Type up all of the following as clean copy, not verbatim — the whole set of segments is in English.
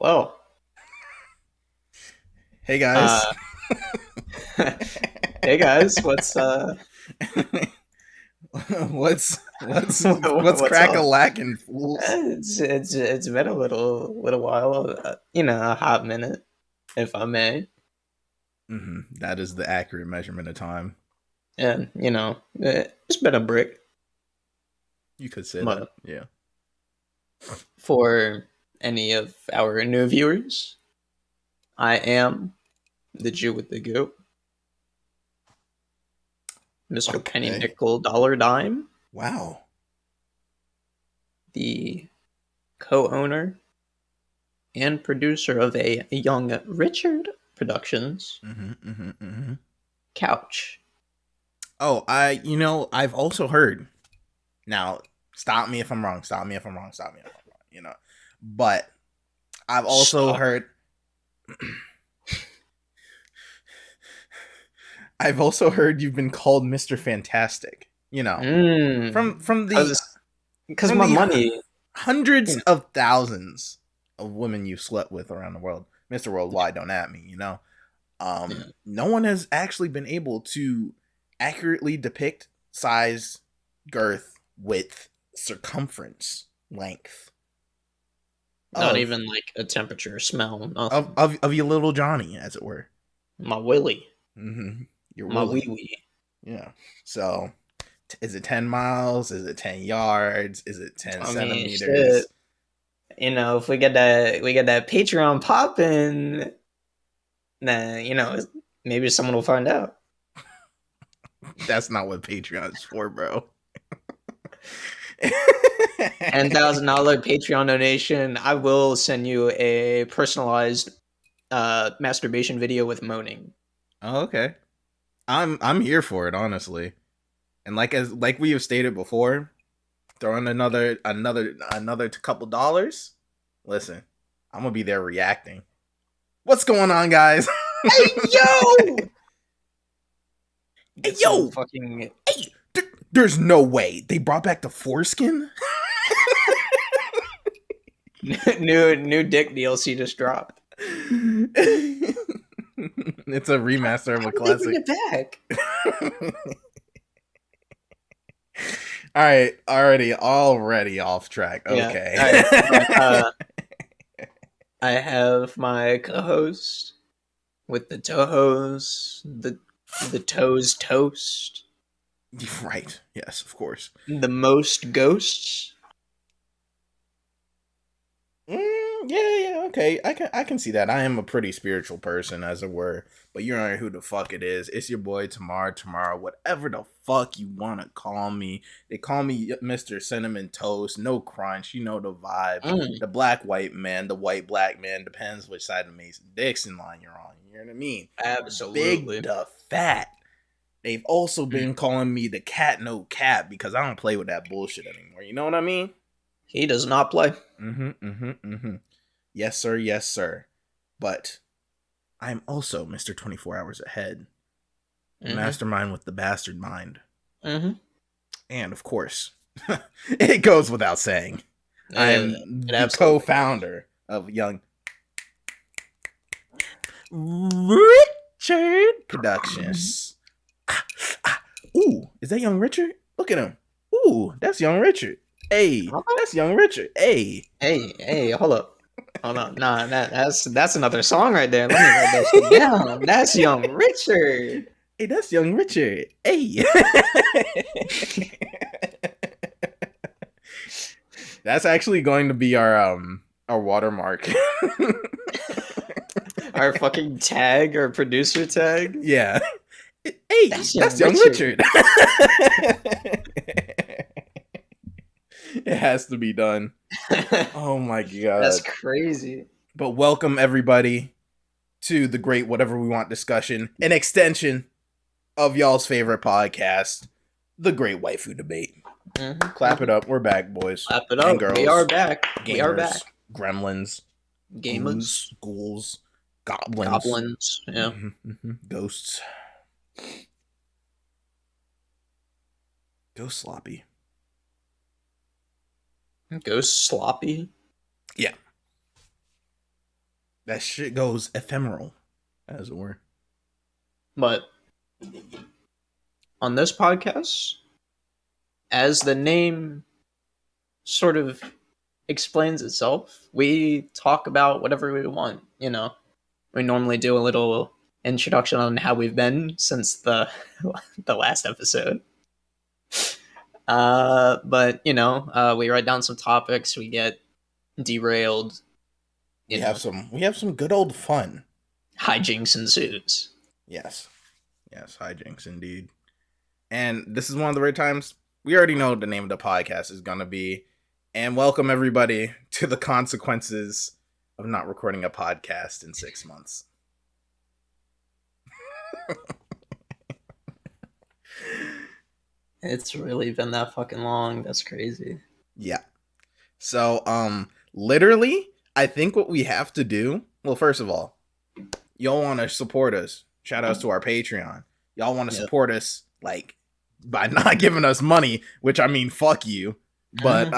Well, Hey uh, guys. hey guys, what's what's what's crack a up? lacking, fools? It's been a little while, a hot minute, if I may, That is the accurate measurement of time. and it's been a break. You could say that. But Yeah. for any of our new viewers, I am the Jew with the goat, Mr. Penny Okay. Nickel Dollar Dime, Wow. the co-owner and producer of a Young Richard Productions couch. Oh, I've also heard. Now, stop me if I'm wrong. Stop me if I'm wrong. Stop me if I'm wrong. But I've also Stop. heard. I've also heard you've been called Mr. Fantastic. Mm. From the Because my money. hundreds You know, of thousands of women you've slept with around the world. Mr. Worldwide, don't at me, yeah. No one has actually been able to accurately depict size, girth, width, circumference, length Not of even like a temperature, smell, of nothing. of, of your little Johnny, as it were. My willy. Your My wee Willie. wee. Yeah. So, is it 10 miles? Is it 10 yards? Is it 10 I mean, shit. centimeters? If we get that Patreon popping, then maybe someone will find out. That's not what Patreon's for, bro. $10,000 Patreon donation. I will send you a personalized masturbation video with moaning. Oh, okay. I'm here for it, honestly. And like we have stated before, throwing another couple dollars. Listen, I'm gonna be there reacting. What's going on, guys? Hey yo! Hey Get some yo! fucking Hey, there's no way they brought back the foreskin. new Dick DLC just dropped. It's a remaster of How a did they bring classic. it back? All right, already off track. Yeah. Okay. All right. But, I have my co-host with the toes, the toes toast, Right. Yes, of course. the most ghosts. Yeah, okay. I can see that. I am a pretty spiritual person, as it were. But you know who the fuck it is. It's your boy Tamarrow, whatever the fuck you wanna call me. They call me Mr. Cinnamon Toast, no crunch. You know the vibes. Mm, The black white man, the white black man, depends which side of Mason Dixon line you're on. You know what I mean? Big absolutely. the fat. They've also Mm. been calling me the cat no cat because I don't play with that bullshit anymore. You know what I mean? He does not play. Yes, sir. Yes, sir. But I am also Mr. 24 Hours Ahead, the Mm-hmm. mastermind with the bastard mind. Mm-hmm. And of course, it goes without saying, I It, am it the absolutely. co-founder of Young Richard Productions. Ooh, is that Young Richard? Look at him. Ooh, that's Young Richard. Hey, that's Young Richard. Hey. Hey, hold up. Hold on. Nah, that's another song right there. Let me write that shit down. That's Young Richard. Hey, that's Young Richard. Hey. That's actually going to be our watermark. Our fucking tag, our producer tag. Yeah. Hey, That's that's Young Young Richard. Richard. It has to be done. Oh my That's god. crazy. But welcome everybody to the great whatever we want discussion, an extension of y'all's favorite podcast, the Great Waifu Debate. Clap it up. We're back, boys Clap it and up. We are girls, back. We are gamers, back. gremlins, Gamers, ghouls, goblins, goblins. Yeah. ghosts. Ghost sloppy. Ghost sloppy. Yeah. That shit goes ephemeral, as it were. But on this podcast, as the name sort of explains itself, we talk about whatever we want, you know. We normally do a little introduction on how we've been since the the last episode. But we write down some topics, we get derailed, We have some good old fun. hijinks ensues. Yes. Yes, hijinks indeed. And this is one of the rare times we already know what the name of the podcast is gonna be. And welcome everybody to the consequences of not recording a podcast in 6 months. It's really been that fucking long. That's crazy. Yeah. So, literally, I think what we have to do, well, first of all, y'all want to support us. Shout outs to our Patreon. Y'all want to support us, like, by not giving us money, which I mean, fuck you. But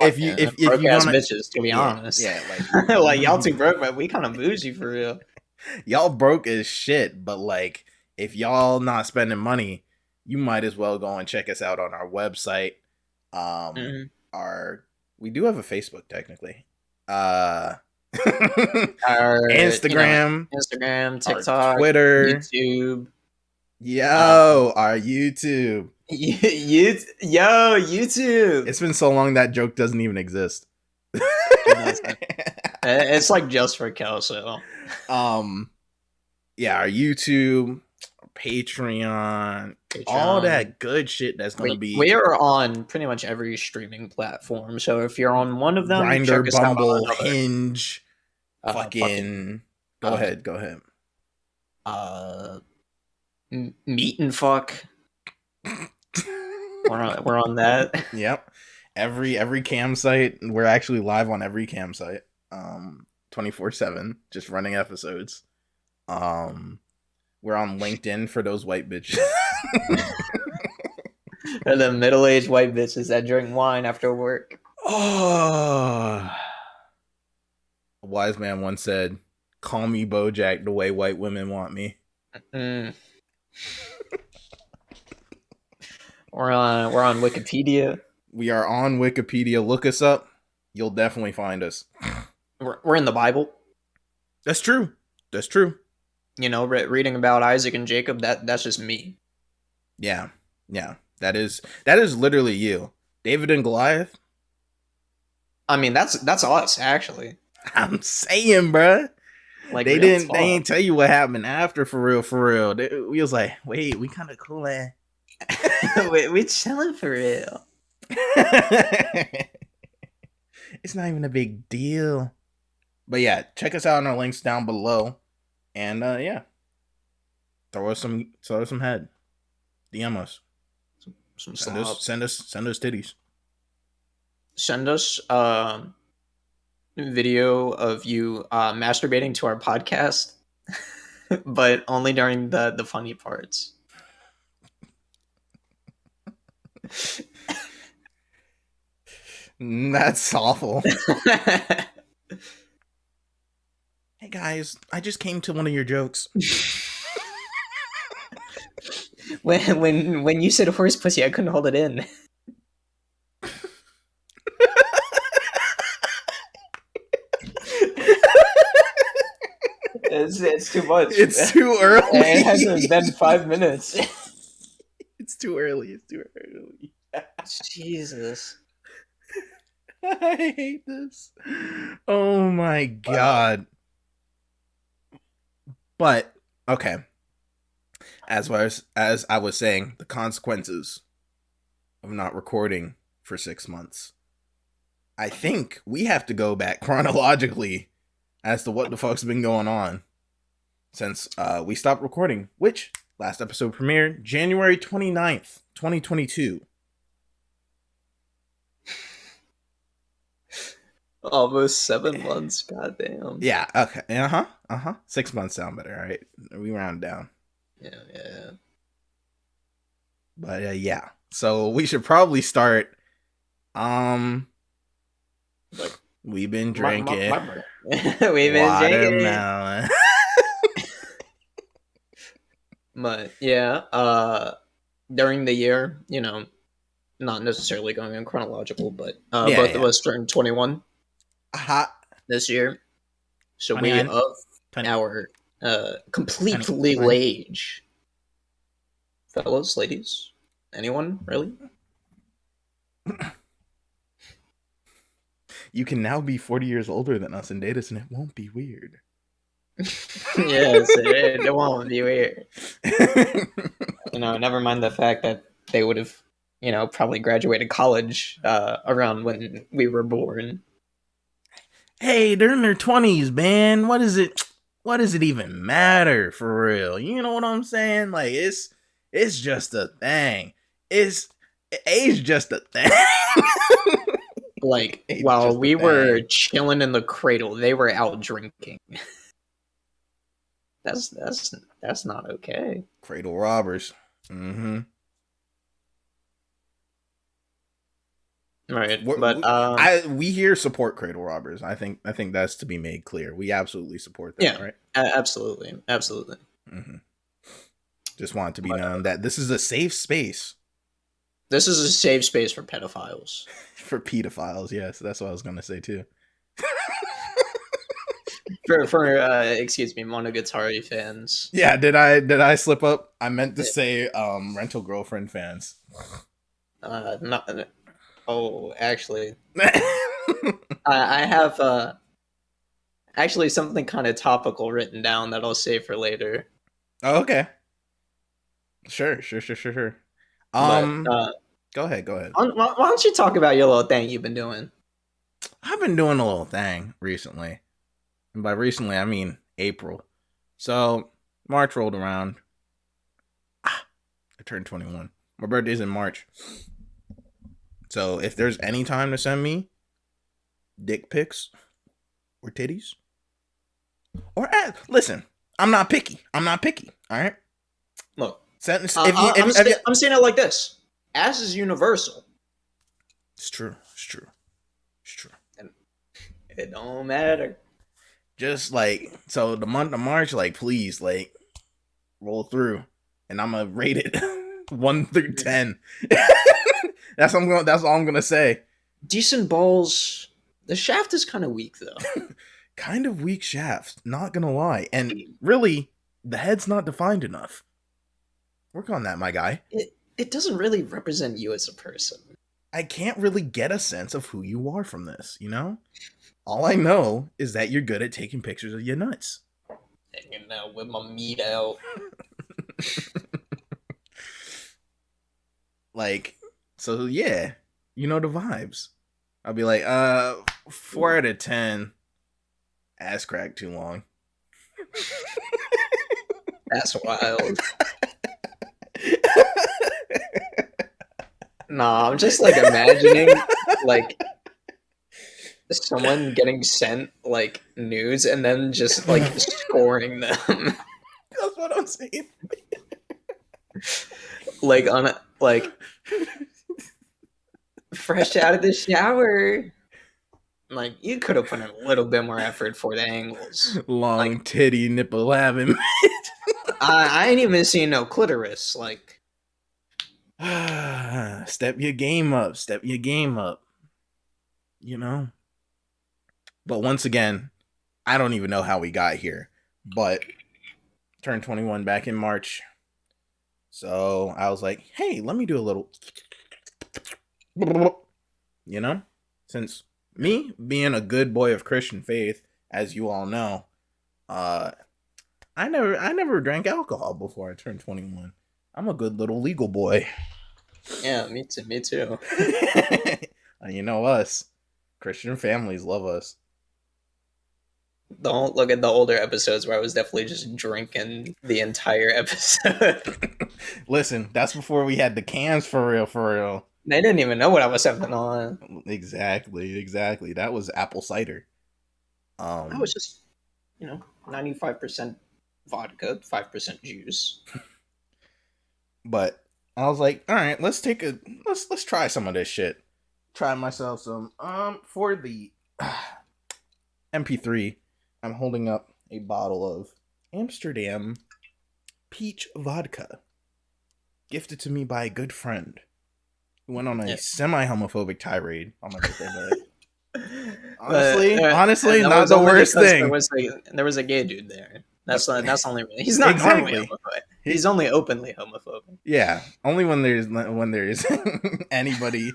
if you broke ass wanna, bitches, to be honest, like like y'all too broke, but we kind of bougie for real. Y'all broke as shit, but like if y'all not spending money, you might as well go and check us out on our website. We do have a Facebook technically. Our Instagram, TikTok, our Twitter, YouTube. Our YouTube. YouTube. It's been so long that joke doesn't even exist. It's like just for Kelso. Our YouTube, Patreon, all that good shit that's gonna be. We are on pretty much every streaming platform. So if you're on one of them, Grindr, Bumble, Hinge, fucking. Go ahead. Meet and fuck. we're on that. Yep. Every cam site. We're actually live on every cam site. 24/7, just running episodes. We're on LinkedIn for those white bitches. And the middle-aged white bitches that drink wine after work. Oh. A wise man once said, "Call me Bojack the way white women want me." We're on Wikipedia. We are on Wikipedia. Look us up. You'll definitely find us. We're in the Bible. That's true. You know, reading about Isaac and Jacob, that's just me. Yeah. That is literally you. David and Goliath. I mean, that's us actually. I'm saying, bruh. Like they ain't tell you what happened after for real. We was like, wait, we kind of cool, eh? we chilling for real. It's not even a big deal. But yeah, check us out on our links down below. And throw us some head. DM us. Send us titties. Send us video of you masturbating to our podcast, but only during the funny parts. That's awful. Hey guys, I just came to one of your jokes. when you said horse pussy, I couldn't hold it in. It's too much. It's too early. It hasn't been 5 minutes. It's too early. Jesus. I hate this. Oh my god. But okay. As I was saying, the consequences of not recording for 6 months. I think we have to go back chronologically as to what the fuck's been going on since we stopped recording, which last episode premiered January 29th, 2022. Almost 7 months, goddamn. Yeah, okay. 6 months sound better, all right? We round down. Yeah. But so we should probably start like We've been My drinking we've been drinking. watermelon. But yeah, during the year, not necessarily going in chronological, but Yeah, both of yeah. us turned 21 Hot this year. So we 21, of 20, our complete 20, legal 20. age, fellows, ladies, anyone really? You can now be 40 years older than us and date us, and it won't be weird. Yes, it won't be weird. Never mind the fact that they would have, probably graduated college around when we were born. Hey, they're in their 20s, man. What is it? What does it even matter for real? You know what I'm saying? Like it's just a thing. It's age just a thing. Like Age while just a we were thing. chilling in the cradle, they were out drinking. That's not okay. Cradle robbers. Mm-hmm. Right, we but we here support cradle robbers. I think that's to be made clear. We absolutely support that, yeah, right? absolutely, absolutely. Mm-hmm. Just want it to be But known that this is a safe space this is a safe space for pedophiles. for pedophiles. Yes, that's what I was gonna say too. For excuse me, Monogatari fans. Yeah, did I slip up? I meant to Yeah, say rental girlfriend fans. not. Oh, actually, I have actually something kind of topical written down that I'll save for later. Oh, okay. Sure. But Go ahead, go ahead. why don't you talk about your little thing you've been doing? I've been doing a little thing recently. And by recently I mean April. So March rolled around. I turned 21. My birthday's in March. So if there's any time to send me dick pics or titties, or listen, I'm not picky. I'm not picky. All right. Look, Sentence. If you, I'm saying it like this: ass is universal, it's true. It's true. It's true. and it don't matter. Just like so, the month of March, like please, like roll through, and I'm gonna rate it 1 through 10. That's all I'm gonna say. Decent balls. The shaft is kind of weak though. Kind of weak shaft, not gonna lie, and really, the head's not defined enough. Work on that, my guy. It doesn't really represent you as a person. I can't really get a sense of who you are from this, you know? All I know is that you're good at taking pictures of your nuts. Hanging out with my meat out. Like, so yeah, you know the vibes. I'll be like, 4 out of 10. Ass crack too long. That's wild. Nah, I'm just like imagining like someone getting sent like news and then just like scoring them That's what I'm saying. like on a, like fresh out of the shower. Like you could have put in a little bit more effort for the angles. Long Like titty nipple having. I ain't even seen no clitoris. Like Step your game up. Step your game up. You know? But once again, I don't even know how we got here. But turned 21 back in March. So I was like, hey, let me do a little. You know? Since me being a good boy of Christian faith, as you all know, I never drank alcohol before I turned 21. I'm a good little legal boy. yeah, me too. Me too. You know us. Christian families love us. Don't look at the older episodes where I was definitely just drinking the entire episode. Listen, that's before we had the cans for real, for real. They didn't even know what I was having on. Exactly. That was apple cider. I was just, 95% vodka, 5% juice. But I was like, all right, let's try some of this shit. Try myself some for the MP3. I'm holding up a bottle of Amsterdam peach vodka, gifted to me by a good friend who went on a Yeah. semi-homophobic tirade on my birthday. But Honestly, that not was the only worst because thing. there was a gay dude there. That's But that's the only reason. He's not normally exactly. homophobic. He's only openly homophobic. Yeah, only when there's anybody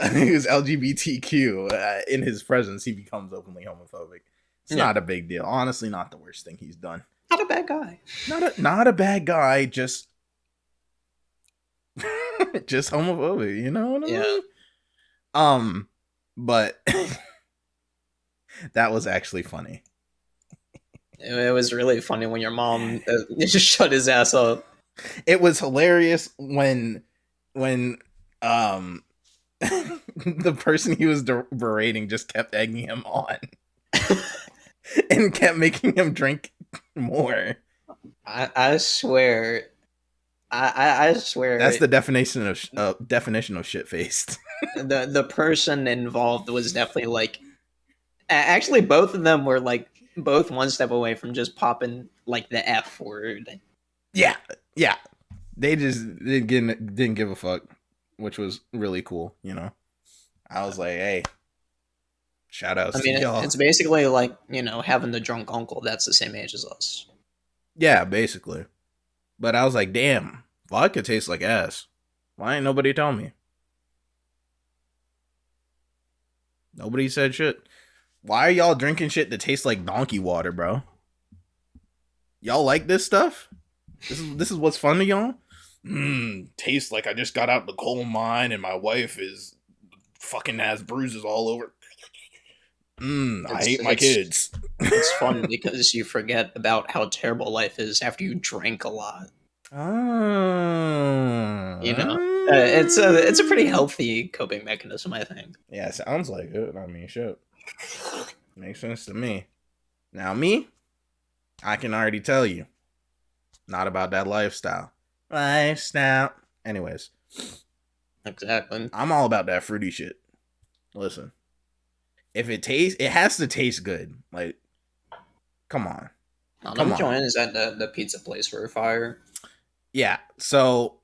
who's LGBTQ in his presence, he becomes openly homophobic. It's Yeah, not a big deal. Honestly, not the worst thing he's done. not a bad guy. Not a bad guy, just just homophobic, you know what I Yeah, mean? But that was actually funny. it was really funny when your mom just shut his ass up. It was hilarious when um the person he was berating just kept egging him on and kept making him drink more. I swear, I That's swear, the definition of shit faced. the person involved was definitely like. Actually, both of them were like both one step away from just popping like the F word. Yeah, yeah. They just didn't give a fuck, which was really cool. You know, I was like, hey, shout I outs to mean, y'all. it's basically like having the drunk uncle that's the same age as us. Yeah, basically. But I was like, damn, vodka tastes like ass. Why ain't nobody tell me? Nobody said shit. Why are y'all drinking shit that tastes like donkey water, bro? Y'all like this stuff? This is what's fun to y'all? Tastes like I just got out the coal mine and my wife is fucking has bruises all over. I It's hate my it's kids. it's fun because you forget about how terrible life is after you drank a lot. You know, it's a pretty healthy coping mechanism, I think. Yeah, sounds like it. I mean, shit. Makes sense to me. Now, me, I can already tell you, not about that lifestyle. Lifestyle. Anyways, Exactly. I'm all about that fruity shit. Listen, if it has to taste good. Like, come on, come I'm on. joining. Is that the pizza place for fire? Yeah. So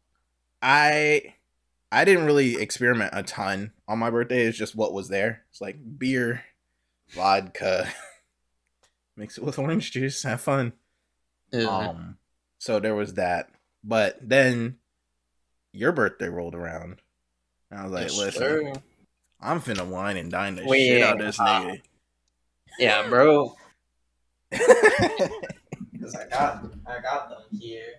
I didn't really experiment a ton on my birthday. It's just what was there. It's like beer, vodka, mix it with orange juice, have fun. Yeah. Um, so there was that. But then your birthday rolled around. And I was like, Yes, listen, sir. I'm finna wine and dine the shit We out of this nigga. yeah, bro. Because I got them here.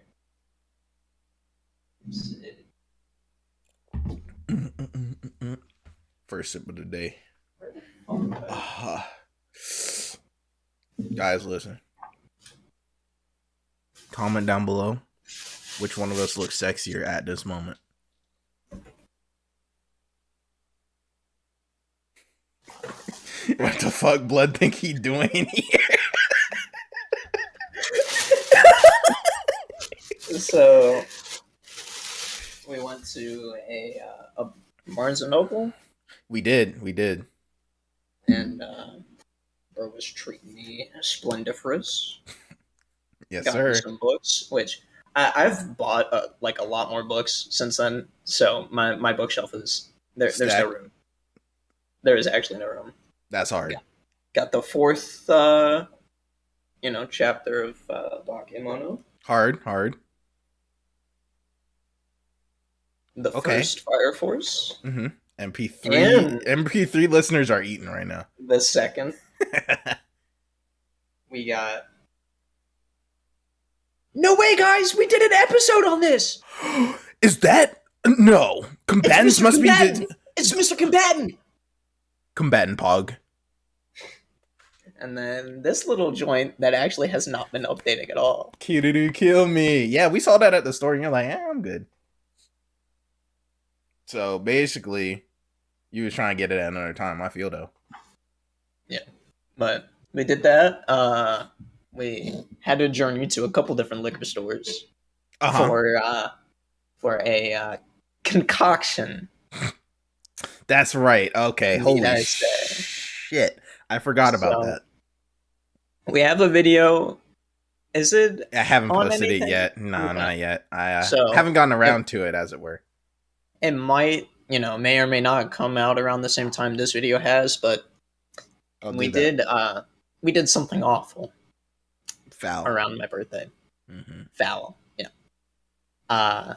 First sip of the day. Okay. Guys, listen. Comment down below which one of us looks sexier at this moment. What the fuck Blood think he doing here? So we went to a Barnes and Noble, We did. and bro was treating me splendiferous. Yes, Got me sir. some books, which I've bought like a lot more books since then. So my bookshelf is there. There's no Stack. room. There is actually no room. That's hard. Got the fourth, chapter of Bakemono. Hard. The Okay. first Fire Force. Mm-hmm. MP3 And MP3 listeners are eating right now. the second. We got. No way, guys! We did an episode on this. Is that no? Combatants must Combatant. be It's Mr. Combatant. combatant pog. And then this little joint that actually has not been updating at all. Kill me. Yeah, we saw that at the store, and you're like, I'm good. So basically, you was trying to get it at another time. I feel though. Yeah, but we did that. We had to journey to a couple different liquor stores for a concoction. That's right. Okay. In the Holy United States. shit. I forgot about So that. we have a video. Is it I haven't on posted it anything? yet. No, Okay. not yet. I So haven't gotten it around to it, as it were. it might, may or may not come out around the same time this video has, but I'll we do that. did uh we did something awful Foul. around my birthday. Hmm. Foul. Yeah. Uh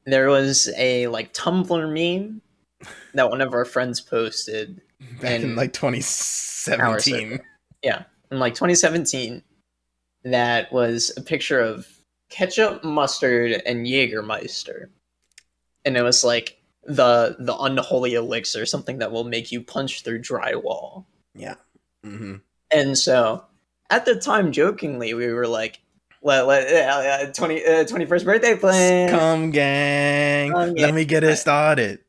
there was a like Tumblr meme that one of our friends posted Back in in like our 2017. circle. Yeah. In like 2017, that was a picture of ketchup, mustard, and Jägermeister. And it was like the unholy elixir, something that will make you punch through drywall. Yeah. Hmm. And so at the time, jokingly, we were like, 21st birthday plan. Come gang, Yeah. let me get it started.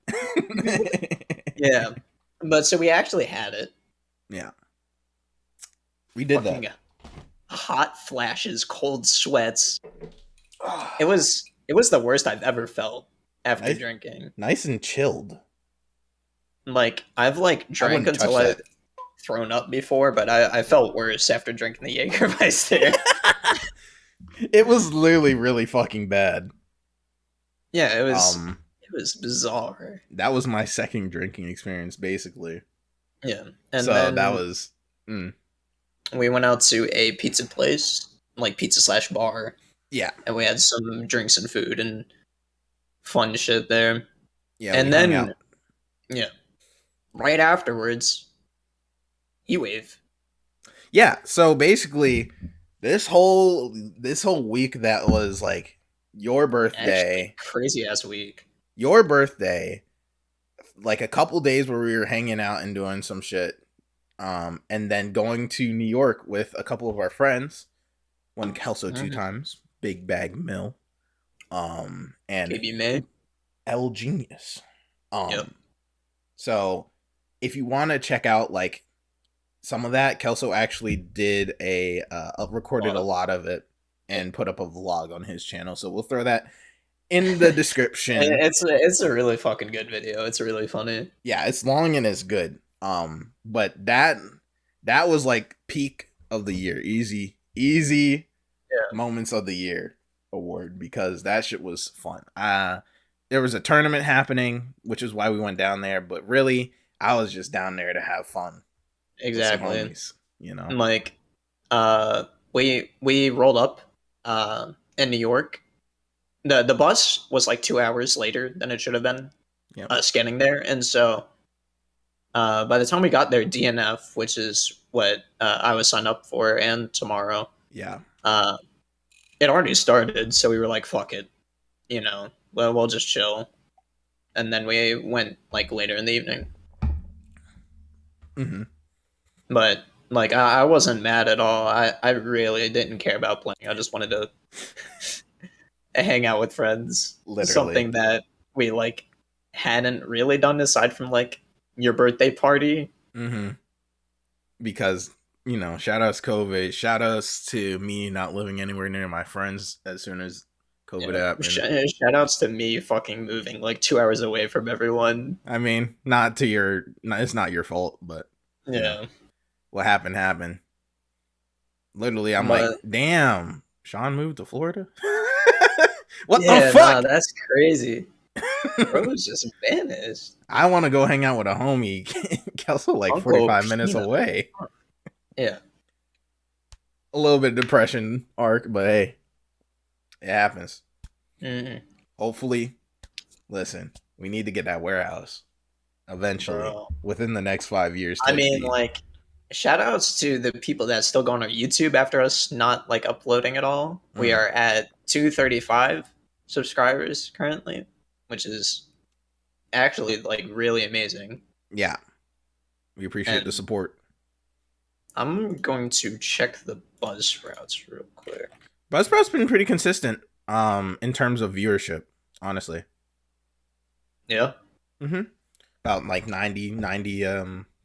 Yeah. But so we actually had it. Yeah, we did that. Fucking hot flashes, cold sweats. It was the worst I've ever felt after Nice, drinking. nice and chilled. Like I've like I drank wouldn't touch until I've that. thrown up before, but I felt worse after drinking the Jägermeister. It was literally really fucking bad. Yeah, it was Um, it was bizarre. that was my second drinking experience, basically. Yeah. And So that then was, mm, we went out to a pizza place, like pizza slash bar, yeah, and we had some drinks and food and fun shit there. yeah. We And hung out. then, yeah, right afterwards, he wave. Yeah. So basically, this whole week that was like your Actually, birthday, crazy ass week. your birthday, like a couple days where we were hanging out and doing some shit, and then going to New York with a couple of our friends, one Kelso two Mm-hmm. times, Big Bag Mill, and KB May. L Genius. Yep. So if you want to check out like some of that, Kelso actually did recorded a Well, lot of it and put up a vlog on his channel. So we'll throw that in the description. it's a really fucking good video. It's really funny. Yeah, it's long and it's good. But that was like peak of the year, easy Yeah. moments of the year award, because that shit was fun. There was a tournament happening, which is why we went down there, but really I was just down there to have fun with some Exactly. homies, you know. Like, we rolled up, in New York. The bus was like 2 hours later than it should have been. Yep. Scanning there, and so by the time we got there, DNF, which is what I was signed up for, and Tamarrow, Yeah. uh, it already started. So we were like, "Fuck it," Well, we'll just chill. And then we went like later in the evening. Hmm. But like I wasn't mad at all. I really didn't care about playing. I just wanted to hang out with friends. Literally. Something that we like hadn't really done aside from like your birthday party. Hmm. Because, shout outs COVID, shout outs to me not living anywhere near my friends as soon as COVID Yeah. happened. Shout outs to me fucking moving like 2 hours away from everyone. I mean, it's not your fault, but Yeah. what happened. Literally, I'm like, But damn, Sean moved to Florida? What the yeah, nah, fuck? that's crazy. Bro's just vanished. I want to go hang out with a homie. Kelso like Uncle 45 minutes Peanut. away. Yeah. A little bit of depression arc, but hey, it happens. Mm-hmm. Hopefully, listen, we need to get that warehouse eventually Bro. within the next 5 years. I mean, like, shout outs to the people that still go on our YouTube after us not like uploading at all. We are at 235 subscribers currently, which is actually like really amazing. Yeah, we appreciate the And support. I'm going to check the Buzzsprouts real quick. Buzzsprout's been pretty consistent in terms of viewership, honestly. Yeah. Mm-hmm. About like 90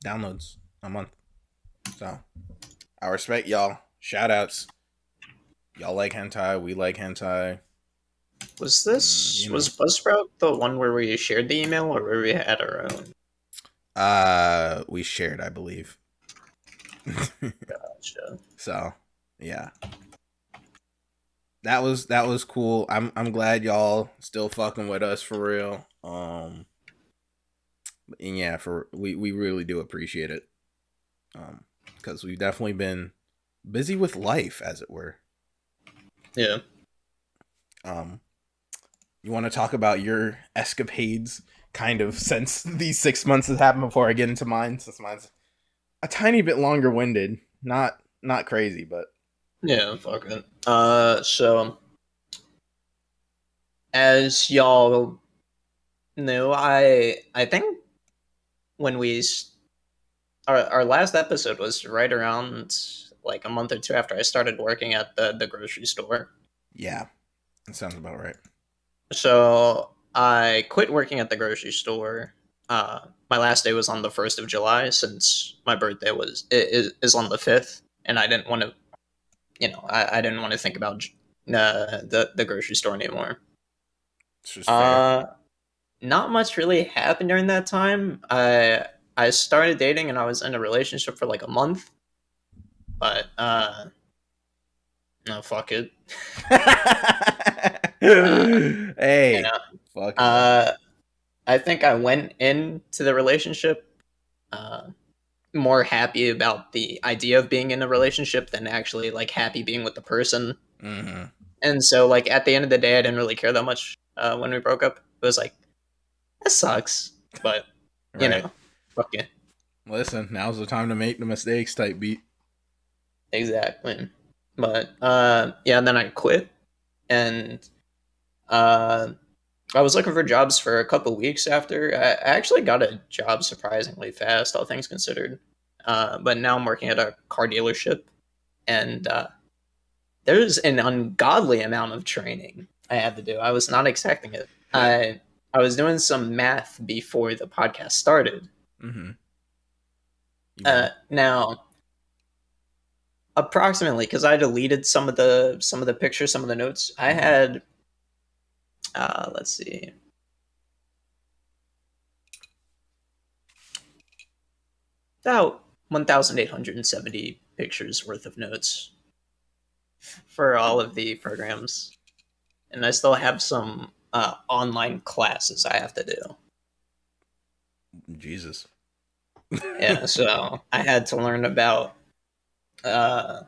downloads a month. So I respect y'all. Shout outs. Y'all like hentai, we like hentai. Was this You know. was Buzzsprout the one where we shared the email or where we had our own? We shared, I believe. Gotcha. So yeah, that was cool. I'm glad y'all still fucking with us for real. And yeah, for we really do appreciate it. Because we've definitely been busy with life, as it were. Yeah. Um, you want to talk about your escapades, kind of since these 6 months has happened before I get into mine, since mine's a tiny bit longer winded. Not crazy, but Yeah, fuck it. So as y'all know, I think when our last episode was right around like a month or two after I started working at the grocery store. yeah, that sounds about right. So I quit working at the grocery store. My last day was on the 1st of July, since my birthday is on the 5th, and I didn't want to, I didn't want to think about the grocery store anymore. It's just fair. Uh, Not much really happened during that time. I started dating and I was in a relationship for like a month, but no, fuck it. Uh, you Hey, know, fuck it, man. uh, I think I went into the relationship uh, more happy about the idea of being in a relationship than actually like happy being with the person. Mm-hmm. And so, like at the end of the day, I didn't really care that much when we broke up. It was like, that sucks, but you Right. know, fuck it. Listen, now's the time to make the mistakes. Type beat. Exactly. But yeah, and then I quit, and uh I was looking for jobs for a couple weeks after. I actually got a job surprisingly fast, all things considered. But now I'm working at a car dealership, and there's an ungodly amount of training I had to do. I was not expecting it. I was doing some math before the podcast started. Mm-hmm. You were. Now, approximately, because I deleted some of the pictures, some of the notes, I Mm-hmm. had let's see, about 1,870 pictures worth of notes for all of the programs, and I still have some online classes I have to do. Jesus. Yeah, so I had to learn about. Uh,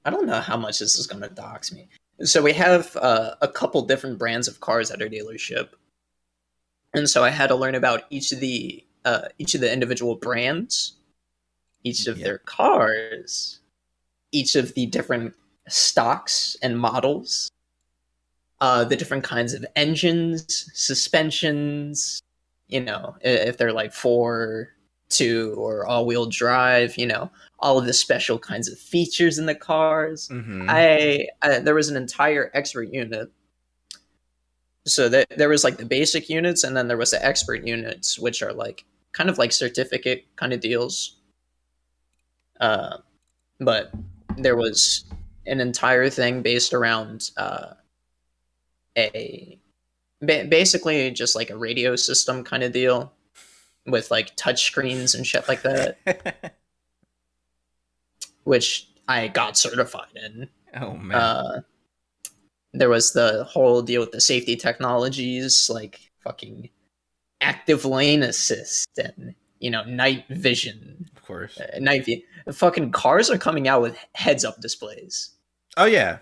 I don't know how much this is going to dox me. So we have a couple different brands of cars at our dealership, and so I had to learn about each of the individual brands, each of Yeah. their cars, each of the different stocks and models, the different kinds of engines, suspensions, if they're like four, two, or all wheel drive, all of the special kinds of features in the cars. Mm-hmm. I there was an entire expert unit. So there was like the basic units, and then there was the expert units, which are like kind of like certificate kind of deals. Uh, but there was an entire thing based around a basically just like a radio system kind of deal with like touch screens and shit like that, which I got certified in. Oh man. Uh, there was the whole deal with the safety technologies, like fucking active lane assist and night vision. Of course. Night view. Fucking cars are coming out with heads up displays. Oh yeah.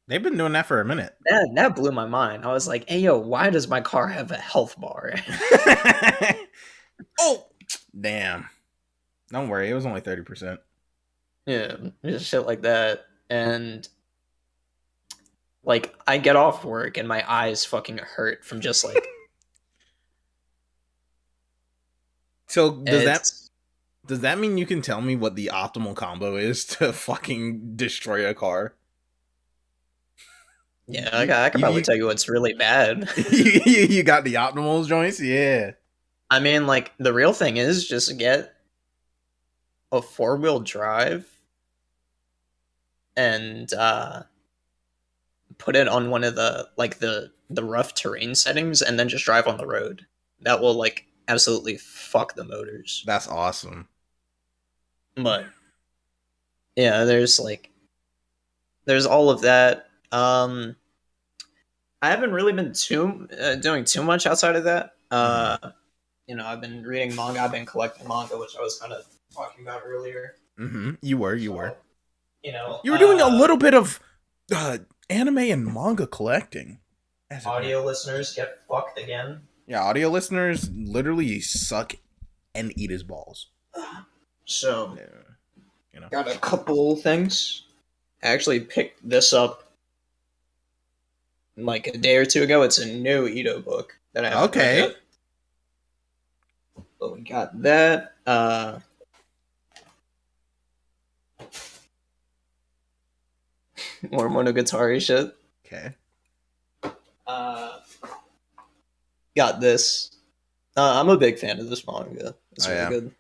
They've been doing that for a minute. That blew my mind. I was like, "Hey yo, why does my car have a health bar?" Oh damn. Don't worry, it was only 30%. Yeah, just shit like that. And like, I get off work and my eyes fucking hurt from just like So it's. does that mean you can tell me what the optimal combo is to fucking destroy a car? Yeah, You I could you probably you, tell you what's really bad. you got the optimals joints? Yeah. I mean, like the real thing is just get a four-wheel drive and put it on one of the rough terrain settings, and then just drive on the road. That will like absolutely fuck the motors. That's awesome. But yeah, there's all of that. I haven't really been doing too much outside of that. Mm-hmm. I've been reading manga. I've been collecting manga, which I was kind of talking about earlier. Mm-hmm. You were. You were. So, you know, You were doing a uh, little bit of anime and manga collecting, as it were. audio listeners get fucked again. Yeah, audio listeners literally suck and eat his balls. So, Yeah, you know. got a couple things. I actually picked this up like a day or two ago. It's a new Ito book that I haven't read Okay. yet. But we got that. More Monogatari shit. Okay. Uh, got this. I'm a big fan of this manga. It's Oh really yeah. good.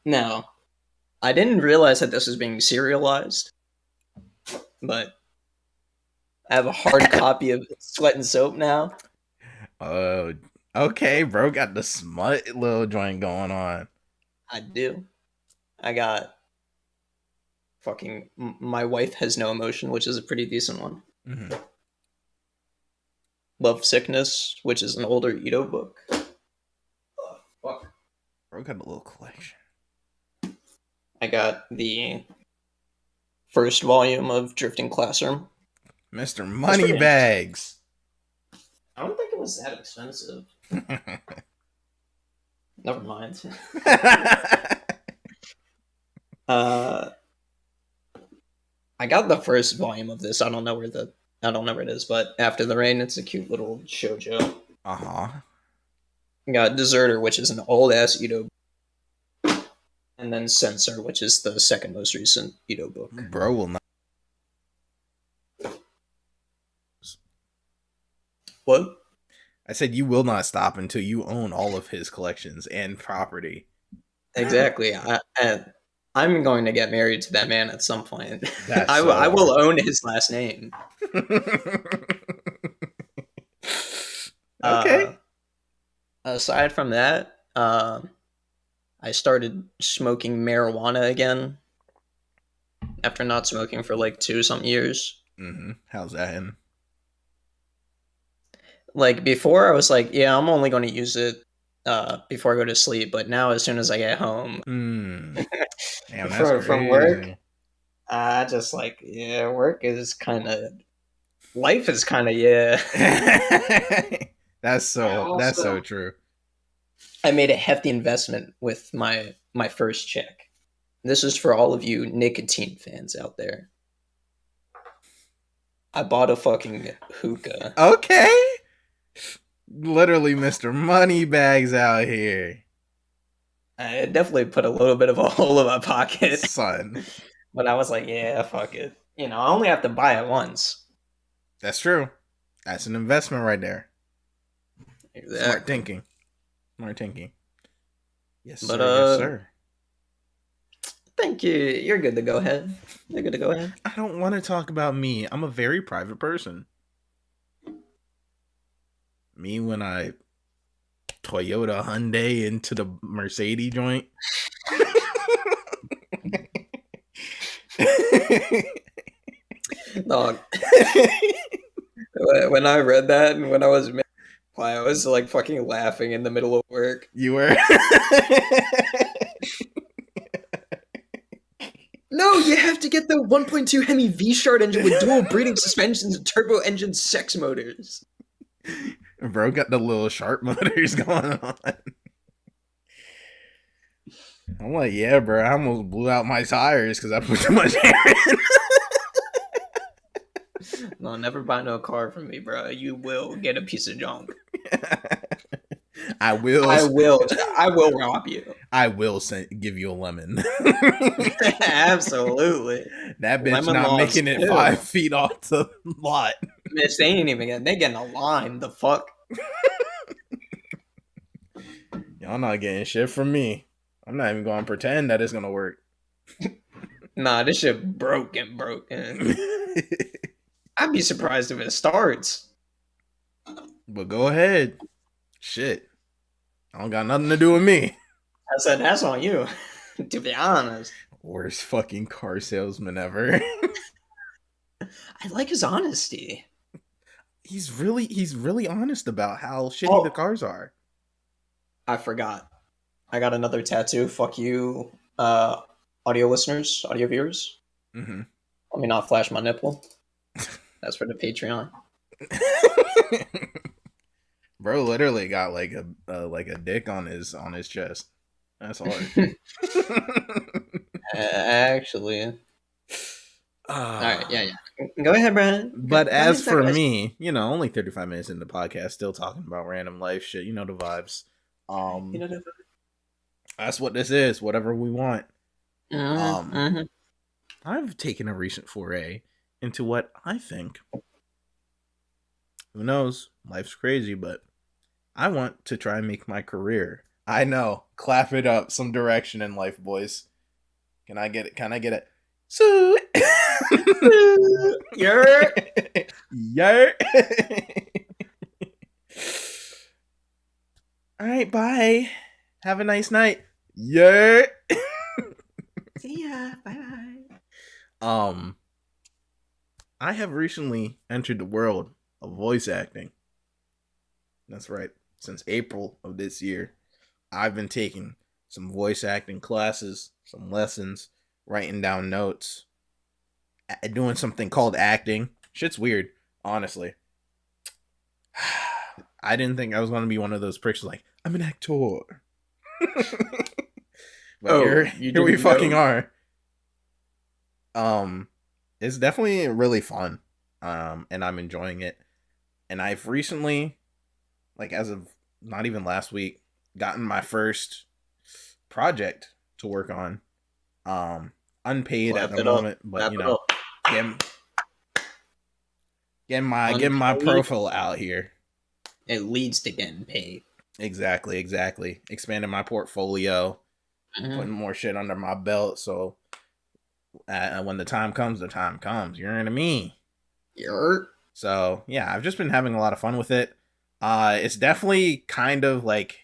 Now, I didn't realize that this was being serialized, but I have a hard copy of Sweat and Soap now. Oh, okay, bro. Got the smut little joint going on. I do. I got fucking My Wife Has No Emotion, which is a pretty decent one. Mm-hmm. Love Sickness, which is an older Ito book. Oh, fuck. Bro got a little collection. I got the first volume of Drifting Classroom. Mr. That's pretty interesting. Moneybags. I don't think it was that expensive. Never mind. uh, I got the first volume of this. I don't know where it is, but After the Rain, it's a cute little shoujo. Uh-huh. Got Deserter, which is an old ass Ito, and then Censor, which is the second most recent Ito book. Bro will not. What? I said you will not stop until you own all of his collections and property. Exactly. I'm going to get married to that man at some point. That's I so will hard. own his last name. Okay. Uh, Aside from that, I started smoking marijuana again after not smoking for like 2 some years. Mm-hmm. How's that in? Like before, I was like, yeah, I'm only going to use it before I go to sleep. But now, as soon as I get home Damn, that's from work, crazy. I just like, yeah, work is kind of life is kind of yeah. That's so true. I made a hefty investment with my first check. This is for all of you nicotine fans out there. I bought a fucking hookah. Okay. Literally Mr. Moneybags out here. I definitely put a little bit of a hole in my pocket, Son. but I was like, yeah, fuck it. I only have to buy it once. That's true. That's an investment right there. Exactly. Smart thinking. Smart thinking. Yes, But sir. Yes, sir. thank you. You're good to go ahead. You're good to go ahead. I don't want to talk about me. I'm a very private person. Me when I Toyota Hyundai into the Mercedes joint. Dog. When I read that and when I was like fucking laughing in the middle of work. You were. No, you have to get the 1.2 Hemi V-Start engine with dual breeding suspensions and turbo engine sex motors. Bro got the little sharp motors going on. I'm like, yeah, bro. I almost blew out my tires because I put too much air in. No, never buy no car from me, bro. You will get a piece of junk. I will. I will rob you. I will give you a lemon. Absolutely. That bitch Lemon not laws making it too. 5 feet off the lot. Miss, they ain't even getting. They getting a line. The fuck. Y'all not getting shit from me. I'm not even going to pretend that it's going to work. Nah, this shit broken. I'd be surprised if it starts. But go ahead. Shit. I don't got nothing to do with me. I said that's on you. To be honest. Worst fucking car salesman ever. I like his honesty. He's really honest about how shitty the Oh, cars are. I forgot. I got another tattoo. Fuck you, audio listeners, audio viewers. Mm-hmm. Let me not flash my nipple. That's for the Patreon. Bro literally got like a dick on his chest. That's hard. Actually, all right, yeah, Ah. yeah. Go ahead, Brian. But Go as ahead, for digress. me, only 35 minutes into the podcast, still talking about random life shit. You know the vibes. You know, That's what this is. Whatever we want. mm-hmm, Um, mm-hmm. I've taken a recent foray into what I think. Who knows? Life's crazy, but I want to try and make my career. I know. Clap it up. Some direction in life, boys. Can I get it? Can I get it? So, You're yeah. All right, bye. Have a nice night. Yeah. see ya. Bye bye. Um, I have recently entered the world of voice acting. That's right. Since April of this year, I've been taking some voice acting classes, some lessons, writing down notes, doing something called acting. Shit's weird, honestly. I didn't think I was going to be one of those pricks like, I'm an actor. But Oh, here you here we didn't fucking know? are. It's definitely really fun. And I'm enjoying it. And I've recently, like as of not even last week, gotten my first project to work on. Unpaid at Clap the it up. moment, but Clap it up. getting getting my Unpaid. profile out here. It leads to getting paid. Exactly. Expanding my portfolio, Mm-hmm. putting more shit under my belt. So when the time comes, the time comes. You know what I mean? You're So yeah, I've just been having a lot of fun with it. It's definitely kind of like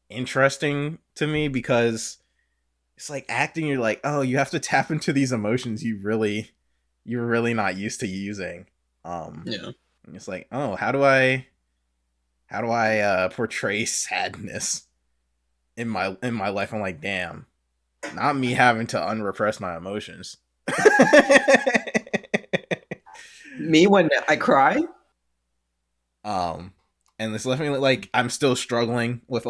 interesting to me because it's like acting. You're like, oh, you have to tap into these emotions you're really not used to using. yeah. It's like, oh, how do I portray sadness in my life? I'm like, damn, not me having to unrepress my emotions. Me when I cry. um, and it's definitely like I'm still struggling with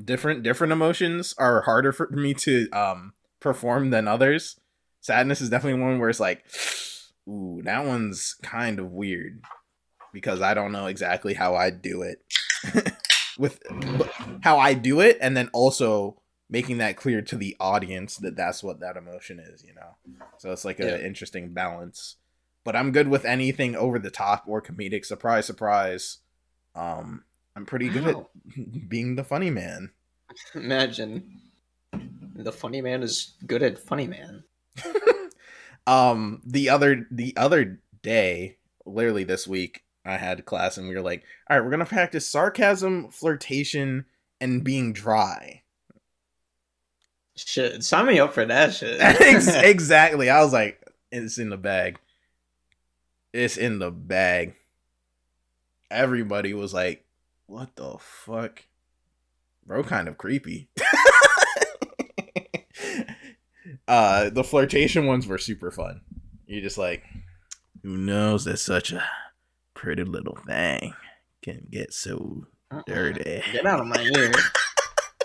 different emotions are harder for me to perform than others. Sadness is definitely one where it's like, ooh, that one's kind of weird because I don't know exactly how I do it with how I do it, and then also making that clear to the audience that that's what that emotion is. So it's like Yeah. an interesting balance. But I'm good with anything over the top or comedic. Surprise, surprise. I'm pretty good at Wow. being the funny man. Imagine the funny man is good at funny man. The other day, literally this week, I had class and we were like, all right, we're gonna practice sarcasm, flirtation, and being dry. Shit, sign me up for that shit. Exactly. I was like, it's in the bag. It's in the bag. Everybody was like, what the fuck? Bro, kind of creepy. The flirtation ones were super fun. You're just like, who knows that such a pretty little thing can get so dirty. Get out of my ear.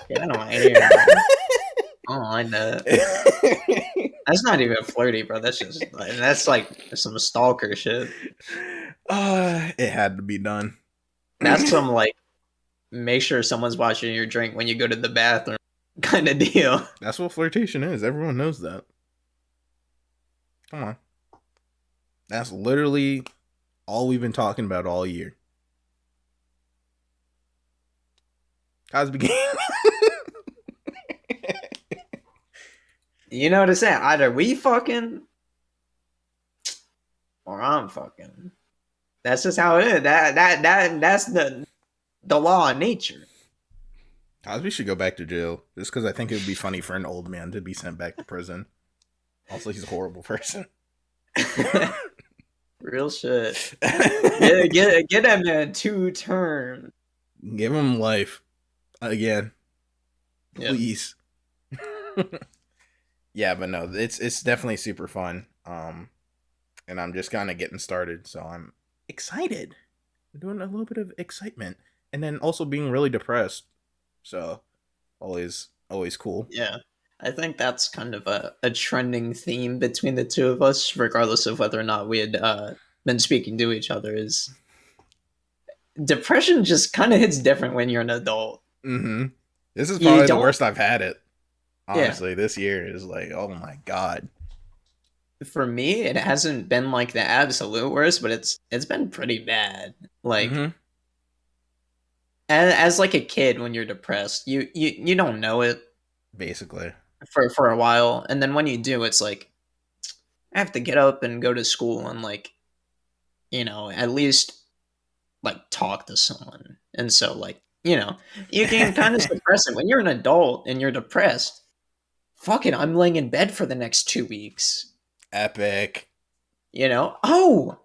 Get out of my ear, bro. I don't like that. That's not even flirty, bro. That's like some stalker shit. It had to be done. That's some like make sure someone's watching your drink when you go to the bathroom kind of deal. That's what flirtation is. Everyone knows that. Come on. That's literally all we've been talking about all year. Cosby Game. You know what I'm saying? Either we fucking or I'm fucking. That's just how it is. That's the law of nature. Cosby should go back to jail just because I think it would be funny for an old man to be sent back to prison. Also, he's a horrible person. Real shit. Get that man 2 terms. Give him life again, Yeah. please. Yeah, but no, it's definitely super fun. And I'm just kind of getting started, so I'm excited. I'm doing a little bit of excitement, and then also being really depressed. So always cool. Yeah. I think that's kind of a trending theme between the two of us, regardless of whether or not we had been speaking to each other, is depression just kind of hits different when you're an adult. Mm-hmm. This is You probably the don't, worst I've had it. yeah. Honestly, this year is like, oh my god. For me, it hasn't been like the absolute worst, but it's been pretty bad. Like Mm-hmm. as like a kid when you're depressed, you don't know it Basically. for a while, and then when you do, it's like I have to get up and go to school and like at least like talk to someone, and so like you can kind of suppress it when you're an adult and you're depressed. Fuck it, I'm laying in bed for the next 2 weeks. Epic. Oh,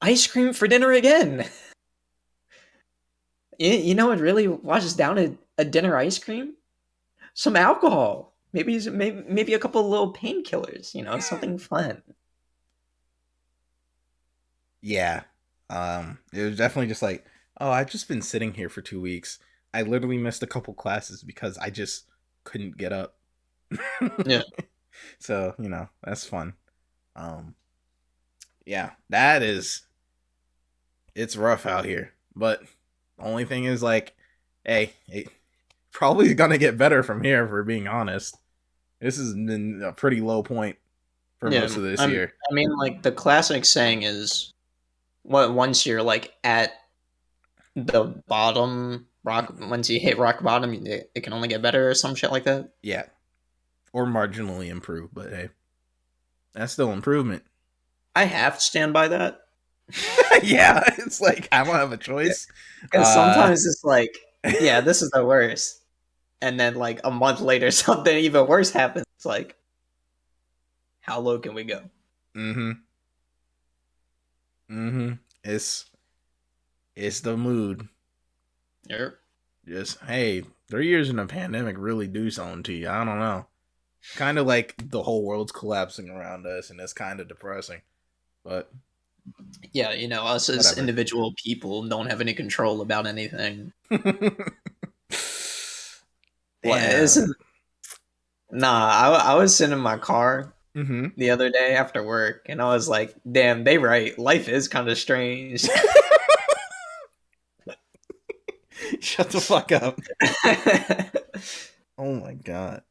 ice cream for dinner again. You know what really washes down a dinner ice cream? Some alcohol. Maybe a couple of little painkillers. Something fun. Yeah. It was definitely just like, oh, I've just been sitting here for 2 weeks. I literally missed a couple classes because I just couldn't get up. Yeah, So, that's fun. Um, yeah, that is, it's rough out here. But the only thing is like, hey, it probably gonna get better from here, if we're being honest. This has been a pretty low point for yeah. most of this I'm. year. I mean, like the classic saying is, "What once you're like at the bottom rock, once you hit rock bottom, it can only get better," or some shit like that. Yeah. Or marginally improve, but hey, that's still improvement. I have to stand by that Yeah, it's like I don't have a choice. because sometimes it's like, yeah, this is the worst, and then like a month later, something even worse happens. It's like, how low can we go? Mm-hmm. Mm-hmm. It's the mood. Yep. Just hey, 3 years in a pandemic really do something to you. I don't know. Kind of like the whole world's collapsing around us, and it's kind of depressing. But Yeah, us as whatever. individual people don't have any control about anything. Like, Damn. nah, I was sitting in my car Mm-hmm. the other day after work, and I was like, damn, they right. Life is kind of strange. Shut the fuck up. Oh my god.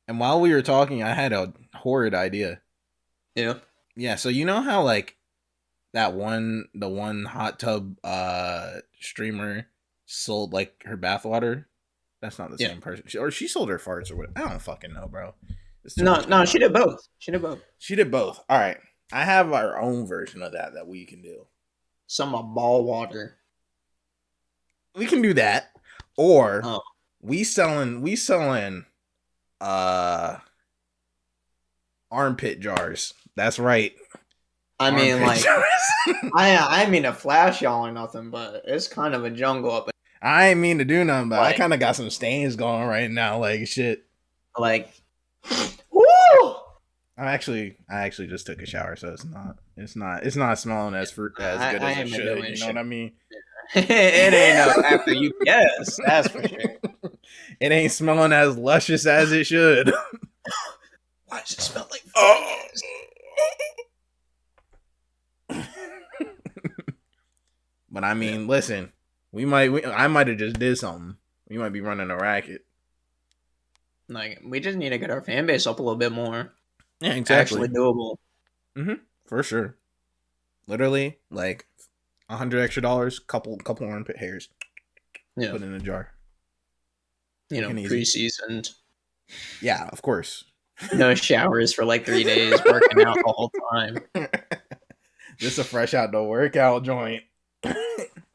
And while we were talking, I had a horrid idea. Yeah. Yeah, so you know how like the one hot tub streamer sold like her bathwater? That's not the Yeah. same person. She sold her farts or what? I don't fucking know, bro. There's too No, much no, going she on. did both. She did both. She did both. All right. I have our own version of that we can do. Some ball water. We can do that. Or Oh, we selling uh armpit jars. That's right. I mean, Armpit like, jars. I mean to flash y'all or nothing, but it's kind of a jungle up. I ain't mean to do nothing, but I Like, kind of got some stains going right now. Like shit. like, woo! I actually just took a shower, so it's not smelling as good I as it ain't been should. doing You know shit. what I mean? It ain't no after UPS, that's for sure. It ain't smelling as luscious as it should. Why does it smell like Oh. fries? But I Yeah. mean, listen, I might have just did something. We might be running a racket. Like, we just need to get our fan base up a little bit more. Yeah, Actually exactly. doable. For sure. Literally, like $100 extra, couple armpit hairs, Yeah. put in a jar. Quick and easy. Pre-seasoned. Yeah, of course. No showers for like 3 days, working out the whole time. Just a fresh out the workout joint.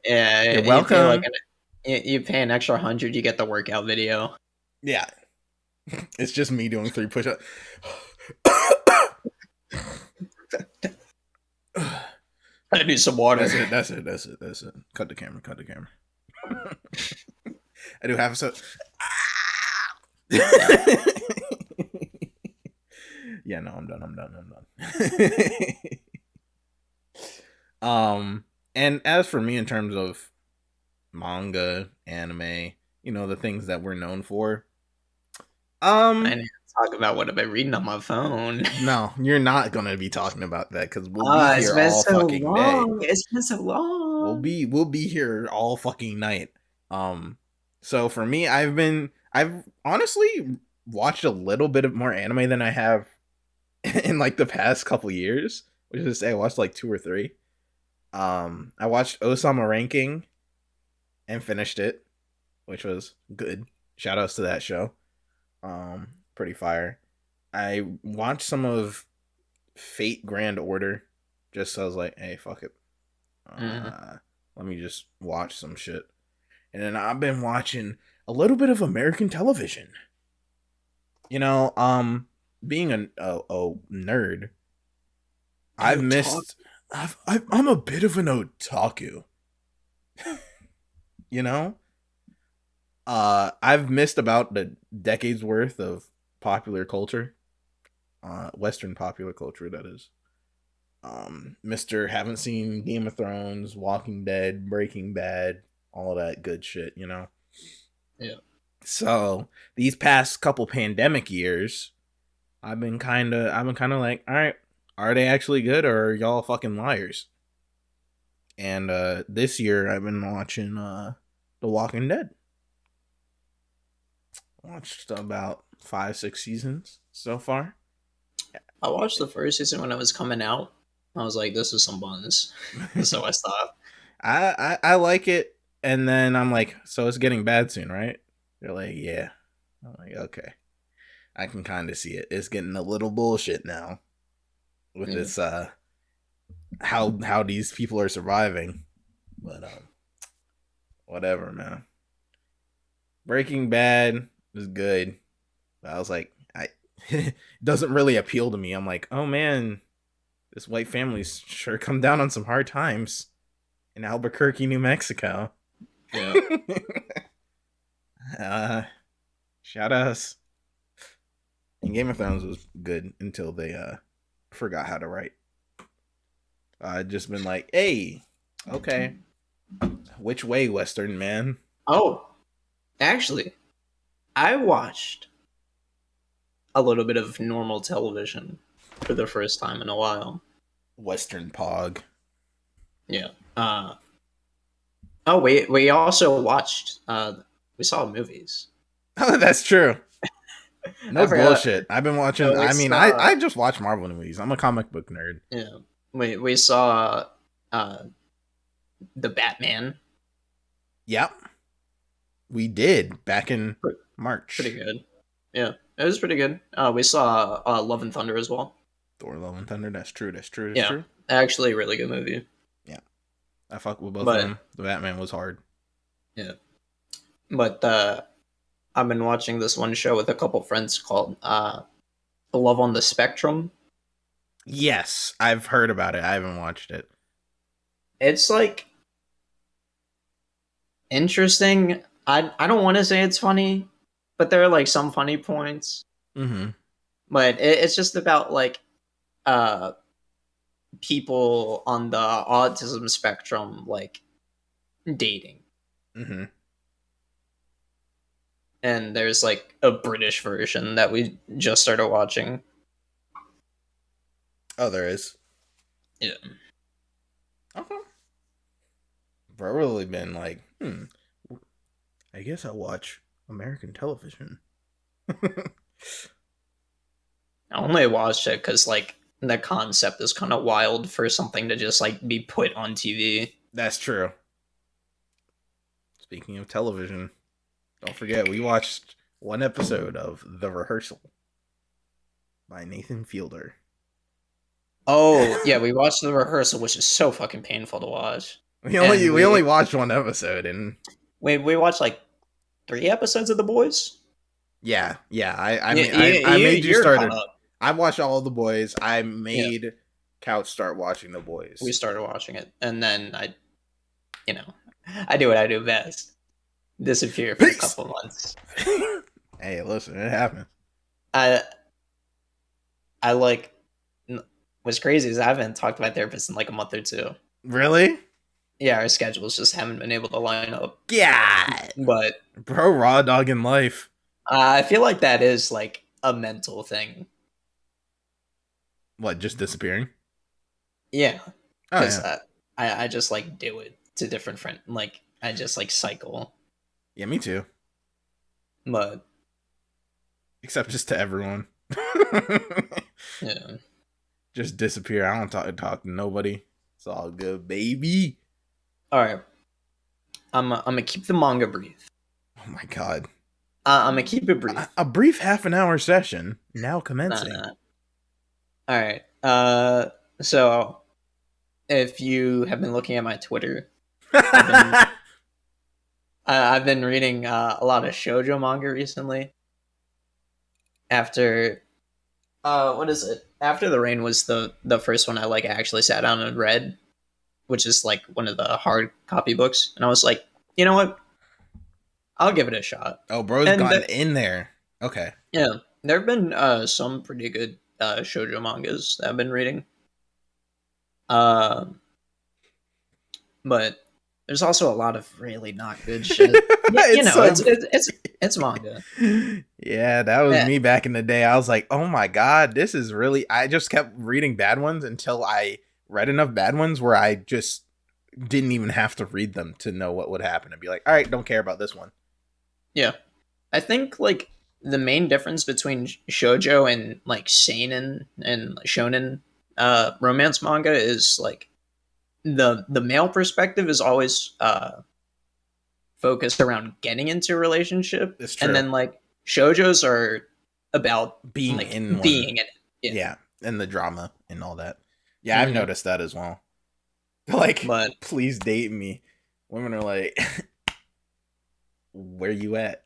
Yeah, You're you feel like welcome. You pay an extra 100, you get the workout video. Yeah, it's just me doing 3 push-ups. I need some water. That's it. That's it. That's it. That's it. Cut the camera. Cut the camera. I do have so. Yeah, no, I'm done. I'm done. I'm done. And as for me, in terms of manga, anime, the things that we're known for. I need to talk about what I've been reading on my phone. No, you're not gonna be talking about that because we'll be It's here been all so fucking day. long. It's been so long. We'll be here all fucking night. So for me, I've honestly watched a little bit of more anime than I have in like the past couple years. Which is to say, I watched like 2 or 3. I watched Osama Ranking and finished it, which was good. Shout outs to that show. Pretty fire. I watched some of Fate Grand Order, just so I was like, hey, fuck it. Let me just watch some shit. And then I've been watching a little bit of American television. Being a nerd, I've missed. I'm a bit of an otaku. I've missed about the decades worth of popular culture, Western popular culture, that is. Haven't seen Game of Thrones, Walking Dead, Breaking Bad, all of that good shit, Yeah. So these past couple pandemic years, I've been kind of like, all right, are they actually good or are y'all fucking liars? And this year I've been watching The Walking Dead. Watched about 5-6 seasons so far. I watched the first season when it was coming out. I was like, this is some buns. So I stopped. I like it, and then I'm like, so it's getting bad soon, right? They're like, yeah. I'm like, okay. I can kind of see it. It's getting a little bullshit now with this how these people are surviving. But whatever, man. Breaking Bad is good. But I was like, it doesn't really appeal to me. I'm like, oh man, this white family's sure come down on some hard times in Albuquerque, New Mexico. Yeah. Shout us. And Game of Thrones was good until they forgot how to write. I'd just been like, hey, okay, which way, Western man? Oh, actually, I watched a little bit of normal television for the first time in a while. Western Pog. Yeah. Oh, we also watched. We saw movies. Oh, that's true. No bullshit. I've been watching. No, I just watch Marvel movies. I'm a comic book nerd. Yeah. We saw the Batman. Yep. We did back in March. Pretty good. Yeah, it was pretty good. We saw Love and Thunder as well. Thor: Love and Thunder. That's true. That's true. True. Actually, a really good movie. Yeah, I fuck with both of them. The Batman was hard. Yeah, but I've been watching this one show with a couple friends called Love on the Spectrum. Yes, I've heard about it. I haven't watched it. It's like interesting. I don't want to say it's funny, but there are like some funny points. Mm-hmm. But it's just about like people on the autism spectrum like dating. Mm-hmm. And there's like a British version that we just started watching. Oh, there is. Yeah. Okay. I've really been like, I guess I'll watch American television. I only watched it because like the concept is kind of wild for something to just like be put on TV. That's true. Speaking of television, don't forget we watched one episode of The Rehearsal by Nathan Fielder. Oh yeah, we watched The Rehearsal, which is so fucking painful to watch. We only watched one episode, and we watched like 3 episodes of The Boys. Yeah, yeah. I You, mean, you, I made you you're caught started. up. I watched all of the boys. I Yeah, made Couch start watching the we boys. started watching it, and then you know, I do what I do best: disappear for a Peace. couple months. Hey, listen, it happens. I I like what's crazy is I haven't talked to my therapist in like a month or two. Really? Yeah, our schedules just haven't been able to line up. God, But bro, raw dog in life. I feel like that is like a mental thing. What? Just disappearing? Yeah, Oh because yeah, I just like do it to different friend. Like I just like cycle, yeah. Me too. but Except just to everyone. yeah. Just disappear. I don't talk to nobody. It's all good, baby. All right, I'm gonna keep the manga brief. Oh my god. I'm gonna keep it brief. A brief half an hour session now Nah, commencing. nah. All right. So if you have been looking at my Twitter, I've been I've been reading a lot of shoujo manga recently. After what is it? After the Rain was the first one I like actually sat down and read, which is like one of the hard copy books, and I was like, you know what? I'll give it a shot. Oh, bro's And gotten in there. Okay. yeah, there have been some pretty good shoujo mangas that I've been reading. Um, but there's also a lot of really not good shit. Yeah, It's so it's manga. yeah, that was Yeah, me back in the day. I was like, oh my god, this is really. I just kept reading bad ones until I read enough bad ones where I just didn't even have to read them to know what would happen and be like, all right, don't care about this one. yeah. I think like the main difference between shojo and like seinen and shonen romance manga is like the male perspective is always focused around getting into a relationship, It's and true. then like shojos are about Being like in one, being in it. Yeah, yeah, and the drama and all that. Yeah, I've hmm noticed that as well. Like, but please date me. Women are like, where you at?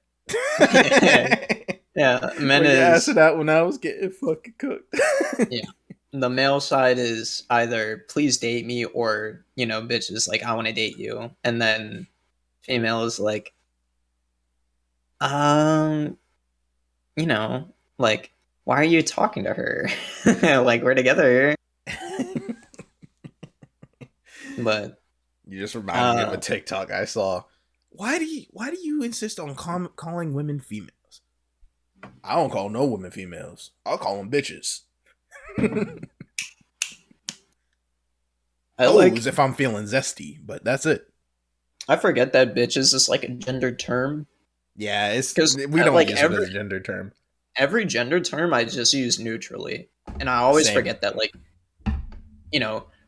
yeah, men Where you is asking out when I was getting fucking cooked? yeah. The male side is either please date me or bitch is like I want to date you, and then female is like um you know like why are you talking to her? Like we're together, but You just reminded me of a uh TikTok I saw. Why do you insist on calling women females? I don't call no women females. I'll call them bitches. I Hoes like if I'm feeling zesty, but that's it. I forget that bitch is just like a gender term Yeah, it's because we don't like use it as a gender term. every gender term I just use neutrally, and I always Same. forget that like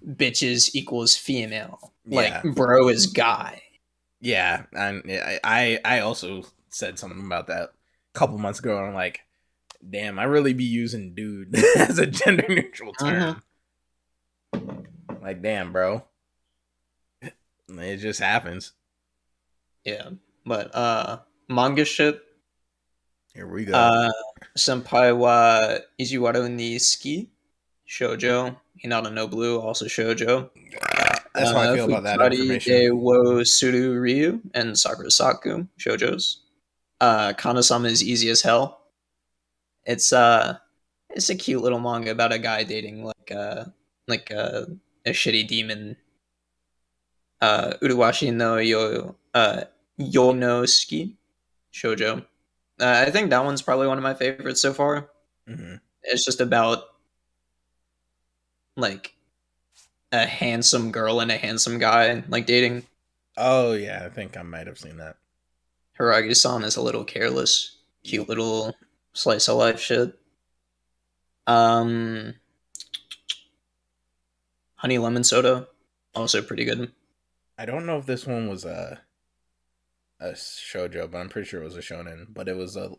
bitches equals female, like Yeah. bro is guy. Yeah, and I also said something about that a couple months ago. And I'm like, damn, I really be using dude as a gender neutral Uh-huh. term. Like, damn, bro, it just happens. Yeah, but manga shit. Here we go. Uh, Senpai wa Ijiwaro ni Ski, Shoujo, Hinata no Blue, also Shoujo. That's how I feel about that Fukari information. de wo Suru Ryu and Sakura Saku, Shoujos. Kanasama is easy as hell. It's it's a cute little manga about a guy dating like a shitty demon. Uruwashi no Yo no Ski, Shoujo. I think that one's probably one of my favorites so far. Hmm. It's just about like a handsome girl and a handsome guy like dating. Oh yeah, I think I might have seen that. Hiragi-san is a little careless, Yep. cute little slice of life shit. Um, Honey Lemon Soda, also pretty good. I don't know if this one was a shoujo, but I'm pretty sure it was a shonen. But it was a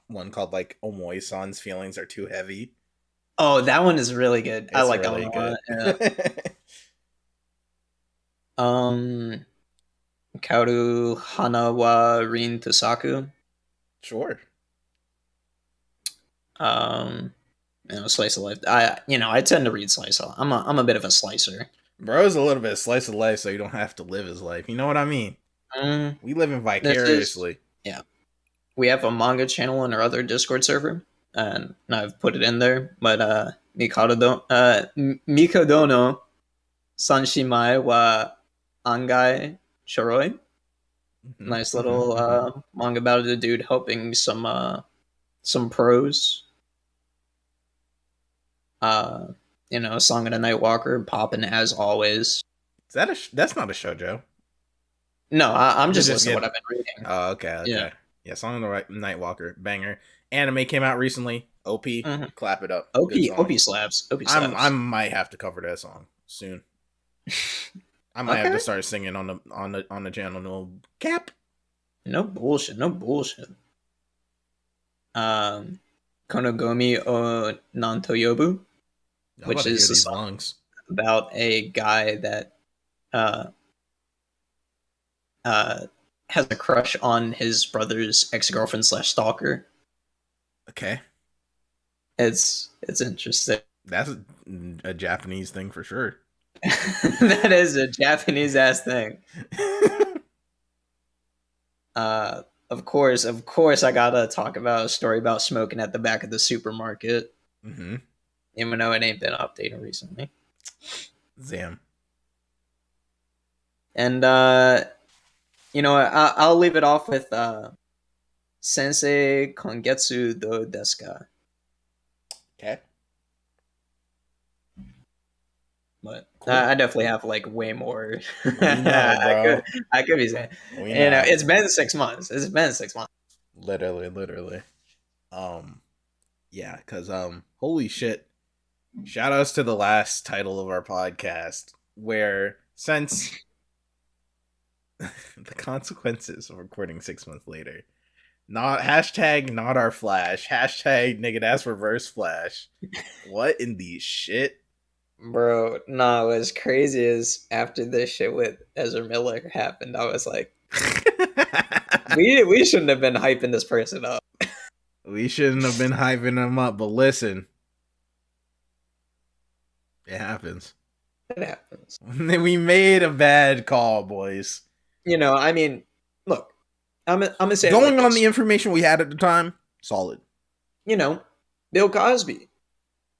one called like Omoi-san's feelings are too heavy. Oh, that one is really good. I It's like that one really a lot. good. Yeah. Um, Kaoru Hana wa Rin Tosaku. Sure. Um, slice of life. I tend to read slice of life. I'm a bit of a slicer. Bro's a little bit of slice of life, so you don't have to live his life. You know what I mean? Mm, We living this is vicariously. yeah. We have a manga channel in our other Discord server, and I've put it in there. But Mikodono Sanshimai wa Angai Shoroi. Mm-hmm, Nice mm-hmm, little mm-hmm. manga about a dude helping some pros. Uh, Song of the Night Walker popping as always. Is that that's not a shojo. No, I'm They're just just listing what getting. I've been reading. Oh, okay, Yeah. okay. Yeah, Song of the Nightwalker, banger. Anime came out recently. OP, Mm-hmm. clap it up. Good song. OP slaps. OP I slaps. might have to cover that song soon. I might have to Okay. start singing on the channel. No cap. No bullshit. No bullshit. Um, Konogomi o Nantoyobu, I'm about which to hear is a these song lungs. about a guy that uh, uh, has a crush on his brother's ex girlfriend slash stalker. Okay, It's interesting. that's a Japanese thing for sure. That is a Japanese ass thing. Of course, I gotta talk about a story about smoking at the back of the supermarket, Mm-hmm. even though it ain't been updated recently. Zam. And I'll leave it off with Sensei Kongetsu do desu ka? Okay. But Cool. I definitely have like way more. We know, bro. I could be saying, We know. it's been 6 months. It's been 6 months. Literally, literally. Yeah, because holy shit. Shout outs to the last title of our podcast, where since the consequences of recording 6 months later, not hashtag not our flash, hashtag nigga that's reverse flash. What in the shit? Bro, no, what's crazy is after this shit with Ezra Miller happened, I was like, we shouldn't have been hyping this person up. We shouldn't have been hyping him up, but listen, it happens. It happens. We made a bad call, boys. I mean, look, I'm gonna say it like Going on this. the information we had at the time, solid. Bill Cosby,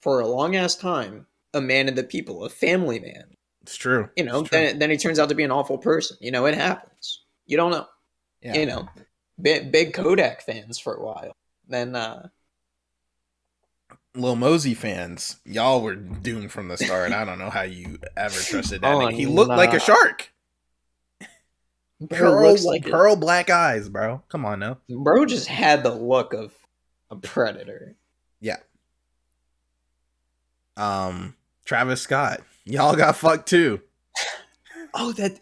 for a long ass time, a man of the people, a family man. It's true. It's true. Then he turns out to be an awful person. It happens. You don't know. Yeah. Big Kodak fans for a while. Then Lil Mosey fans, y'all were doomed from the start. I don't know how you ever trusted that oh, nigga. He looked like a nah. shark. Bro looks like pearl black eyes, bro. Come on now. Bro just had the look of a predator. Yeah. Travis Scott. Y'all got fucked too. Oh, that.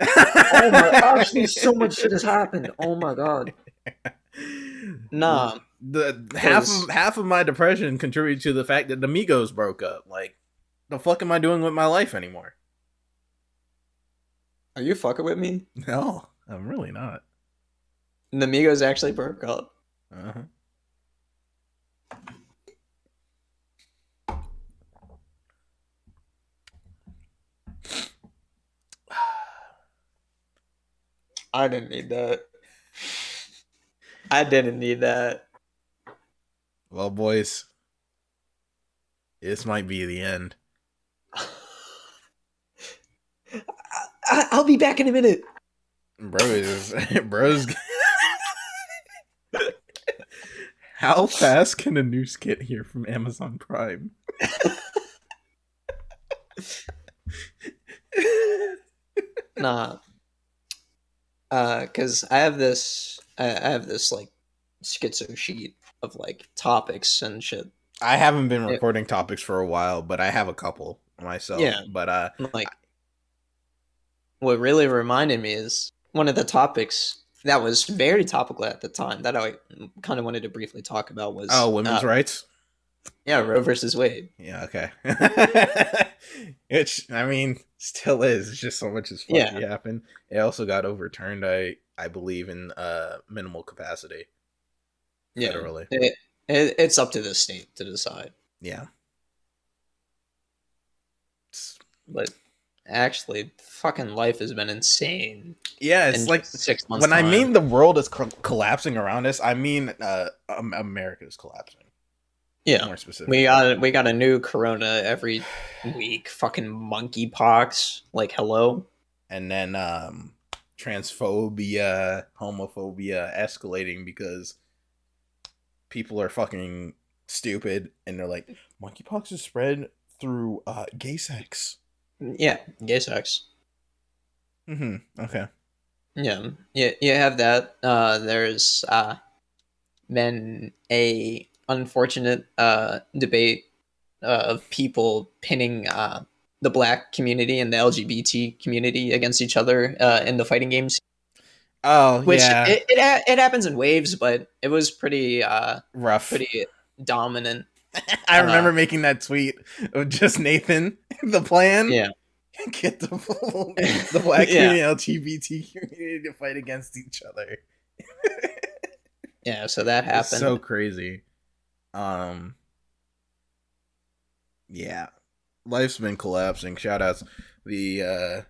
Oh my! Actually, so much shit has happened. Oh my god. Nah. The half of my depression contributed to the fact that the Migos broke up. Like, the fuck am I doing with my life anymore? Are you fucking with me? No, I'm really not. The Migos actually broke up. Uh-huh. I didn't need that. I didn't need that. Well, boys, this might be the end. I'll be back in a minute. Bro's. How fast can a noose get here from Amazon Prime? Nah. Because I have this like schizo sheet of like topics and shit. I haven't been recording topics for a while, but I have a couple myself. Yeah. But like what really reminded me is one of the topics that was very topical at the time that I kind of wanted to briefly talk about was women's rights. Yeah, Roe versus Wade. Yeah, okay. Which I mean, still is. It's just so much as fucking Yeah, happened. It also got overturned. I believe in minimal capacity yeah. federally. It's up to the state to decide. Yeah. But actually, fucking life has been insane Yeah, in it's like just 6 months' when I time. mean the world is collapsing around us, I mean America is collapsing. Yeah, More we specifically. got a new corona every week. Fucking monkeypox. Like, hello. And then transphobia, homophobia escalating because people are fucking stupid and they're like, monkeypox is spread through gay sex. Yeah, gay sex. Okay. Yeah, you have that. There's been a unfortunate debate of people pinning the black community and the LGBT community against each other in the fighting games, Oh which yeah, it happens in waves, but it was rough. pretty dominant. I Uh, remember making that tweet of just Nathan, the plan. yeah, Get the black yeah, community and LGBT community to fight against each other. yeah. So that It's so happened. crazy. Um, yeah, life's been collapsing. Shout outs. The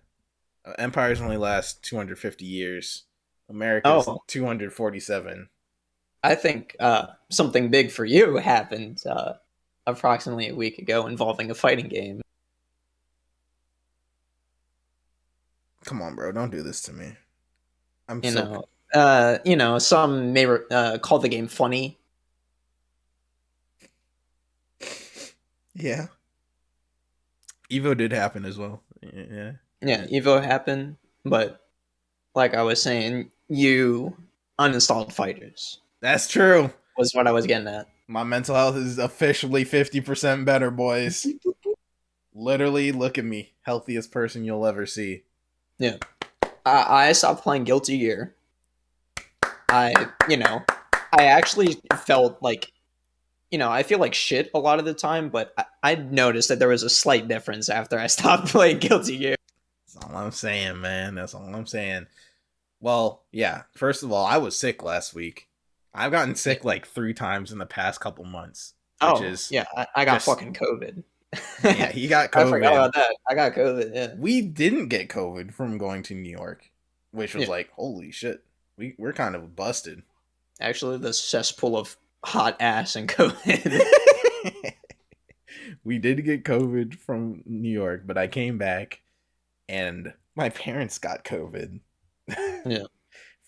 empires only last 250 years. America's Oh, 247. I think something big for you happened approximately a week ago involving a fighting game. Come on, bro. Don't do this to me. I'm You so. know, some may call the game funny. Yeah. Evo did happen as well. Yeah. Yeah, Evo happened, but like I was saying, you uninstalled fighters That's true. was what I was getting at. My mental health is officially 50% better, boys. Literally, look at me. Healthiest person you'll ever see. Yeah, I stopped playing Guilty Gear. I actually felt like, I feel like shit a lot of the time, but I noticed that there was a slight difference after I stopped playing Guilty Gear. That's all I'm saying, man. That's all I'm saying. Well, yeah. First of all, I was sick last week. I've gotten Yeah. sick like 3 times in the past couple months, which Oh, is yeah, I got just, fucking COVID. yeah, he got I forgot COVID. about that. I got COVID, yeah. We didn't get COVID from going to New York, which was Yeah. like, holy shit. We're kind of busted. Actually, the cesspool of hot ass and COVID. We did get COVID from New York, but I came back and my parents got COVID. Yeah.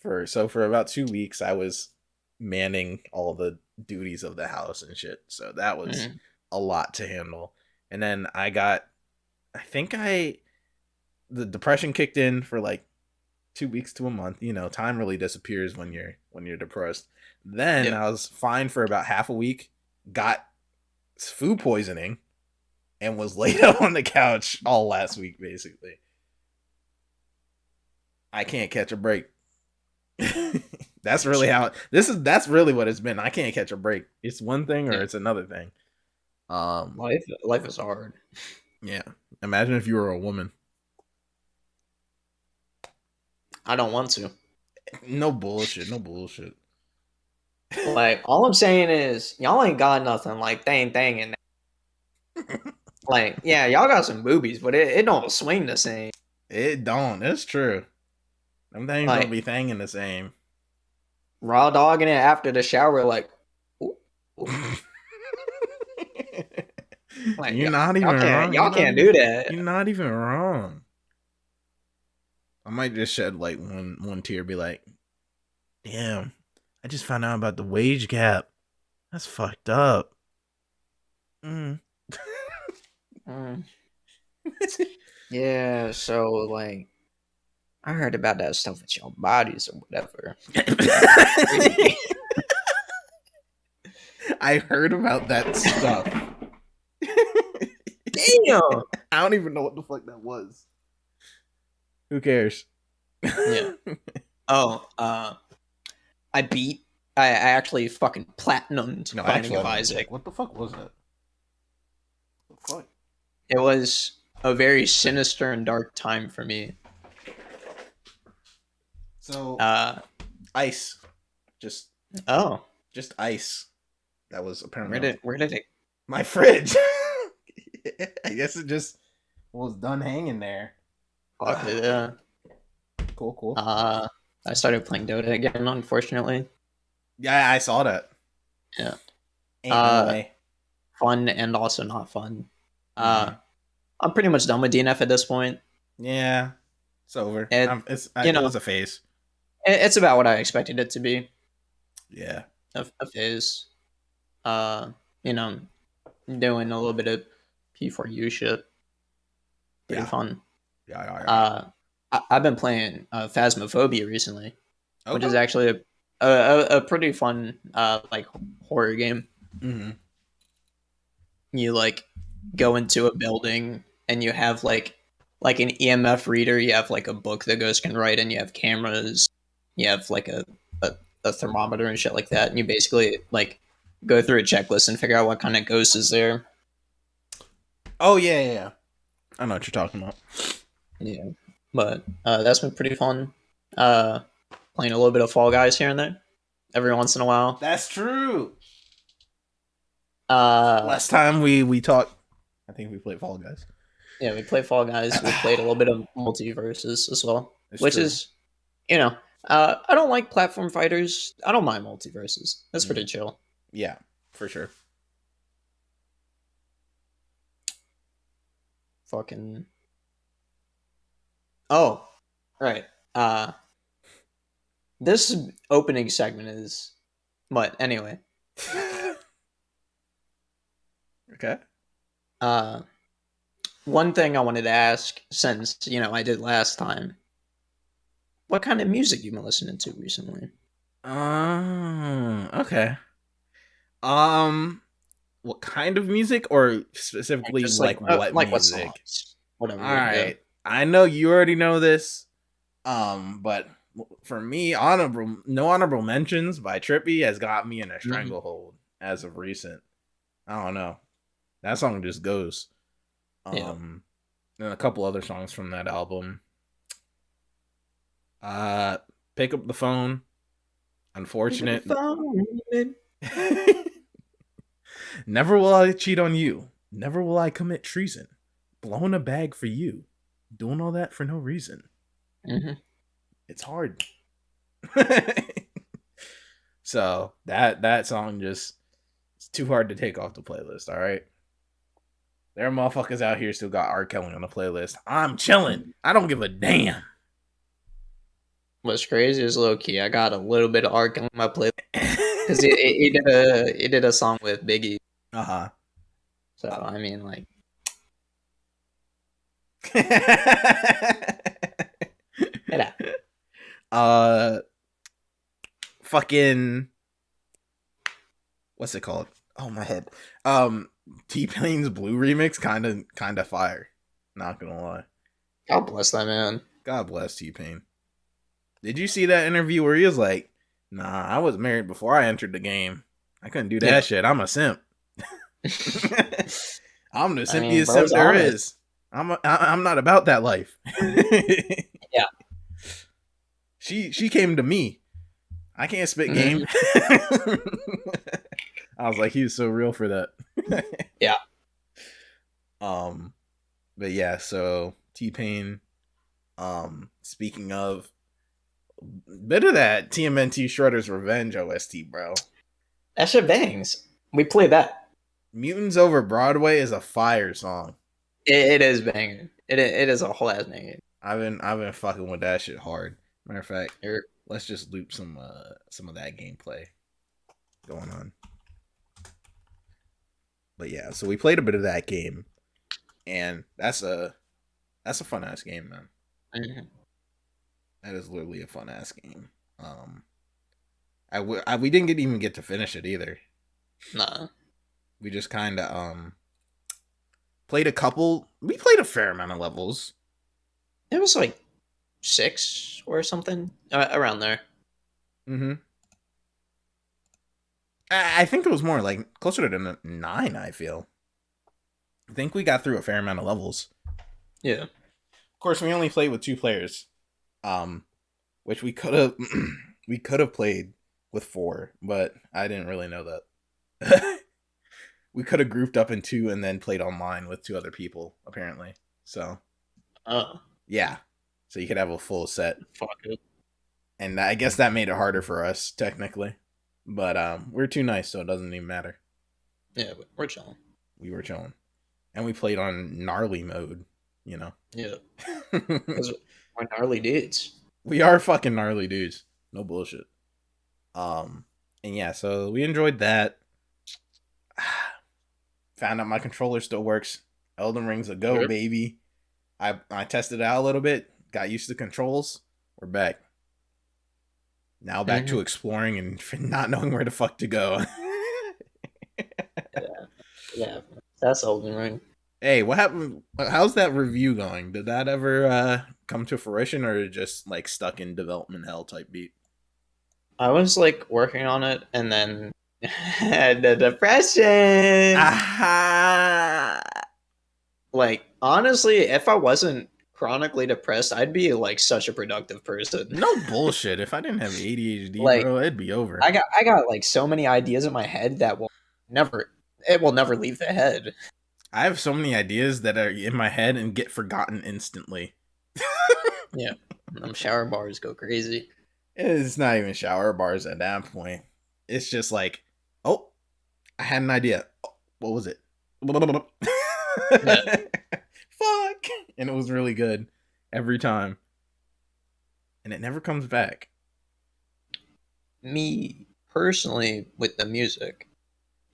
For about 2 weeks I was manning all the duties of the house and shit. So that was Mhm. a lot to handle. And then I think the depression kicked in for like 2 weeks to a month. Time really disappears when you're depressed. Then Yeah. I was fine for about half a week, got food poisoning, and was laid up on the couch all last week basically. I can't catch a break. That's really what it's been. I can't catch a break. It's one thing or Yeah. it's another thing. Life is hard. Yeah. Imagine if you were a woman. I don't want to. No bullshit. No bullshit. Like, all I'm saying is, y'all ain't got nothing like thang and like, yeah, y'all got some boobies, but it don't swing the same. It don't. It's true. Them things don't Like, be thanging the same. raw dogging it after the shower, like, ooh, ooh. Like, You're not even wrong. y'all can't do that. You're not even wrong. I might just shed like one tear, be like, damn, I just found out about the wage gap. That's fucked up. Mm. Mm. Yeah, so like, I heard about that stuff with your bodies or whatever. I heard about that stuff. Damn. I don't even know what the fuck that was. Who cares? Yeah. Oh, I beat. I actually fucking platinumed No, Binding actually, I of didn't check. Isaac. What the fuck was that? Fuck. It was a very sinister and dark time for me. So Uh ice, just oh, just ice. That was apparently where on did where did it my fridge. I guess it just was done hanging there. fuck it? Cool, cool. Uh, I started playing Dota again, unfortunately. Yeah, I saw that. Yeah. Ain't no Uh, way. Fun and also not fun. Mm-hmm. I'm pretty much done with DNF at this point. Yeah, it's over. It, It was a phase. it's about what I expected it to be. Yeah, A phase. Uh, you know, doing a little bit of P4U shit. Pretty yeah, fun. yeah. Uh, I've been playing Phasmophobia recently, which is Okay. actually a pretty fun like horror game. Mm-hmm. You like go into a building and you have like an EMF reader, you have like a book that ghosts can write, and you have cameras, you have like a thermometer and shit like that, and you basically like go through a checklist and figure out what kind of ghost is there. Oh yeah. I know what you're talking about. Yeah, but that's been pretty fun. Uh, Playing a little bit of Fall Guys here and there every once in a while. That's true. Uh, Last time we talked, I think we played Fall Guys. yeah, we play Fall Guys. We played a little bit of Multiverses as well, It's which true. is, you know, I don't like platform fighters. I don't mind Multiverses. That's pretty Mm. chill. Yeah, for sure. Fucking. Oh, right. This opening segment is, but anyway. Okay. Uh, One thing I wanted to ask, since I did last time, what kind of music you been listening to recently? Okay. Um, what kind of music, or specifically Just like what what music? songs, All whatever. Yeah. right. I know you already know this. But for me, no honorable mentions by Trippy has got me in a Mhm. stranglehold as of recent. I don't know. That song just goes. Yeah. And a couple other songs from that album. Uh, Pick Up the Phone. Pick up the Unfortunate. phone, baby. Never will I cheat on you. Never will I commit treason. Blowing a bag for you. Doing all that for no reason. Mhm. It's hard. So that song just, it's too hard to take off the playlist, all right? There are motherfuckers out here still got R. Kelly on the playlist. I'm chilling. I don't give a damn. What's crazy is low key. I got a little bit of Ark on my playlist because he did a song with Biggie. Uh-huh. So I mean, like, yeah, uh fucking, what's it called? Oh, my head. T-Pain's Blue remix kind of fire. Not gonna lie. God bless that man. God bless T-Pain. Did you see that interview where he was like, "Nah, I was married before I entered the game. I couldn't do Yeah, that shit. I'm a simp. I'm the I mean, simpiest simp bro's there honest. is. I'm not about that life." Yeah. She came to me. I can't spit game. Mhm. I was like, he was so real for that. Yeah. um, but yeah, so T-Pain. Speaking of, bit of that TMNT Shredder's Revenge OST, bro. That shit bangs. We played that. Mutants Over Broadway is a fire song. It is banging. It is a whole ass banging. I've been fucking with that shit hard. Matter of fact, Er, let's just loop some of that gameplay going on. But yeah, so we played a bit of that game, and that's a fun ass game, man. mhm. That is literally a fun ass game. We didn't even get to finish it either. Nah, We just kind of played a couple. We played a fair amount of levels. it was like 6 or something around there. Mm-hmm. I think it was more like closer to 9. I feel. I think we got through a fair amount of levels. Yeah. Of course, we only played with 2 players, which we could have we could have played with 4, but I didn't really know that. We could have grouped up in 2 and then played online with 2 other people, apparently. So Oh, yeah, so you could have a full set, fuck it. and I guess that made it harder for us technically, but we're too nice, so it doesn't even matter. Yeah, we're chilling. We were chilling, and we played on gnarly mode. You know, Yeah, because we're gnarly dudes. we are fucking gnarly dudes. No bullshit. Um, and yeah, so we enjoyed that. Found out my controller still works. Elden Ring's a go, Sure. baby. I tested it out a little bit, got used to the controls. We're back. Now back Mm-hmm. to exploring and not knowing where the fuck to go. Yeah, yeah. That's Elden Ring. Hey, what happened? How's that review going? Did that ever come to fruition, or just like stuck in development hell type beat? I was like working on it, and then the depression. Aha! Like honestly, if I wasn't chronically depressed, I'd be like such a productive person. No bullshit. If I didn't have ADHD, Like bro, it'd be over. I got like so many ideas in my head that never will never leave the head. I have so many ideas that are in my head and get forgotten instantly. Yeah, them shower bars go crazy. It's not even shower bars at that point. It's just like, oh, I had an idea. Oh, what was it? Yeah, Fuck. And it was really good every time. And it never comes back. me personally with the music,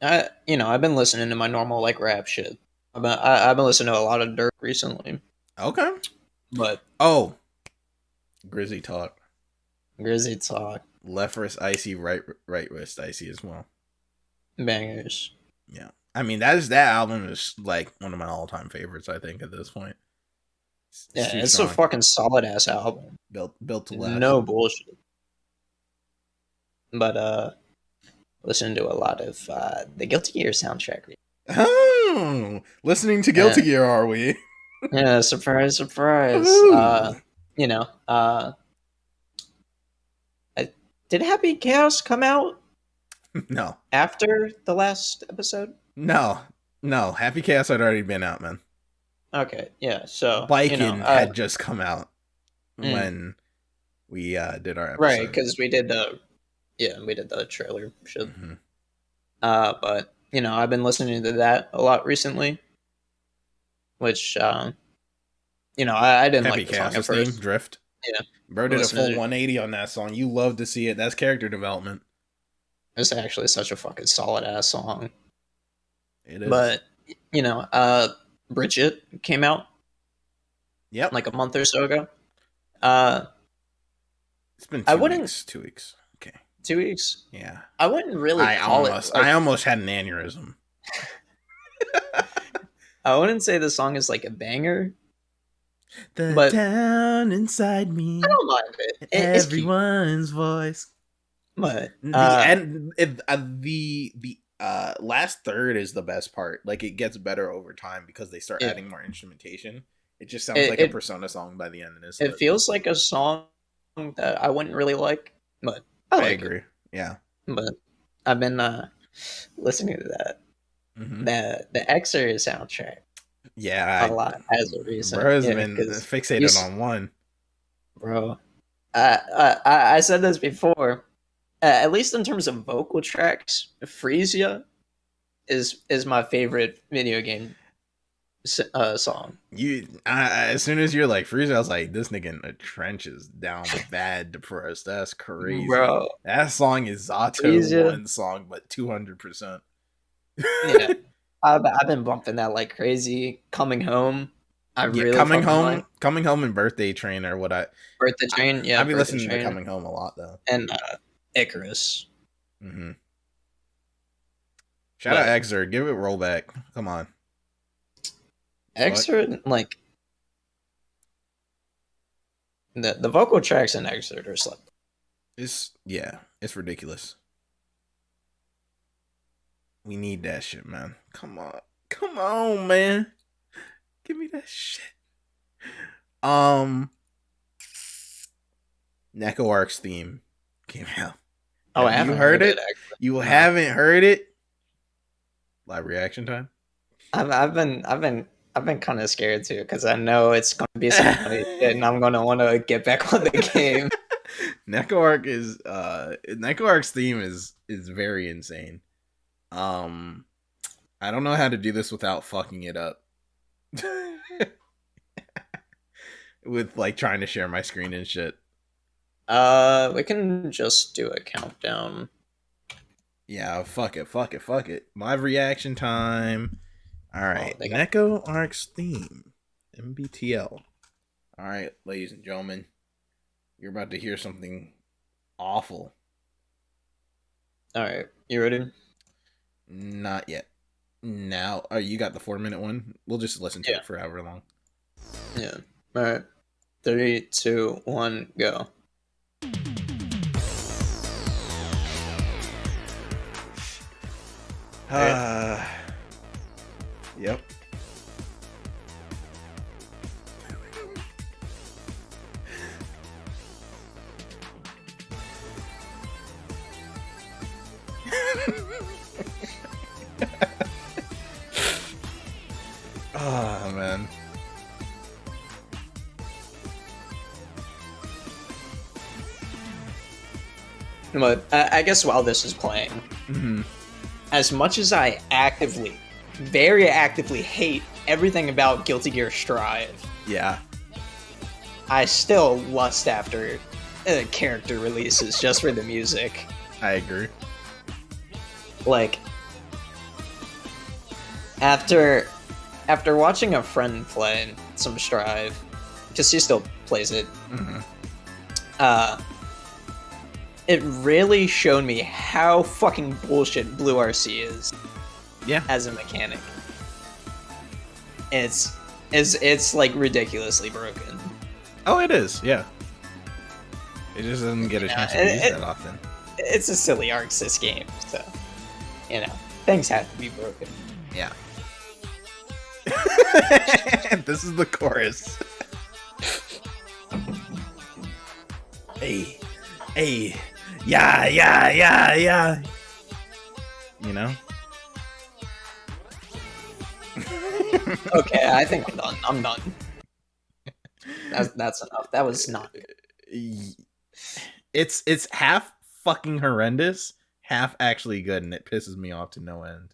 I've been listening to my normal like rap shit. I've been listening to a lot of Dirk recently, Okay. but Oh, Grizzy talk. Grizzy talk Left wrist icy, right wrist icy as well. bangers. Yeah. I mean, that album is like one of my all time favorites, I think, at this point. It's Yeah, too it's a strong. fucking solid ass album. Built to last. No bullshit. But listen to a lot of the Guilty Gear soundtrack. Oh, listening to Yeah, Guilty Gear, are we? yeah, surprise, surprise. Ooh. You know, I, did Happy Chaos come out No, after the last episode? no, no. Happy Chaos had already been out, man. Okay, yeah. So Biking had just come out mm, when we did our right, episode. because we did the trailer shit. Mm-hmm. But I've been listening to that a lot recently, which I didn't Happy like the song at Chaos's theme, first. Drift. Yeah, Bro I'm did a listening full to 180 on that song. You love to see it. That's character development. it's actually such a fucking solid ass song. It is. But Bridget came out Yep. like a month or so ago. Uh, It's been I 2 weeks. wouldn't 2 weeks. Okay. 2 weeks. Yeah. I wouldn't really I call it almost like I almost had an aneurysm. I wouldn't say the song is like a banger, The but town inside me, I don't mind it. It's cute. everyone's voice. But The end, the last third is the best part. Like it gets better over time because they start yeah, adding more instrumentation. It just sounds it, like a it Persona song by the end, and it's it lit. feels like a song that I wouldn't really like, but I I like it. agree. Yeah. But I've been listening to that Hmm. the Xer soundtrack Yeah. a lot as a recent. Bro's Yeah, been because fixated on one. bro, I said this before. At least in terms of vocal tracks, Frisia is my favorite video game song. As soon as you're like Frieza, I was like, this nigga in the trenches down bad depressed. That's crazy. Bro, That song is Zato Frisia. one song, but 200%. Yeah, I've been bumping that like crazy. Coming home, I Yeah, really fucking like. coming home, and Birthday Train are what Birthday Train, yeah, I be Birthday listening to Train, Coming Home a lot though. and Icarus. Hmm. Shout out But Exer, give it rollback. Come on, fuck. Exert, like the vocal tracks in Exert are like It's ridiculous. We need that shit, man. Come on. Come on, man. Give me that shit. Um, Neko Arc's theme came out. Oh, I Have you haven't heard heard it it? actually. You No, haven't heard it? Live reaction time. I've been kind of scared too because I know it's gonna be some funny shit, and I'm gonna want to get back on the game. Neko Arc's theme is very insane. Um, I don't know how to do this without fucking it up. With like trying to share my screen and shit. We can just do a countdown. Yeah, fuck it, fuck it, fuck it. Live reaction time. All Oh, right, they got Neko Arc's theme, MBTL. All right, ladies and gentlemen, you're about to hear something awful. all right. You ready? Not yet. Now, oh, you got the 4 minute one. We'll just listen to Yeah. it for however long. Yeah. All right. 3, 2, 1, go. Yep. Oh man. But I guess while this is playing, Mm-hmm. as much as I actively, very actively hate everything about Guilty Gear Strive, Yeah, I still lust after character releases just for the music. I agree. Like, after watching a friend play some Strive, because he still plays it, Mm-hmm. It really showed me how fucking bullshit Blue RC is. Yeah. As a mechanic. It's like ridiculously broken. Oh, it is. Yeah. It just doesn't get a chance to be used that often. It's a silly ArcSys game, so things have to be broken. Yeah. This is the chorus. Hey, hey, yeah, yeah, yeah, yeah. You know? Okay, I think I'm done. That's enough. That was not good. It's half fucking horrendous, half actually good, and it pisses me off to no end.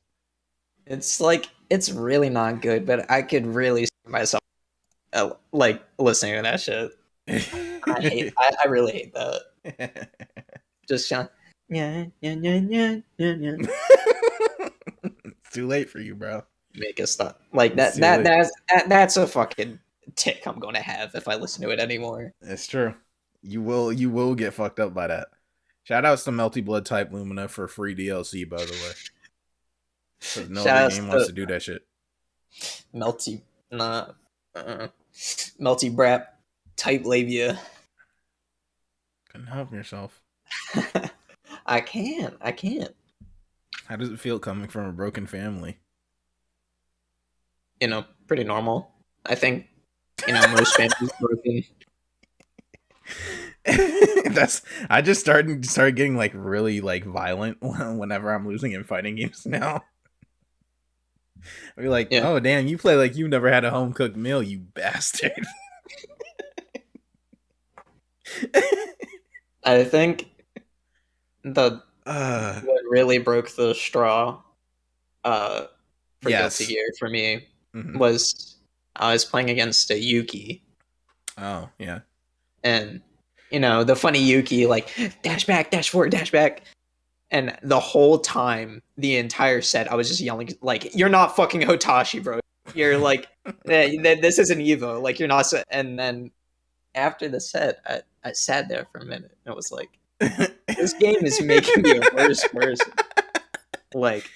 It's like it's really not good, but I could really see myself like listening to that shit. I really hate that. Just yeah. It's too late for you, bro. Make us stop. Like It's that. too That late. that's a fucking tick I'm gonna have if I listen to it anymore. It's true. You will get fucked up by that. Shout outs to Melty Blood Type Lumina for free DLC, by the way. Because no Shout other outs game wants to to do that shit. Melty, nah, Melty Brat type labia. Couldn't help yourself. I can't. How does it feel coming from a broken family? Pretty normal. I think most families broken. That's I just started getting like really like violent whenever I'm losing in fighting games now. I'll be like, Yeah, oh damn, you play like you never had a home cooked meal, you bastard. I think the uh what really broke the straw, uh, for Guilty yes. Gear for me Mm-hmm. was I was playing against a Yuki. Oh yeah. And the funny Yuki, like dash back, dash forward, dash back, and the whole time, the entire set, I was just yelling like, "You're not fucking Hotashi, bro. You're like, this isn't Evo. Like you're not." And then after the set, I sat there for a minute and I was like, "This game is making me a worse person." Like,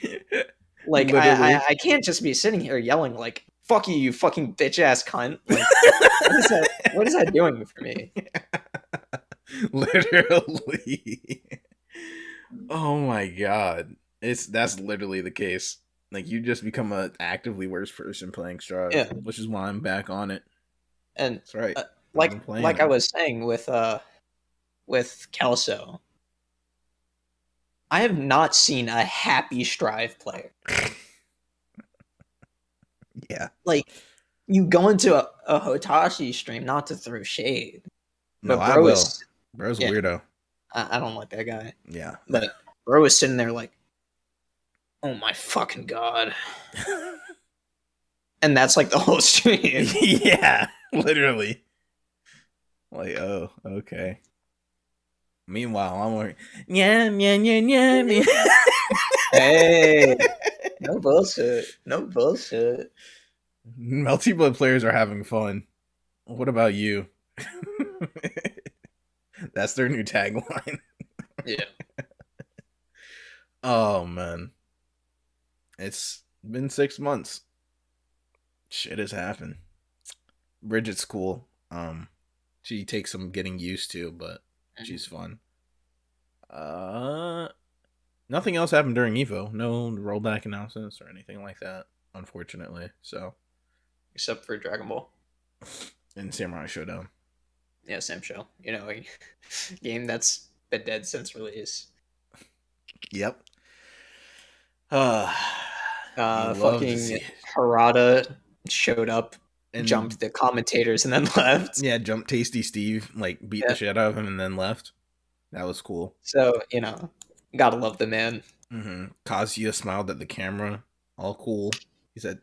Literally. I can't just be sitting here yelling like, "Fuck you, you fucking bitch ass cunt." Like, what is that doing for me? Literally. Oh my god. That's literally the case. Like you just become a actively worse person playing Strive, Yeah, which is why I'm back on it. and That's right. uh, I've been playing like I it. was saying with Kelso, I have not seen a happy Strive player. Yeah. Like you go into a Hotashi stream, not to throw shade, No, but I bro will. is Bro's a yeah, weirdo. I don't like that guy. Yeah. But bro is sitting there like, oh my fucking god, and that's like the whole stream. Yeah. Literally. Like, oh, okay. Meanwhile, I'm like, yeah, yeah, yeah, yeah, yeah. Hey, no bullshit, no bullshit. Multiplayer players are having fun. What about you? That's their new tagline. Yeah. Oh man, it's been 6 months. Shit has happened. Bridget's cool. She takes some getting used to, but she's fun. Uh, Nothing else happened during Evo. No rollback announcements or anything like that, unfortunately. So, Except for Dragon Ball. in Samurai Showdown. Yeah, same show. You know, a game that's been dead since release. Yep. Uh, you love to Fucking see it. Harada showed up, And jumped the commentators, and then left. yeah, Jump Tasty Steve like beat the Yeah. shit out of him and then left. That was cool. So, you know, gotta love the man. Kazuya smiled at the camera. All cool. He said,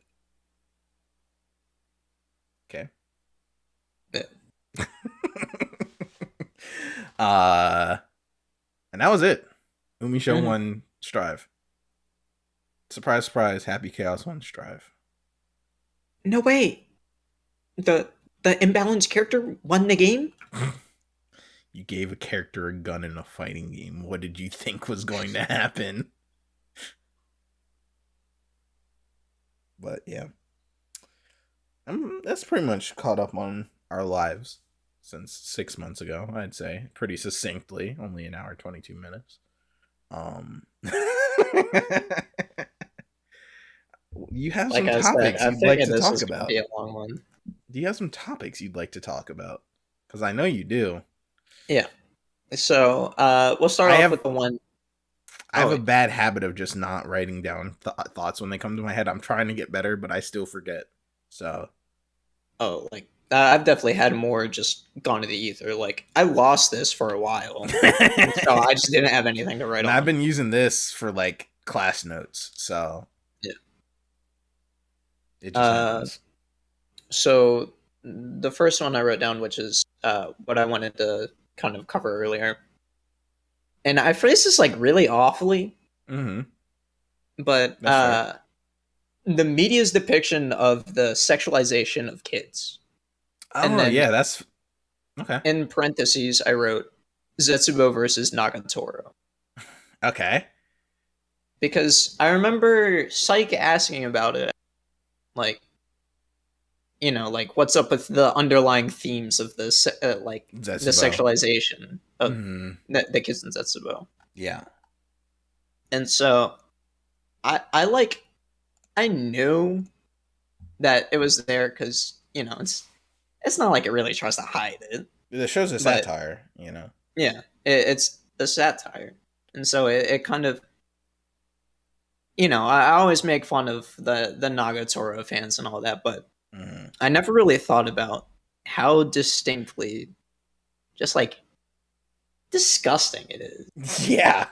"Okay." Yeah. uh, and that was it. Umi Show Mhm. won Strive. Surprise, surprise! Happy Chaos won Strive. No, wait. The the imbalanced character won the game? You gave a character a gun in a fighting game. What did you think was going to happen? But yeah, that's pretty much caught up on our lives since 6 months ago. I'd say pretty succinctly, only an hour 22 minutes. You have Like some I said, topics I you'd like figured to this talk was gonna about. be a long one. Do you have some topics you'd like to talk about? Because I know you do. Yeah. So, we'll start I off have with the one I oh have a wait. bad habit of just not writing down thoughts when they come to my head. I'm trying to get better, but I still forget. So, Oh, like I've definitely had more just gone to the ether. Like I lost this for a while, and so I just didn't have anything to write and I've on. been using this for like class notes. So Yeah. it just Uh, happens. so the first one I wrote down, which is what I wanted to kind of cover earlier, and I phrased this like really awfully, Mm-hmm. but That's fair. the media's depiction of the sexualization of kids, and Oh then yeah, that's okay. in parentheses I wrote Zetsubo versus Nagatoro. Okay. Because I remember Psyche asking about it, like, you know, like what's up with the underlying themes of this, like the Zetsubo. sexualization of Mm-hmm. the kids in Zetsubo, Yeah. and so I like I knew that it was there because you know it's not like it really tries to hide it, The show's a but satire, you know. yeah, it's a satire, and so it kind of you know I always make fun of the Nagatoro fans and all that, but Mm-hmm. I never really thought about how distinctly just like disgusting it is. Yeah.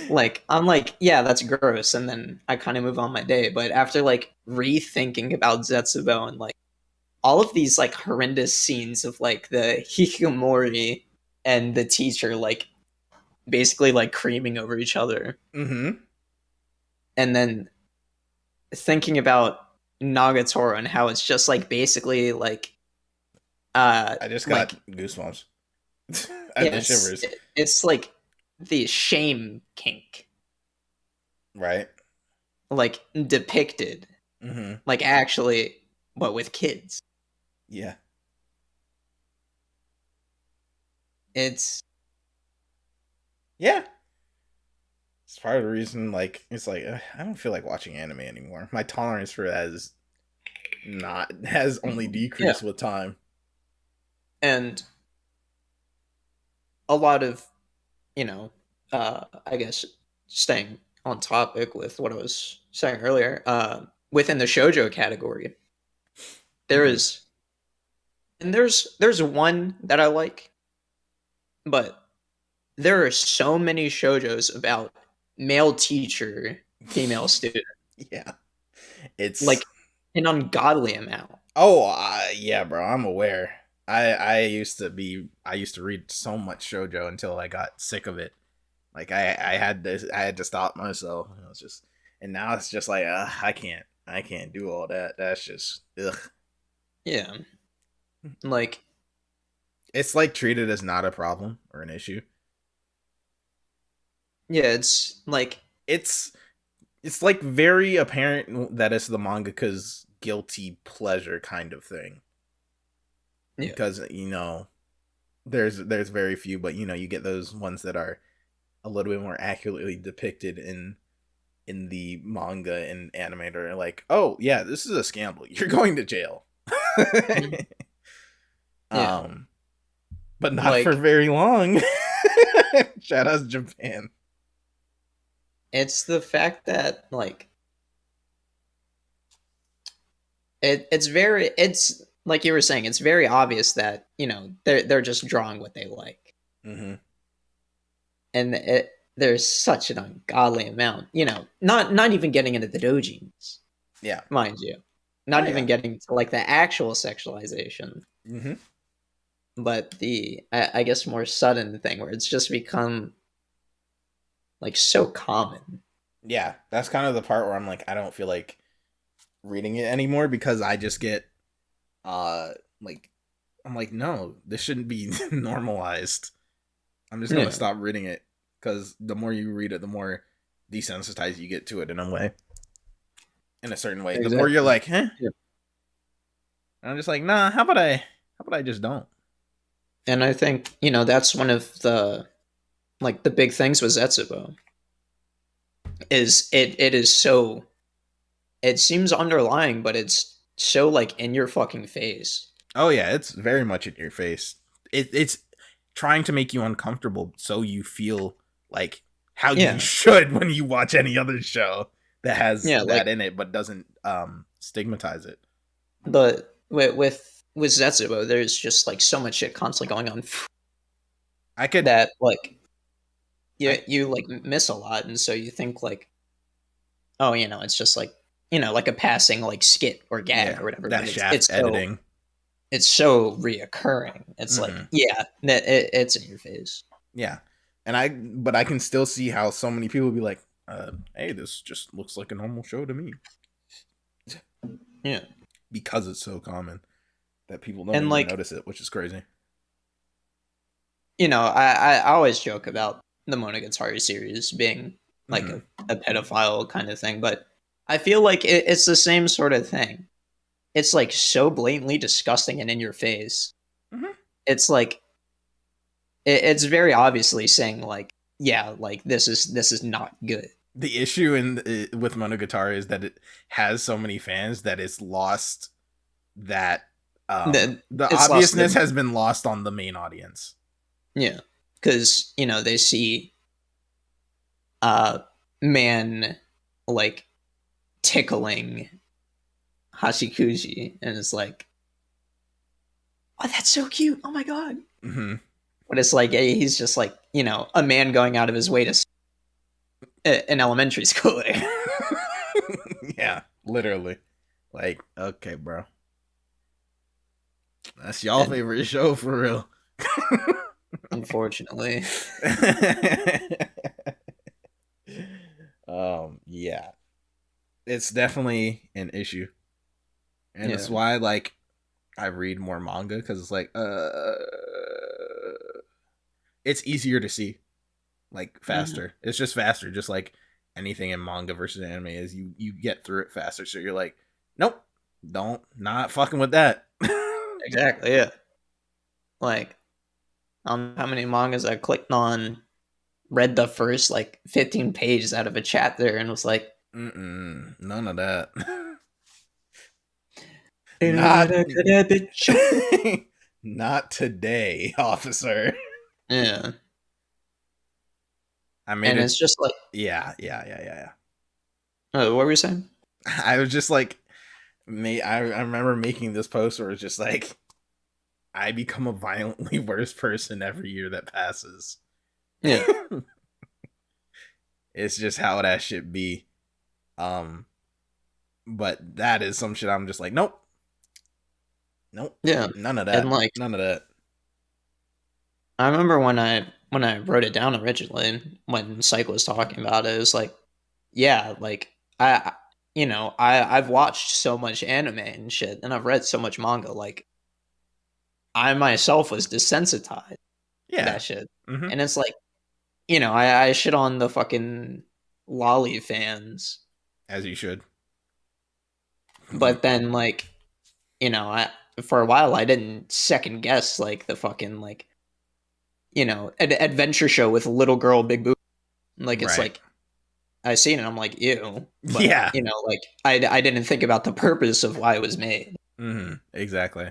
Like I'm like, yeah, that's gross, and then I kind of move on my day. But after like rethinking about Zetsubo and like all of these like horrendous scenes of like the hikikomori and the teacher like basically like creaming over each other, Mm-hmm. and then thinking about Nagatoro and how it's just like basically uh I just got like goosebumps. I have yeah, the shivers. it's like the shame kink, Right. like depicted, Mm-hmm. like actually, but with kids. Yeah. It's Yeah. part of the reason. Like, it's like I don't feel like watching anime anymore. My tolerance for that is not has only Yeah, decreased with time. and a lot of, you know, I guess staying on topic with what I was saying earlier, within the shojo category, there Mm-hmm. is, and there's one that I like, but there are so many shojos about male teacher, female student, Yeah, it's like an ungodly amount. yeah, bro. I'm aware. I used to read so much shojo until I got sick of it. Like I had to stop myself. It was just, and now it's just like I can't do all that. That's just ugh. Yeah, like It's like treated as not a problem or an issue. yeah, it's like It's it's like very apparent that it's the mangaka's guilty pleasure kind of thing, yeah, because there's very few, but you get those ones that are a little bit more accurately depicted in the manga and anime. Are like, oh yeah, this is a scandal. You're going to jail. mhm, yeah, um, but not for like very long. Shout out to Japan. it's the fact that like it's like you were saying, it's very obvious that they're just drawing what they like, Hmm. and there's such an ungodly amount. Not even getting into the dojins, Yeah. mind you, Oh not even yeah. getting to like the actual sexualization, Hmm. but the I guess more sudden thing where it's just become like so common. Yeah. That's kind of the part where I'm like, I don't feel like reading it anymore, because I just get uh like I'm like, no, this shouldn't be normalized. I'm just gonna Yeah, stop reading it, because the more you read it, the more desensitized you get to it in a certain way. The more you're exactly. like, huh? Yeah. And I'm just like, nah. How about I just don't? And I think that's one of the like the big things with Zetsubo is it is so, it seems underlying, but it's so like in your fucking face. Oh yeah, it's very much in your face. It's trying to make you uncomfortable so you feel like how you Yeah, should when you watch any other show that has yeah, like that in it, but doesn't stigmatize it. the with Zetsubo, there's just like so much shit constantly going on I could that like you I you like miss a lot, and so you think like, oh, it's just like like a passing like skit or gag Yeah, or whatever, that but it's Shaft it's so editing. it's so reoccurring. It's like, Hmm. yeah, that it's in your face. Yeah, but I can still see how so many people be like, "Hey, this just looks like a normal show to me," Yeah, because it's so common that people don't and even like notice it, which is crazy. I always joke about the Monogatari series being like Hmm. a pedophile kind of thing, but I feel like it's the same sort of thing. It's like so blatantly disgusting and in your face. Hmm. It's like it's very obviously saying like, yeah, like this is not good. The issue with Monogatari is that it has so many fans that it's lost that Then the it's lost obviousness the, has been lost on the main audience. yeah, because they see uh man like tickling Hashikuji, and it's like, oh, that's so cute. Oh my god. Hmm. But it's like he's just like a man going out of his way to an elementary schooler. Yeah, literally. Like, okay, bro, that's y'all And favorite show for real. unfortunately, Yeah, it's definitely an issue, and yeah, it's why like I read more manga, because it's like it's easier to see, like hmm, faster. It's just faster, just like anything in manga versus anime is. You get through it faster, so you're like, nope, don't not fucking with that. exactly, yeah. Like how many mangas I clicked on read the first like 15 pages out of a chapter and was like, None of that. Not not today, officer. yeah. I made And it. it's just like, Yeah. what were you saying? I was just like, I remember making this post where it's just like, I become a violently worse person every year that passes. Yeah. It's just how that should be. Um, but that is some shit I'm just like, nope, nope, Yeah. none of And that, like, none of that. I remember when I wrote it down originally, when Psych was talking about it, it was like, yeah, like I've watched so much anime and shit, and I've read so much manga. Like I myself was desensitized to Yeah. that shit, Mm-hmm. and it's like, I shit on the fucking lolly fans, As you should. but then like, I for a while I didn't second guess like the fucking like adventure show with little girl big boob. Like it's Right. like I seen it, I'm like ew, but Yeah. like I didn't think about the purpose of why it was made. Mm-hmm. Exactly.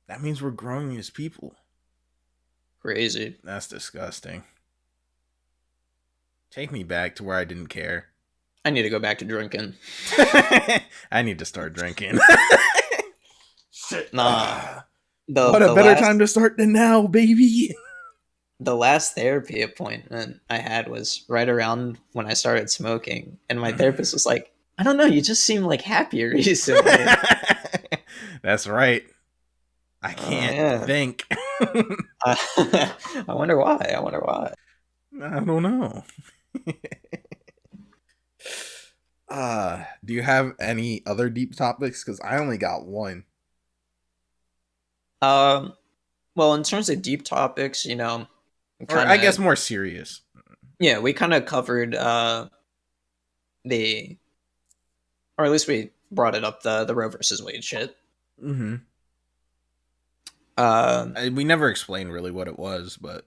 That means we're growing as people. Crazy. That's disgusting. Take me back to where I didn't care. I need to go back to drinking. I need to start drinking. Shit. Nah, the What a the better last time to start than now, baby. the last therapy appointment I had was right around when I started smoking, and my therapist was like, "I don't know, you just seem like happier recently." That's right. I Oh can't yeah. think. I wonder why. I wonder why. I don't know. Do you have any other deep topics? Because I only got one. Um, well, in terms of deep topics, Or kind I guess of more serious. yeah, we kind of covered the or at least we brought it up the Roe versus Wade shit. Mm-hmm. Um, We never explained really what it was, but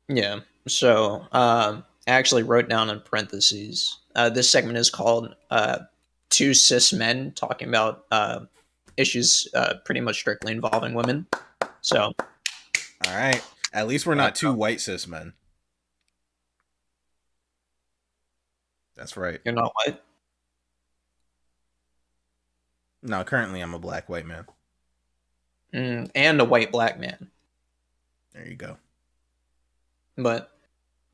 yeah. So I actually wrote down in parentheses. This segment is called Two Cis Men Talking About Issues pretty much strictly involving women. So, all right. At least we're not two white cis men. That's right. you're not white. No, currently I'm a black white man. And a white black man. There you go. But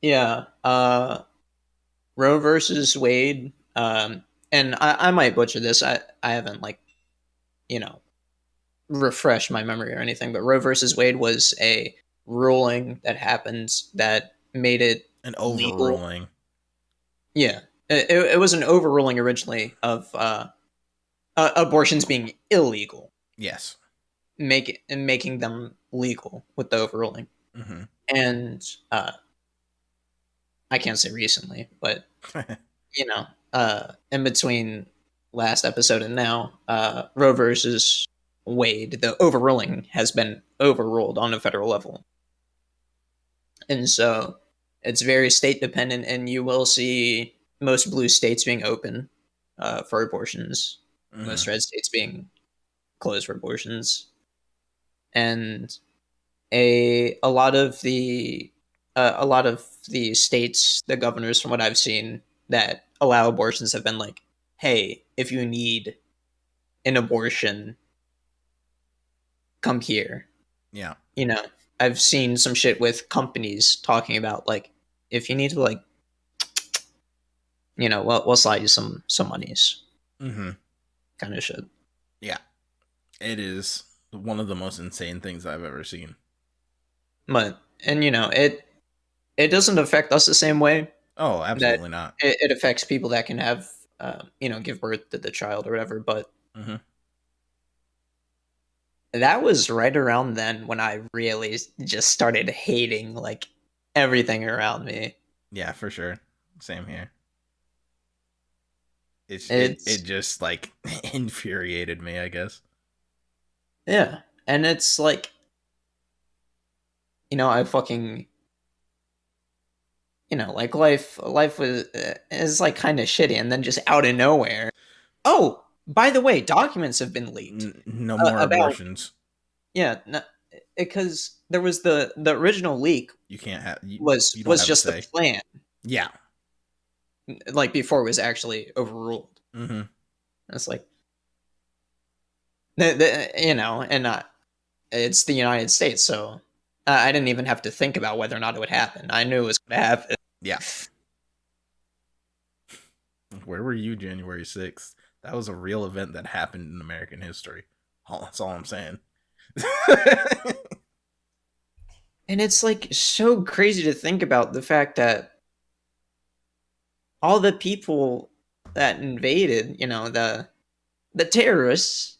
yeah, Roe versus Wade. And I might butcher this. I haven't like, you know, refreshed my memory or anything, but Roe versus Wade was a ruling that happened that made it An legal. overruling. Yeah, it was an overruling originally of abortions being illegal, Yes. making them legal with the overruling. Mm-hmm. And I can't say recently, but in between last episode and now, Roe versus Wade, the overruling has been overruled on a federal level. And so it's very state dependent, and you will see most blue states being open for abortions, Mm-hmm. most red states being closed for abortions, and a lot of the states, the governors, from what I've seen, that allow abortions have been like, "Hey, if you need an abortion, come here." Yeah. You know, I've seen some shit with companies talking about like, if you need to like, we'll slide you some monies, Mm-hmm. kind of shit. Yeah. It is one of the most insane things I've ever seen. But and it doesn't affect us the same way Oh, that absolutely not. it affects people that can have give birth to the child or whatever. But Mm-hmm. that was right around then when I really just started hating like everything around me. Yeah, for sure. Same here. It It's just like infuriated me, I guess. yeah, and it's like I fucking like life was is like kind of shitty, and then just out of nowhere. Oh, by the way, documents have been leaked No more about abortions. yeah, because there was the original leak You can't have you don't was have a just the say. plan, Yeah. like before it was actually overruled. Mm-hmm. It's like and it's the United States, so I didn't even have to think about whether or not it would happen. I knew it was going to happen. Yeah. Where were you January 6th? That was a real event that happened in American history. That's all I'm saying. And it's like so crazy to think about the fact that all the people that invaded, the terrorists,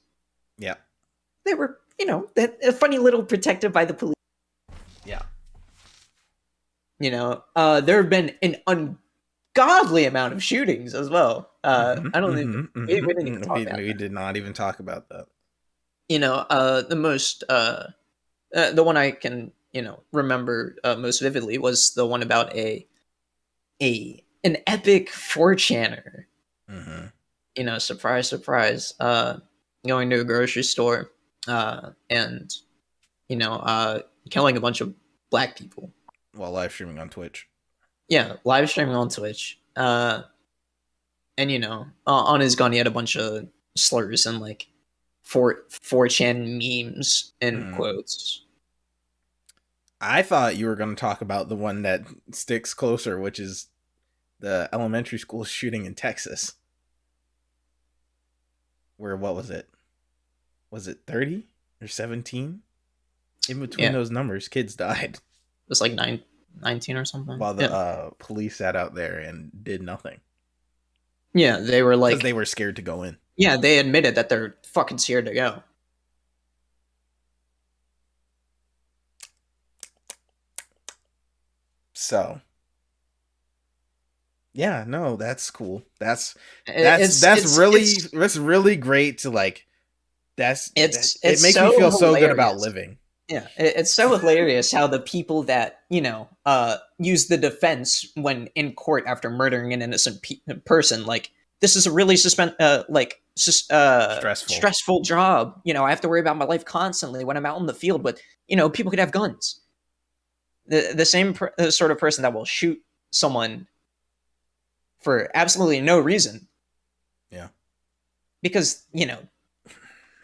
Yeah. they were, that a funny little protected by the police. Yeah. There have been an ungodly amount of shootings as well. Mm-hmm, I don't even mm-hmm, we didn't even mm-hmm. talk about We did not even talk about that. the most the one I can remember most vividly was the one about an epic 4chaner. Mm-hmm. Surprise, surprise. Going to a grocery store, and killing a bunch of black people. While live streaming on Twitch. Yeah, live streaming on Twitch. And on his gun he had a bunch of slurs and like 4chan memes in Mm. quotes. I thought you were going to talk about the one that sticks closer, which is the elementary school shooting in Texas. Where, what was it? Was it 30 or 17? In between Yeah, those numbers, kids died. it was like 19 or something. While the Yeah, police sat out there and did nothing. yeah, they were Because they like, were scared to go in. yeah, they admitted that they're fucking scared to go. So, yeah, no, that's cool. That's It's that's really great to like. It it's makes me so feel so good about hilarious. living. Yeah, it's so hilarious how the people that use the defense when in court after murdering an innocent person, like, this is a really Stressful. stressful job. I have to worry about my life constantly when I'm out in the field, but people could have guns. The same sort of person that will shoot someone for absolutely no reason Yeah. because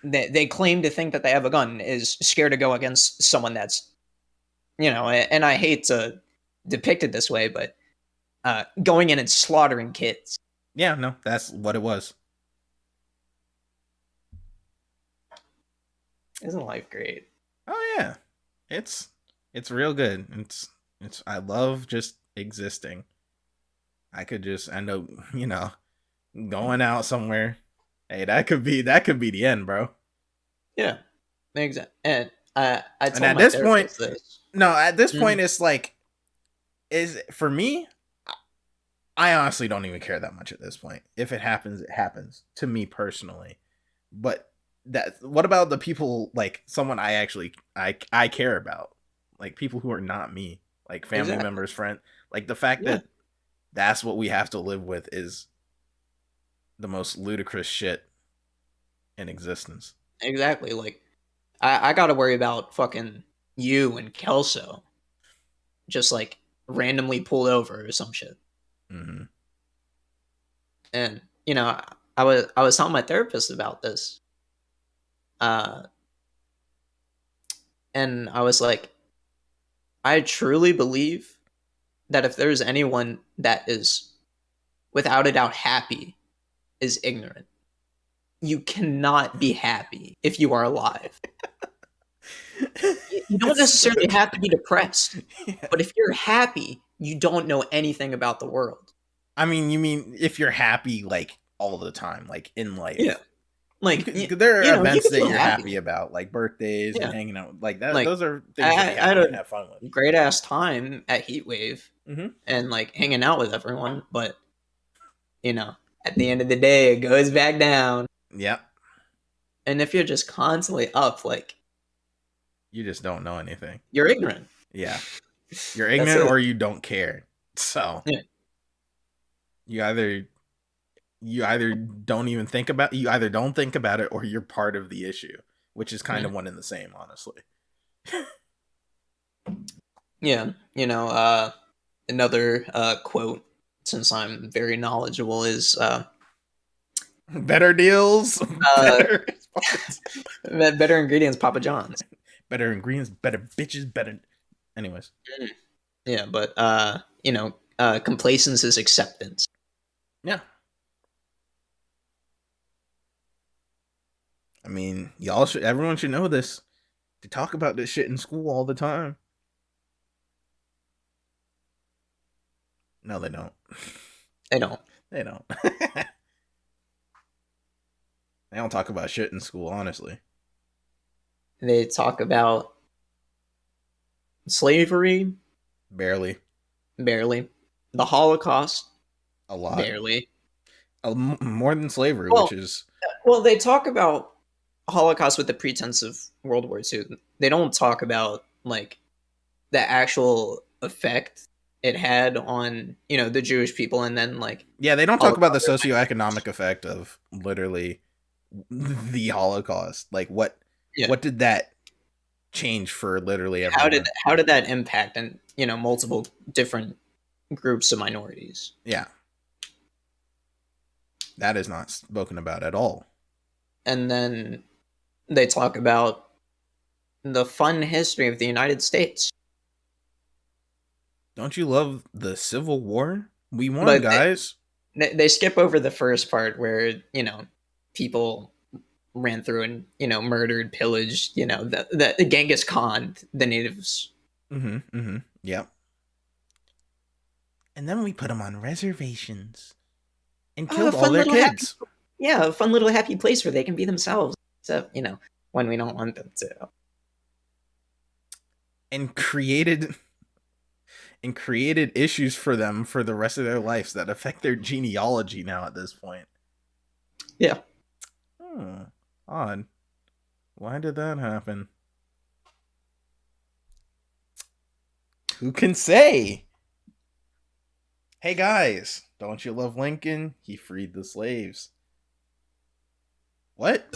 they claim to think that they have a gun is scared to go against someone that's and I hate to depict it this way, but going in and slaughtering kids. Yeah, no, that's what it was. Isn't life great? Oh yeah. It's it's real good. It's I love just existing. I could just end up, going out somewhere. Hey, that could be the end, bro. Yeah, exactly. And I And told at my this point, therapist this. no, at this Mhm. point it's like is for me, I honestly don't even care that much at this point. If it happens, it happens to me personally. But that what about the people like someone I actually I care about? Like people who are not me, like family Exactly. members, friend. Like the fact Yeah, that that's what we have to live with is the most ludicrous shit in existence. exactly. Like I got to worry about fucking you and Kelso just like randomly pulled over or some shit. Hmm. And I was telling my therapist about this, uh, and I was like, I truly believe that if there's anyone that is without a doubt happy, is ignorant. You cannot be happy if you are alive. You don't It's so necessarily have to be depressed, yeah. but if you're happy, you don't know anything about the world. I mean, you mean if you're happy like all the time, like in Yeah, life, like there are you events can that feel you're happy happy. about, like birthdays and Yeah, hanging out, like that. like Those are things to be I had happy and a have fun with. great ass time at Heatwave Hmm. and like hanging out with everyone, but you know, at the end of the day, it goes back down. Yeah, And if you're just constantly up, like, you just don't know anything. you're ignorant. Yeah, you're That's ignorant it. or you don't care. So Yeah. you either don't even think about you either don't think about it or you're part of the issue, which is kind Yeah. of one and the same, honestly. Yeah. Another quote, since I'm very knowledgeable, is Better deals, uh, better parts, better ingredients, Papa John's. better ingredients, better bitches, better. Anyways, Mm. Yeah, but complacence is acceptance. yeah. I mean, everyone should know this. They talk about this shit in school all the time. No, they don't. They don't. They don't. They don't talk about shit in school, honestly. They talk about slavery, Barely. barely. The Holocaust, A lot. barely. More than slavery, which Well, is they talk about Holocaust with the pretense of World War II. They don't talk about like the actual effect it had on the Jewish people, and then like yeah, they don't all talk the about the other socioeconomic minorities. effect of literally the Holocaust. Like Yeah, what did that change for literally how did everyone? that impact and multiple different groups of minorities? Yeah, that is not spoken about at all. And then they talk about the fun history of the United States, Don't you love the Civil War? We won, but guys. they skip over the first part where people ran through and murdered, pillaged, the Genghis Khan, the natives. Mm-hmm. Mm-hmm. Yep. And then we put them on reservations and Oh, a killed all fun their little happy, kids yeah, a fun little happy place where they can be themselves. So when we don't want them to. and created issues for them for the rest of their lives that affect their genealogy now at this point. Yeah. Hmm. Odd. Why did that happen? Who can say? Hey guys, don't you love Lincoln? He freed the slaves. What?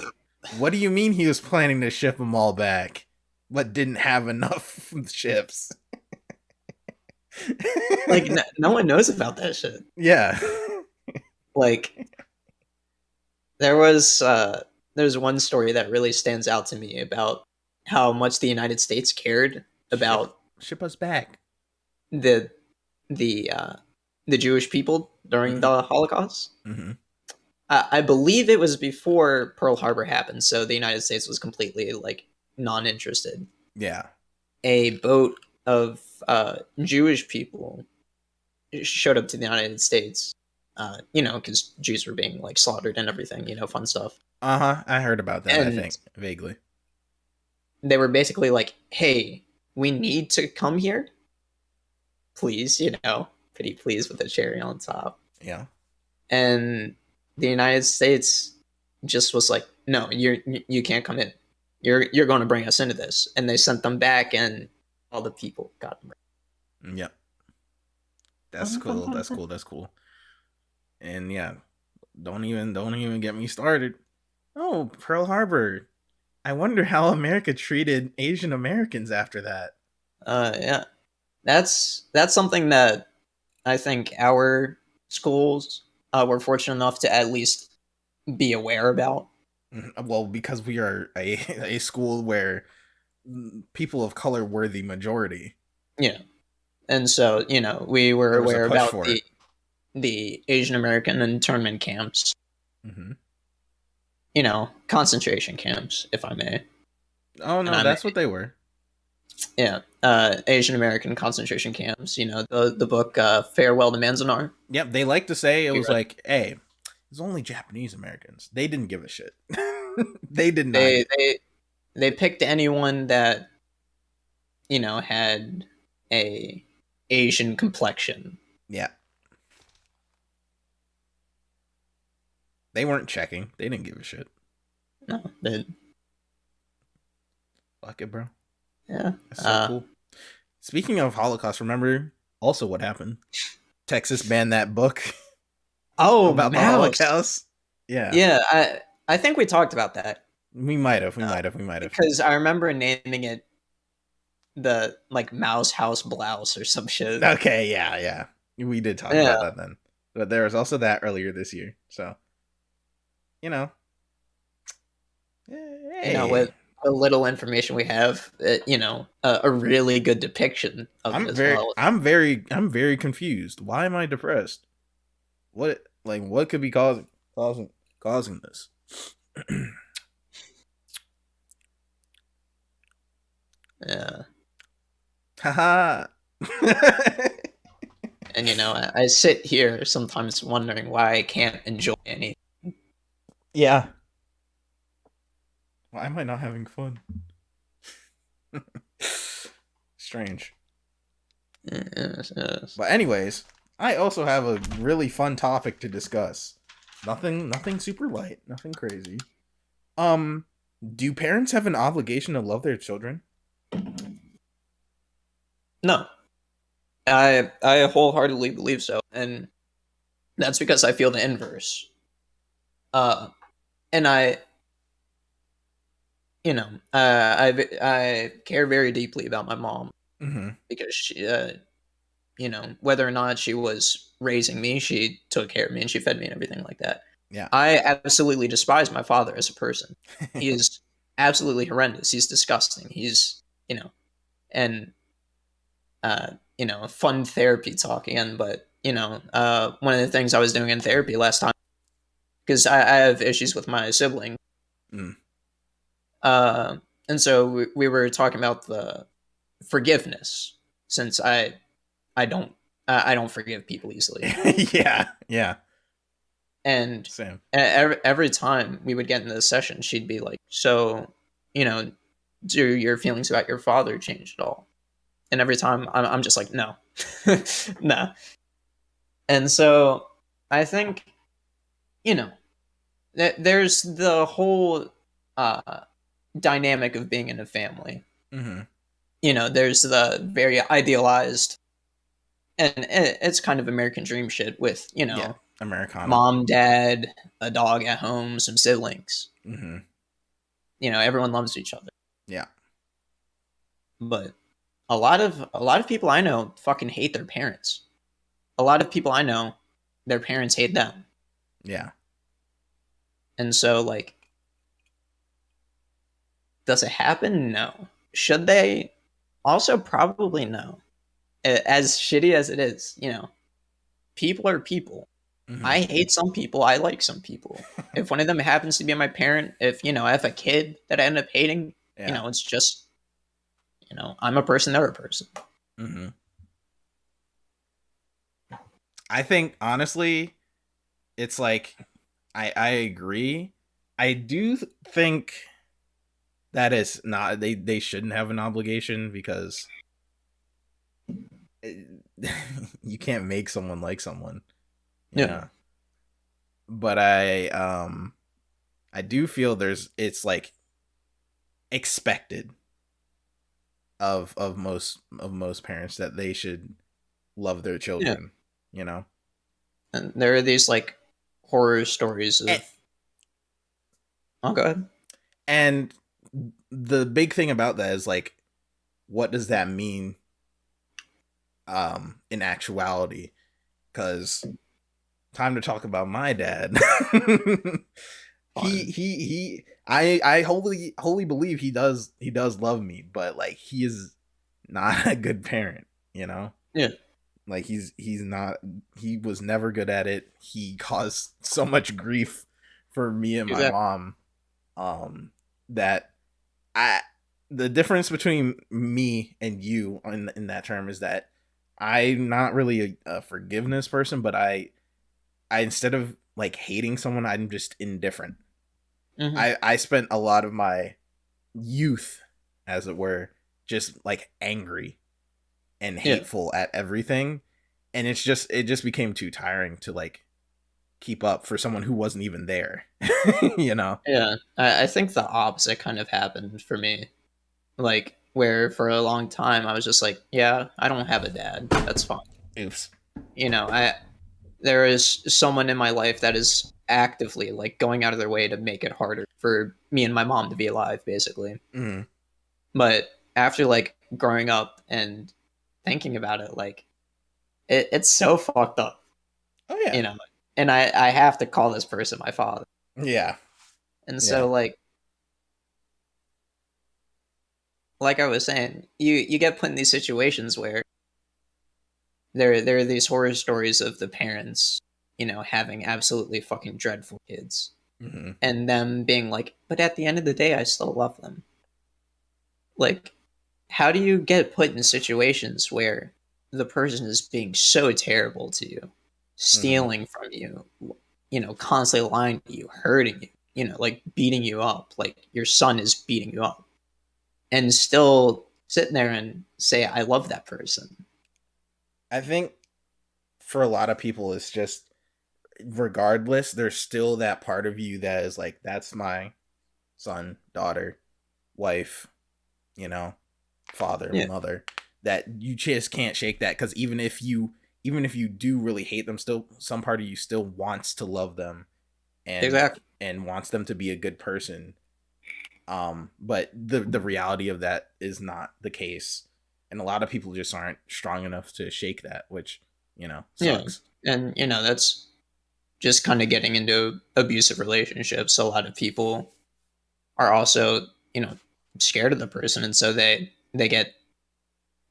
What do you mean he was planning to ship them all back, but didn't have enough ships? Like no one knows about that shit. Yeah. Like there's one story that really stands out to me about how much the United States cared ship about ship us back. the the uh, the Jewish people during Mm-hmm. the Holocaust. Mm-hmm. I believe it was before Pearl Harbor happened, so the United States was completely like non-interested. Yeah. A boat of Jewish people showed up to the United States, because Jews were being like slaughtered and everything, fun stuff. Uh-huh. I heard about that, I And think. Vaguely. they were basically like, "Hey, we need to come here, please." Pretty please with the cherry on top. Yeah. And the United States just was like, "No, you can't come in. You're going to bring us into this." And they sent them back, and all the people got murdered. Yep. That's Fun, fun, cool. fun, That's fun. cool. That's cool. And yeah, don't even get me started. Oh, Pearl Harbor. I wonder how America treated Asian Americans after that. Yeah, that's something that I think our schools were fortunate enough to at least be aware about. Well, because we are a school where people of color were the majority. Yeah, and so we were There was a aware push about for it. the Asian American internment camps, Mm-hmm. concentration camps, if I may. Oh And no, I may, that's what they were. yeah, Asian American concentration camps. The book Farewell to Manzanar. Yep, they like to say it We was read. like, hey, it's only Japanese Americans. They didn't give a shit. They did not They get. they they picked anyone that had a Asian complexion. Yeah, they weren't checking. They didn't give a shit. No, they, Fuck it, bro. yeah. That's so cool. Speaking of Holocaust, remember also what happened? Texas banned that book Oh, about the Mouse. Holocaust. Yeah, Yeah, I think we talked about that we might have, uh, we might have. because I remember naming it the like Mouse House Blouse or some shit. Okay, yeah, yeah, we did talk Yeah, about that then. But there was also that earlier this year. So you know, with hey, the little information we have, a really good depiction of it as well. I'm very confused. Why am I depressed? What could be causing causing this? Yeah, Haha. and I sit here sometimes wondering why I can't enjoy anything. Yeah. Why am I not having fun? Strange. Yes, yes. But anyways, I also have a really fun topic to discuss. Nothing super light, nothing crazy. Um, do parents have an obligation to love their children? No, I wholeheartedly believe so, and that's because I feel the inverse. Uh, and I care very deeply about my mom Mm-hmm. because she, whether or not she was raising me, she took care of me and she fed me and everything like that. Yeah. I absolutely despise my father as a person. He is absolutely horrendous. He's disgusting. He's, and fun therapy talk again. But one of the things I was doing in therapy last time because I have issues with my sibling. Mm. Uh, and so we were talking about the forgiveness since I don't forgive people easily. Yeah. Yeah. And Same. every time we would get into the session, she'd be like, "So, you know, do your feelings about your father change at all?" And every time I'm just like, "No, no." And so I think you know there's the whole uh, dynamic of being in a family. Mm-hmm. There's the very idealized, and it's kind of American dream shit with Yeah. Americana. mom, dad, a dog at home, some siblings. Mm-hmm. Everyone loves each other. Yeah. But a lot of people I know fucking hate their parents. A lot of people I know, their parents hate them. Yeah. And so like, does it happen? No. Should they? Also probably no. As shitty as it is, people are people. Mm-hmm. I hate some people, I like some people. If one of them happens to be my parent, if I have a kid that I end up hating, Yeah. it's just I'm a person, they're a person. Mm-hmm. I think honestly, it's like I agree. I do think that is not they shouldn't have an obligation because you can't make someone like someone, you Yeah. know. But I do feel it's like expected of most parents that they should love their Yeah. children, you know. And there are these like horror stories And, of oh go ahead. and the big thing about that is like what does that mean in actuality? Because time to talk about my dad. Fun. I wholly believe he does love me, but like he is not a good parent, you know? Yeah. Like he's not he was never good at it. He caused so much grief for me and my Exactly. mom that I the difference between me and you in that term is that I'm not really a forgiveness person, but I instead of like hating someone, I'm just indifferent. Hmm. I spent a lot of my youth, as it were, just like angry and Yeah. hateful at everything, and it just became too tiring to like keep up for someone who wasn't even there. You know? Yeah. I think the opposite kind of happened for me. Like where for a long time I was just like, yeah, I don't have a dad. That's fine. Oops. I there is someone in my life that is actively like going out of their way to make it harder for me and my mom to be alive, basically. Mm-hmm. But after like growing up and thinking about it, like it's so fucked up, Oh you yeah. know. And I have to call this person my father, Yeah. and Yeah. so like I was saying, you get put in these situations where there are these horror stories of the parents, having absolutely fucking dreadful kids, Mm-hmm. and them being like, but at the end of the day, I still love them. Like, how do you get put in situations where the person is being so terrible to you, Mm-hmm. stealing from you, constantly lying to you, hurting you, like beating you up, like your son is beating you up, and still sitting there and say, I love that person? I think for a lot of people, it's just regardless, there's still that part of you that is like, that's my son, daughter, wife, you know, father, Yeah, mother, that you just can't shake that, because even if you do really hate them, still some part of you still wants to love them and exactly. and wants them to be a good person. But the reality of that is not the case, and a lot of people just aren't strong enough to shake that, which Yeah. sucks. And, that's just kind of getting into abusive relationships. A lot of people are also, scared of the person. And so they get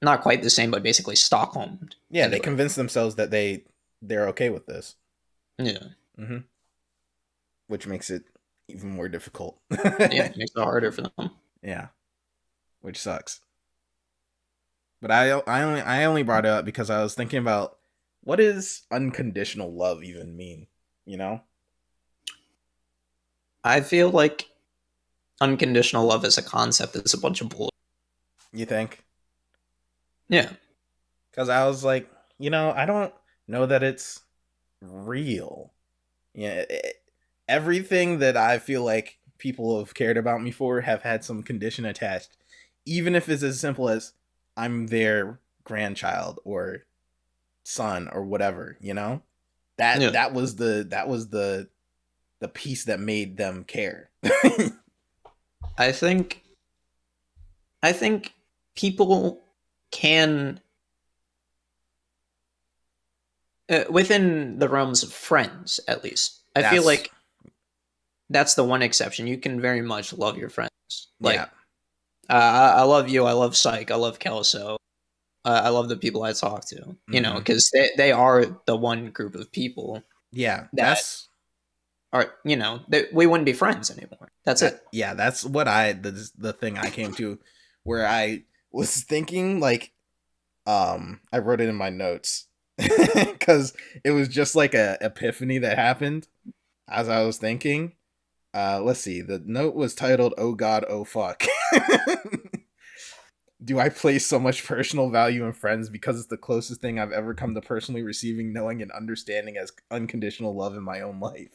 not quite the same, but basically Stockholmed Yeah, into they it. convince themselves that they're okay with this. Yeah. Hmm. Which makes it even more difficult. Yeah. It makes it harder for them. Yeah, which sucks. But I only brought it up because I was thinking about, what does unconditional love even mean? You know? I feel like unconditional love as a concept is a bunch of bull. You think? Yeah. Because I was like, I don't know that it's real. Yeah, everything that I feel like people have cared about me for have had some condition attached, even if it's as simple as I'm their grandchild or son or whatever. That Yeah. that was the piece that made them care. I think I think people can, within the realms of friends, at least. I feel That's like that's the one exception. You can very much love your friends. yeah. Like, I love you. I love Psych. I love Kelso. I love the people I talk to. Hmm. Because they are the one group of people Yeah, that are, that we wouldn't be friends anymore. That's it. that's what the thing I came to, where I was thinking, like, I wrote it in my notes because it was just like a epiphany that happened as I was thinking. Let's see. The note was titled "Oh God, oh fuck." Do I place so much personal value in friends because it's the closest thing I've ever come to personally receiving, knowing, and understanding as unconditional love in my own life?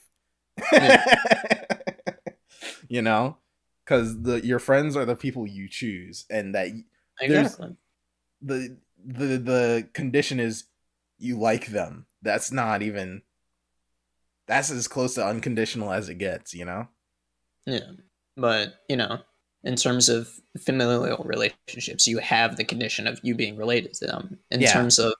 Yeah, you know, because your friends are the people you choose, and that there's exactly. the condition is you like them. That's as close to unconditional as it gets. Yeah. But, in terms of familial relationships, you have the condition of you being related to them. In Yeah. terms of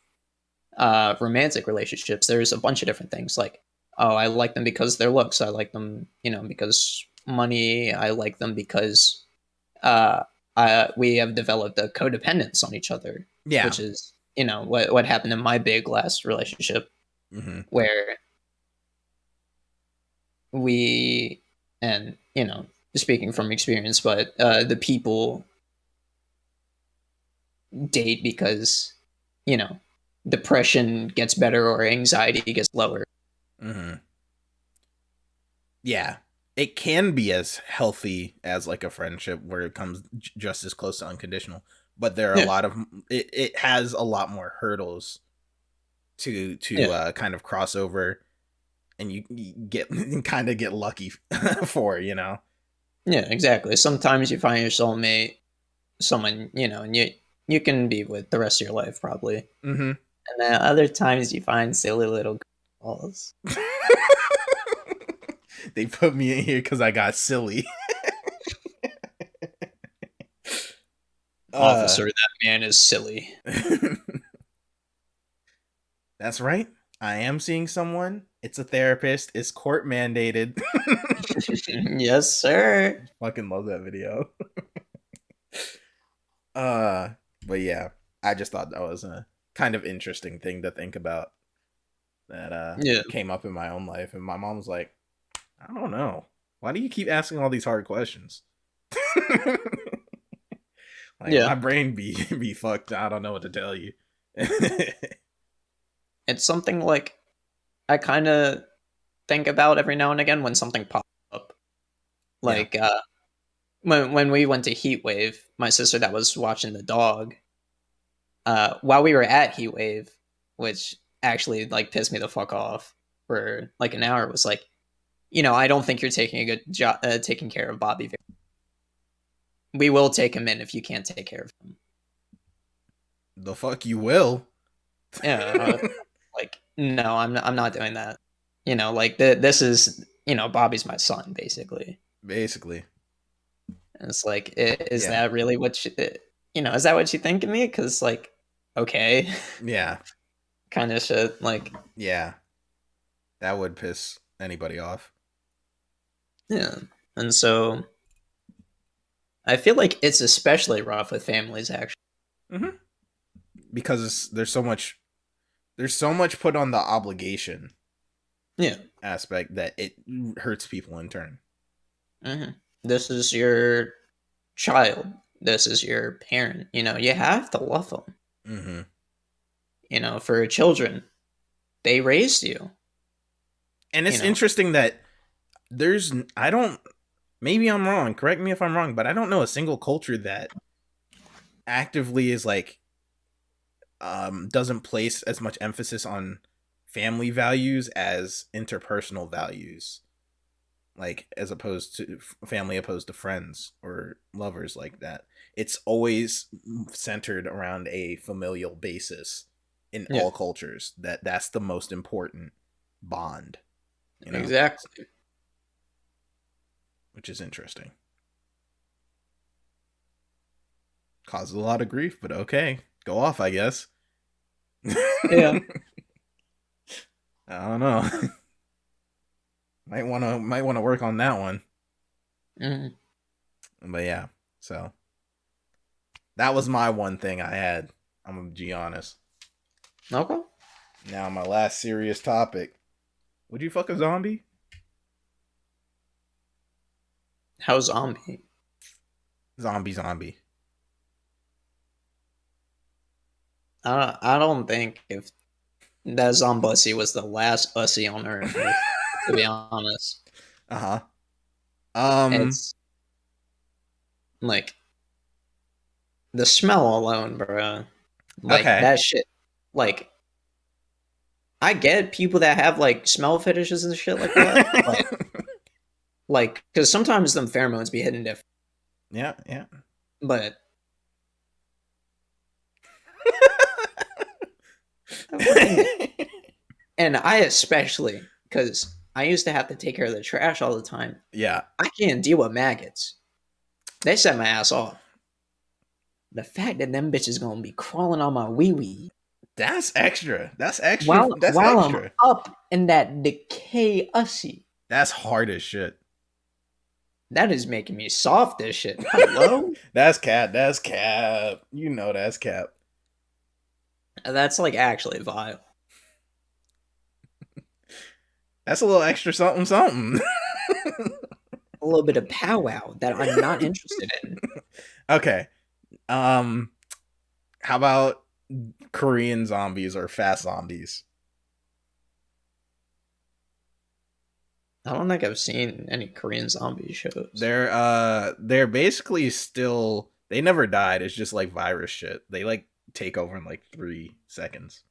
romantic relationships, there's a bunch of different things. Like, oh, I like them because their looks. I like them, because money. I like them because uh, we have developed a codependence on each other, Yeah. which is, what happened in my big last relationship, Hmm. where we, and, speaking from experience, but the people date because, you know, depression gets better or anxiety gets lower. Hmm. Yeah. It can be as healthy as like a friendship where it comes just as close to unconditional, but there are a Yeah, lot of it has a lot more hurdles to yeah, kind of cross over, and you get kind of get lucky for. yeah, exactly. Sometimes you find your soulmate, someone, and you can be with the rest of your life probably. Hmm. And then other times you find silly little girls. They put me in here because I got silly. uh Officer, that man is silly. that's right. I am seeing someone. It's a therapist. It's court mandated. Yes, sir. Fucking love that video. Uh, but yeah, I just thought that was a kind of interesting thing to think about that Yeah, came up in my own life, and my mom was like, "I don't know, why do you keep asking all these hard questions?" Like yeah. my brain be be fucked. I don't know what to tell you. It's something like I kind of think about every now and again when something pops up. Yeah. Like when we went to Heat Wave, my sister that was watching the dog, while we were at Heat Wave, which actually like pissed me the fuck off for like an hour, was like, I don't think you're taking a good job taking care of Bobby. We will take him in if you can't take care of him. The fuck you will. Yeah, like no, I'm not doing that. Like this is Bobby's my son basically. Basically. And it's like, is Yeah. that really what is that what you think of me? Because like, okay, Yeah. kind of shit. Like, Yeah. That would piss anybody off. yeah, and so I feel like it's especially rough with families actually. Mm-hmm. Because there's so much put on the obligation Yeah. aspect that it hurts people in turn. hmm This is your child. This is your parent. You have to love them. Mm-hmm. For children, they raised you. And You it's know. interesting that there's I don't maybe I'm wrong. Correct me if I'm wrong, but I don't know a single culture that actively is like doesn't place as much emphasis on family values as interpersonal values, like as opposed to family opposed to friends or lovers like that. It's always centered around a familial basis in Yeah. all cultures. That's the most important bond, you know, Exactly. which is interesting. Causes a lot of grief, but okay, go off, I guess. Yeah. I don't know. Might want to work on that one. hmm But yeah, so that was my one thing I had. I'm gonna be honest. Okay. Now my last serious topic. Would you fuck a zombie? How zombie? Zombie. I don't think if that Zombussy was the last Ussy on Earth. To be honest, Uh-huh. Um it's like the smell alone, bro. Like okay. that shit. Like I get people that have like smell fetishes and shit like that, but like because sometimes them pheromones be hitting different. Yeah, yeah. But I fucking and I especially because I used to have to take care of the trash all the time. Yeah. I can't deal with maggots. They set my ass off. The fact that them bitches gonna be crawling on my wee wee That's extra. That's extra. while That's while I'm extra. up in that decay ussy. That's hard as shit. That is making me soft as shit. Hello? That's cap. That's cap. You know that's cap. That's like actually vile. That's a little extra something something. A little bit of powwow that I'm not interested in. Okay. Um how about Korean zombies or fast zombies? I don't think I've seen any Korean zombie shows. They're basically still they never died. It's just like virus shit. They like take over in like 3 seconds.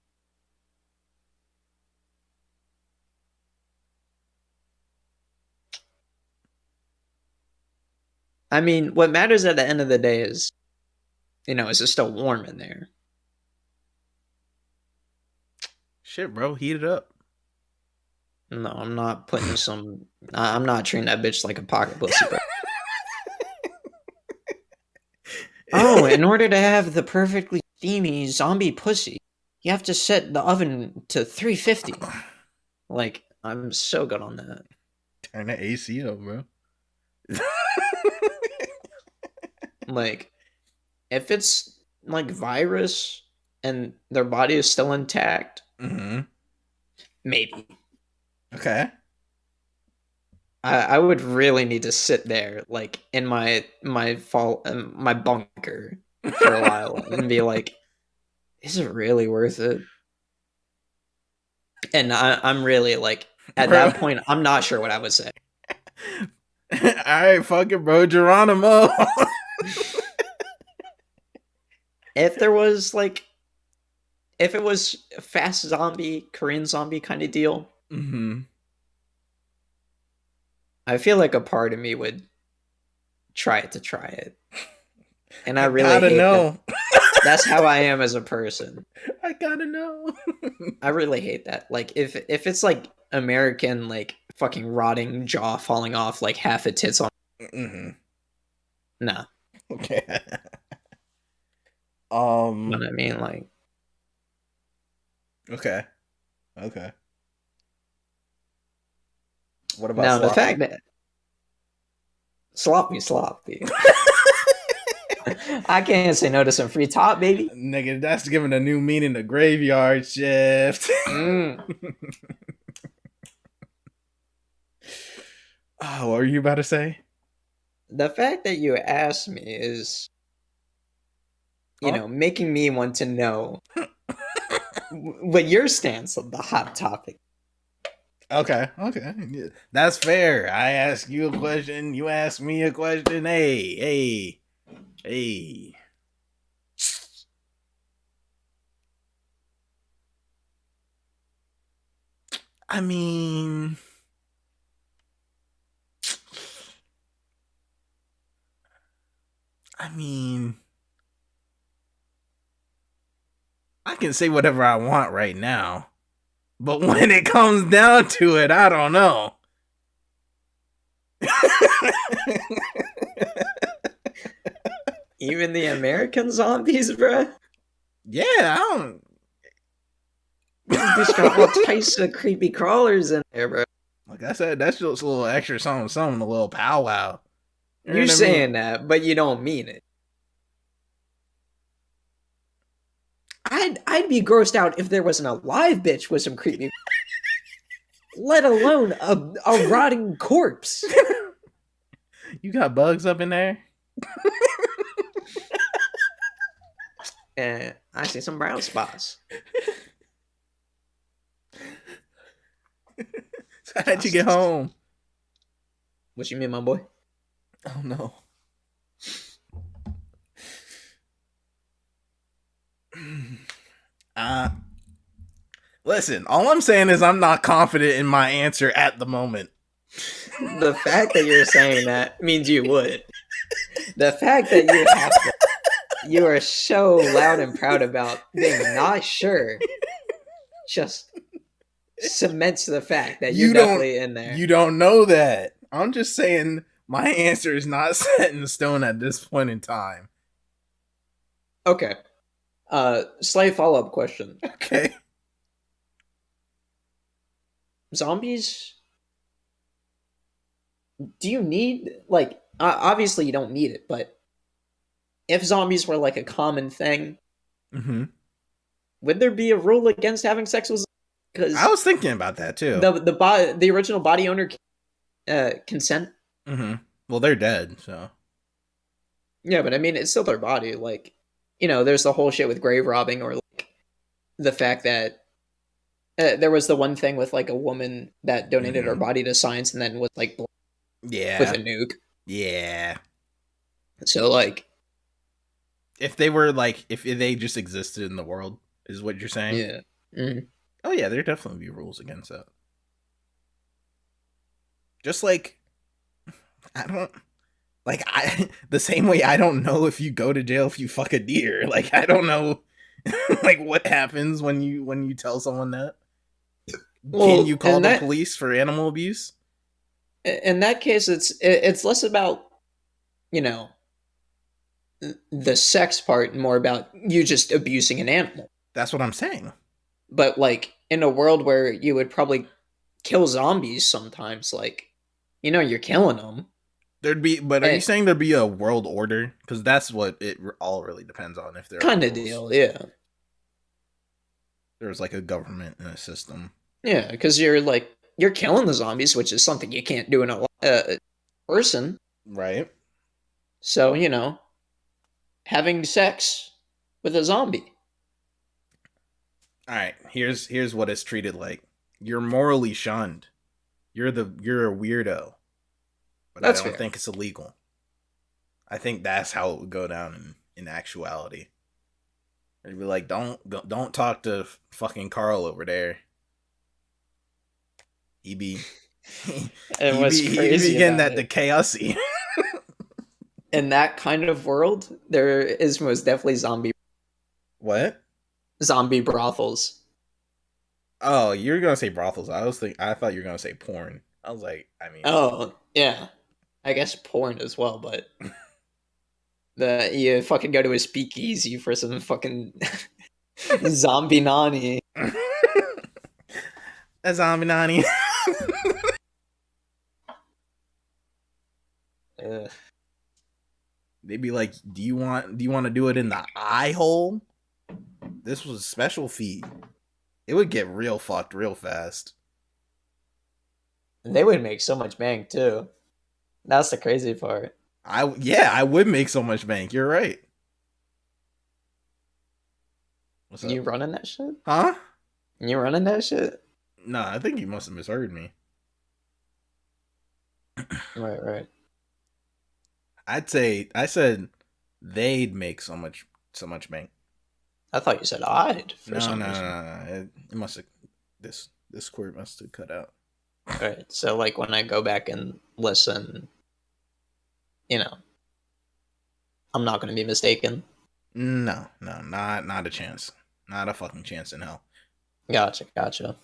I mean, what matters at the end of the day is it still warm in there. Shit, bro, heat it up. No, I'm not putting some. I'm not treating that bitch like a pocket pussy, bro. Oh, in order to have the perfectly steamy zombie pussy, you have to set the oven to 350. Like, I'm so good on that. Turn the AC up, bro. Like, if it's like virus and their body is still intact, maybe. Okay. I would really need to sit there, like in my bunker for a while and be like, is it really worth it? And I'm really like, at Bro. that point, I'm not sure what I would say. Alright, fuck it, bro. Geronimo. If there was like, if it was a fast zombie, Korean zombie kind of deal, I feel like a part of me would try it. And I really gotta hate know. that. That's how I am as a person. I gotta know. I really hate that. Like if it's like American, like fucking rotting jaw falling off, like half a tits on. Nah. Okay. But I mean, like. Okay. Okay. What about Now the sloppy? fact that sloppy. I can't say no to some free top, baby. Nigga, that's giving a new meaning to graveyard shift. Oh, what were you about to say? The fact that you asked me is, you know, making me want to know what your stance on the hot topic. Okay. That's fair. I ask you a question, you ask me a question. Hey. I mean, I can say whatever I want right now. But when it comes down to it, I don't know. Even the American zombies, bruh? Yeah, I don't. This got all types of creepy crawlers in there, bro. Like I said, that's just a little extra something, a little powwow. You're saying that, but you don't mean it. I'd be grossed out if there wasn't a live bitch with some creepy, let alone a rotting corpse. You got bugs up in there? I see some brown spots. So how'd you get home? What you mean, my boy? Oh no. Listen, all I'm saying is I'm not confident in my answer at the moment. The fact that you're saying that means you would. The fact that you are so loud and proud about being not sure just cements the fact that you're definitely in there. You don't know that. I'm just saying my answer is not set in stone at this point in time. Okay. Slight follow-up question. Okay. Zombies? Do you need, like, obviously you don't need it, but if zombies were like a common thing, would there be a rule against having sex with? Because I was thinking about that too. The original body owner consent. Well, they're dead, so yeah, but I mean, it's still their body. Like, you know, there's the whole shit with grave robbing, or like the fact that there was the one thing with like a woman that donated her body to science and then was like, with a nuke. Yeah. So like, if they were like, if they just existed in the world, is what you're saying? Yeah. Mm-hmm. Oh yeah, there definitely be rules against that. Just like, I don't like the same way I don't know if you go to jail if you fuck a deer. Like I don't know, like what happens when you tell someone that. Can you Well, call the police for animal abuse? in that case, it's less about, you know, the sex part and more about you just abusing an animal. That's what I'm saying. But like in a world where you would probably kill zombies sometimes, like, you're killing them. There'd be, but are you And saying there'd be a world order? Because that's what it all really depends on. If there are kind of rules, deal, yeah. there's like a government and a system, Yeah, because you're killing the zombies, which is something you can't do in a person. right? So, having sex with a zombie. All right. Here's what it's treated like. You're morally shunned. You're a weirdo, but I That's don't fair. think it's illegal. I think that's how it would go down in actuality. They'd be like, don't talk to fucking Carl over there. He be And what's he be crazy getting about that the it, chaosy. in that kind of world, there is most definitely What? zombie brothels. Oh, you're gonna say brothels. I thought you were gonna say porn. I was like, I mean, Oh, yeah. I guess porn as well, but you fucking go to a speakeasy for some fucking zombie nani. a zombie nanny. Ugh. They'd be like, do you want to do it in the eye hole? This was a special feed. It would get real fucked real fast. They would make so much bank too. That's the crazy part. I would make so much bank. You're right. What's You up? running that shit? Huh? You running that shit? No, I think you must have misheard me. Right, right. I said they'd make so much bank. I thought you said I'd for No, some no, no, reason. no, no. It must have this query must have cut out. Right. So like when I go back and listen, you know, I'm not gonna be mistaken. No, no, not a chance. Not a fucking chance in hell. Gotcha, gotcha.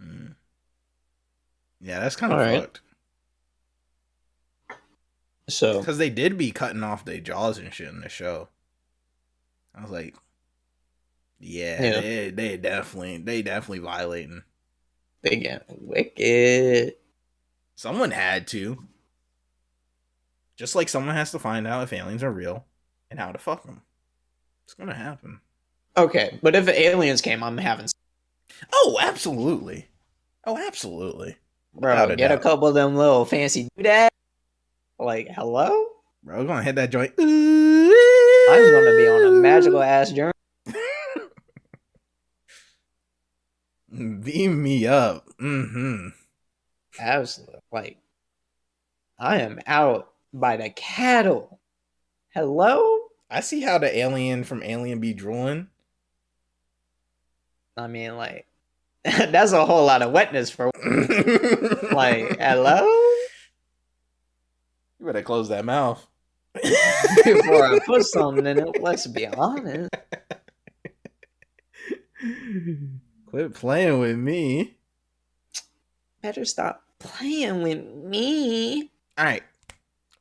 Mm. Yeah, that's kind All of right. fucked. So Because they did be cutting off their jaws and shit in the show. I was like, yeah, yeah, they definitely violating. they get wicked. Someone had to. Just like someone has to find out if aliens are real and how to fuck them. It's gonna happen. Okay, but if aliens came, I'm having Oh, absolutely. Oh, absolutely. Without bro. a Get a doubt. couple of them little fancy doodads. Like, hello? Bro, we're gonna hit that joint. I'm gonna be on a magical ass journey. Beam me up. Mm-hmm. Absolutely. Like, I am out by the cattle. Hello? I see how the alien from Alien be drooling. I mean, like, that's a whole lot of wetness for like, hello? You better close that mouth. Before I put something in it, let's be honest. Quit playing with me. Better stop playing with me. All right.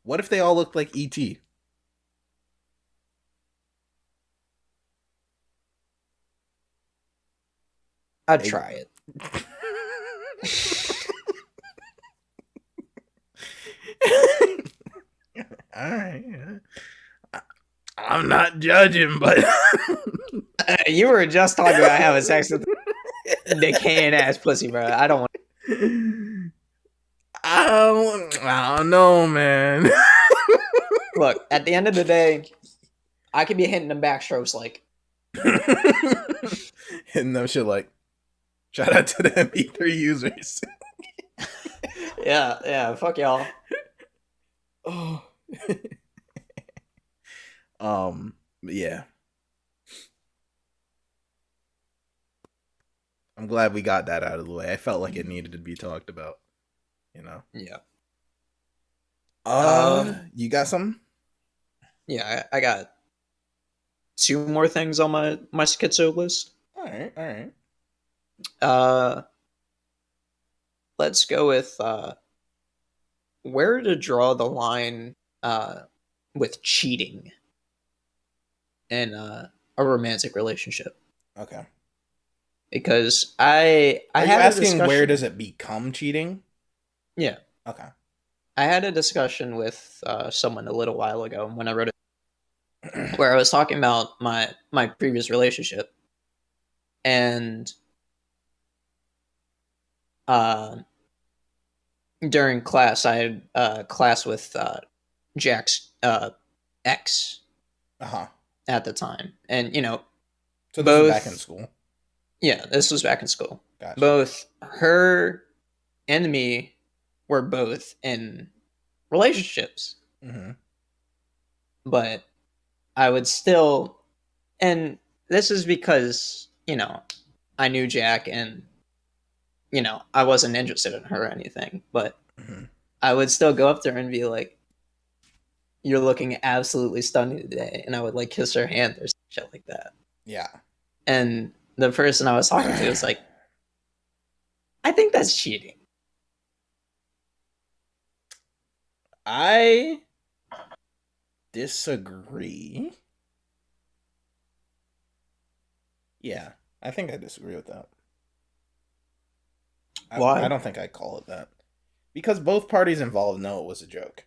What if they all look like ET? I'd try it. All right. I'm not judging, but You were just talking about having sex with decaying ass pussy, bro. I don't want. I don't know, man. Look, at the end of the day, I could be hitting them backstrokes like. Hitting them shit like, shout out to the MP3 users. Yeah, fuck y'all. Oh. Yeah. I'm glad we got that out of the way. I felt like it needed to be talked about, you know. Yeah. You got something? Yeah, I got two more things on my schizo list. All right, all right. Uh, let's go with where to draw the line uh, with cheating in a romantic relationship. Okay. Because I Are you had a asking where discussion. does it become cheating? Yeah, Okay. I had a discussion with someone a little while ago when I wrote it, where I was talking about my previous relationship, and uh, during class I had class with Jack's ex Uh huh. at the time, and So this is back in both school. yeah, this was back in school. Gotcha. Both her and me were both in relationships, Mm-hmm. but I would still, and this is because I knew Jack, and I wasn't interested in her or anything, but Mm-hmm. I would still go up to her and be like, "You're looking absolutely stunning today," and I would like kiss her hand or some shit like that. Yeah. And the person I was talking to was like, "I think that's cheating." I disagree. Yeah, I think I disagree with that. I Why? don't think I call it that because both parties involved know it was a joke,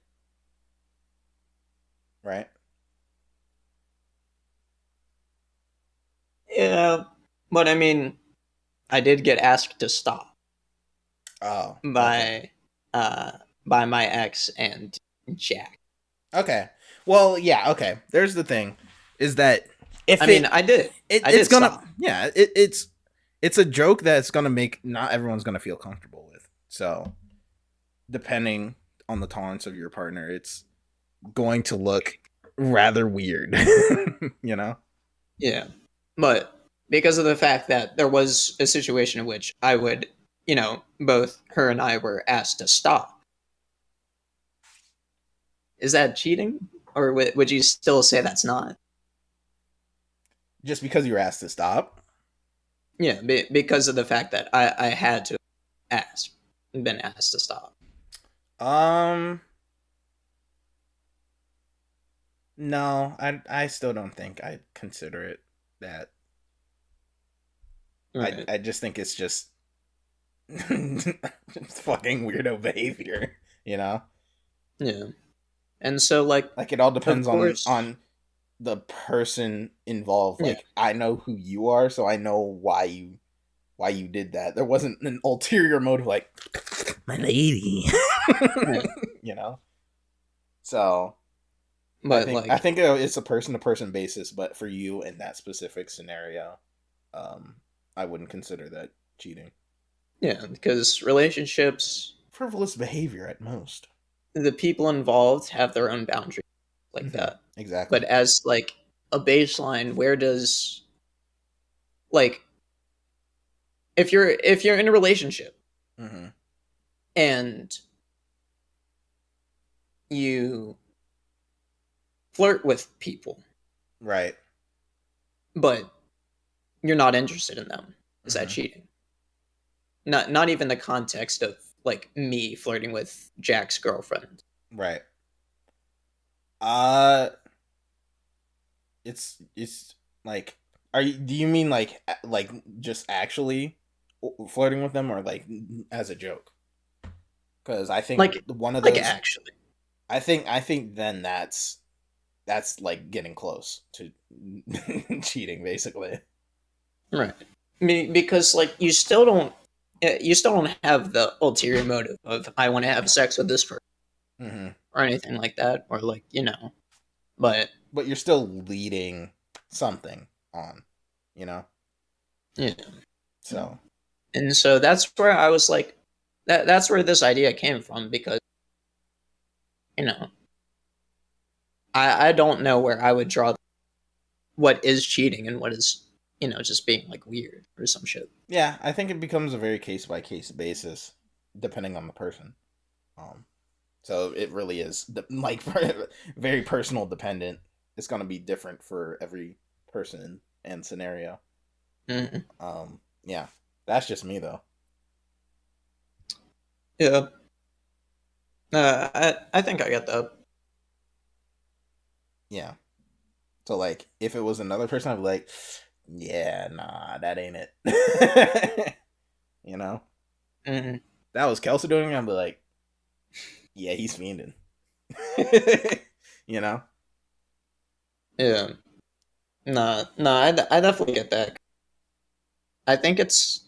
right? Yeah, but I mean, I did get asked to stop Oh, okay, by uh by my ex and Jack. okay. Well, yeah, okay. There's the thing, is that I if mean, I did. I it's did gonna, stop. yeah, it's a joke that's gonna make not everyone's gonna feel comfortable with. So depending on the tolerance of your partner, it's going to look rather weird, you know. Yeah. But because of the fact that there was a situation in which I would, both her and I were asked to stop, is that cheating? Or would you still say that's not? Just because you were asked to stop. Yeah, because of the fact that I had to ask, been asked to stop. Um, no, I still don't think I'd consider it that. Right. I just think it's just just fucking weirdo behavior, you know? Yeah. And so, like, Like it all of depends course, on the person involved. yeah. Like I know who you are, so I know why you did that. There wasn't an ulterior motive like my lady. Yeah. You know? So But, I like, think it's a person to person basis, but for you in that specific scenario, um, I wouldn't consider that cheating. yeah, because relationships, Frivolous behavior at most. the people involved have their own boundaries like Mm-hmm. that. But Exactly. as like a baseline, where does like if you're in a relationship Mm-hmm. and you flirt with people, Right. but you're not interested in them, is that Mm-hmm. cheating? Not even the context of like me flirting with Jack's girlfriend. Right. Uh, it's like, are you? Do you mean like just actually flirting with them, or like as a joke? Because I think Like one of like those. actually. I think then that's like getting close to cheating, basically. Right. I mean, because like you still don't have the ulterior motive of I want to have sex with this person Hmm. or anything like that, or like but But you're still leading something on, you know. yeah. So And so that's where I was like, that's where this idea came from because you know I don't know where I would draw what is cheating and what is just being like weird or some shit. yeah, I think it becomes a very case by case basis, depending on the person. Um, so it really is like very personal dependent. It's gonna be different for every person and scenario. Mm-hmm. Yeah, that's just me though. Yeah. I think I get that. Yeah. So like, if it was another person, I'd be like, yeah, nah, that ain't it. you know, Mm-hmm. that was Kelsey doing it. I'd be like, yeah, he's fiending. you know. Yeah. Nah, nah. I definitely get that. I think it's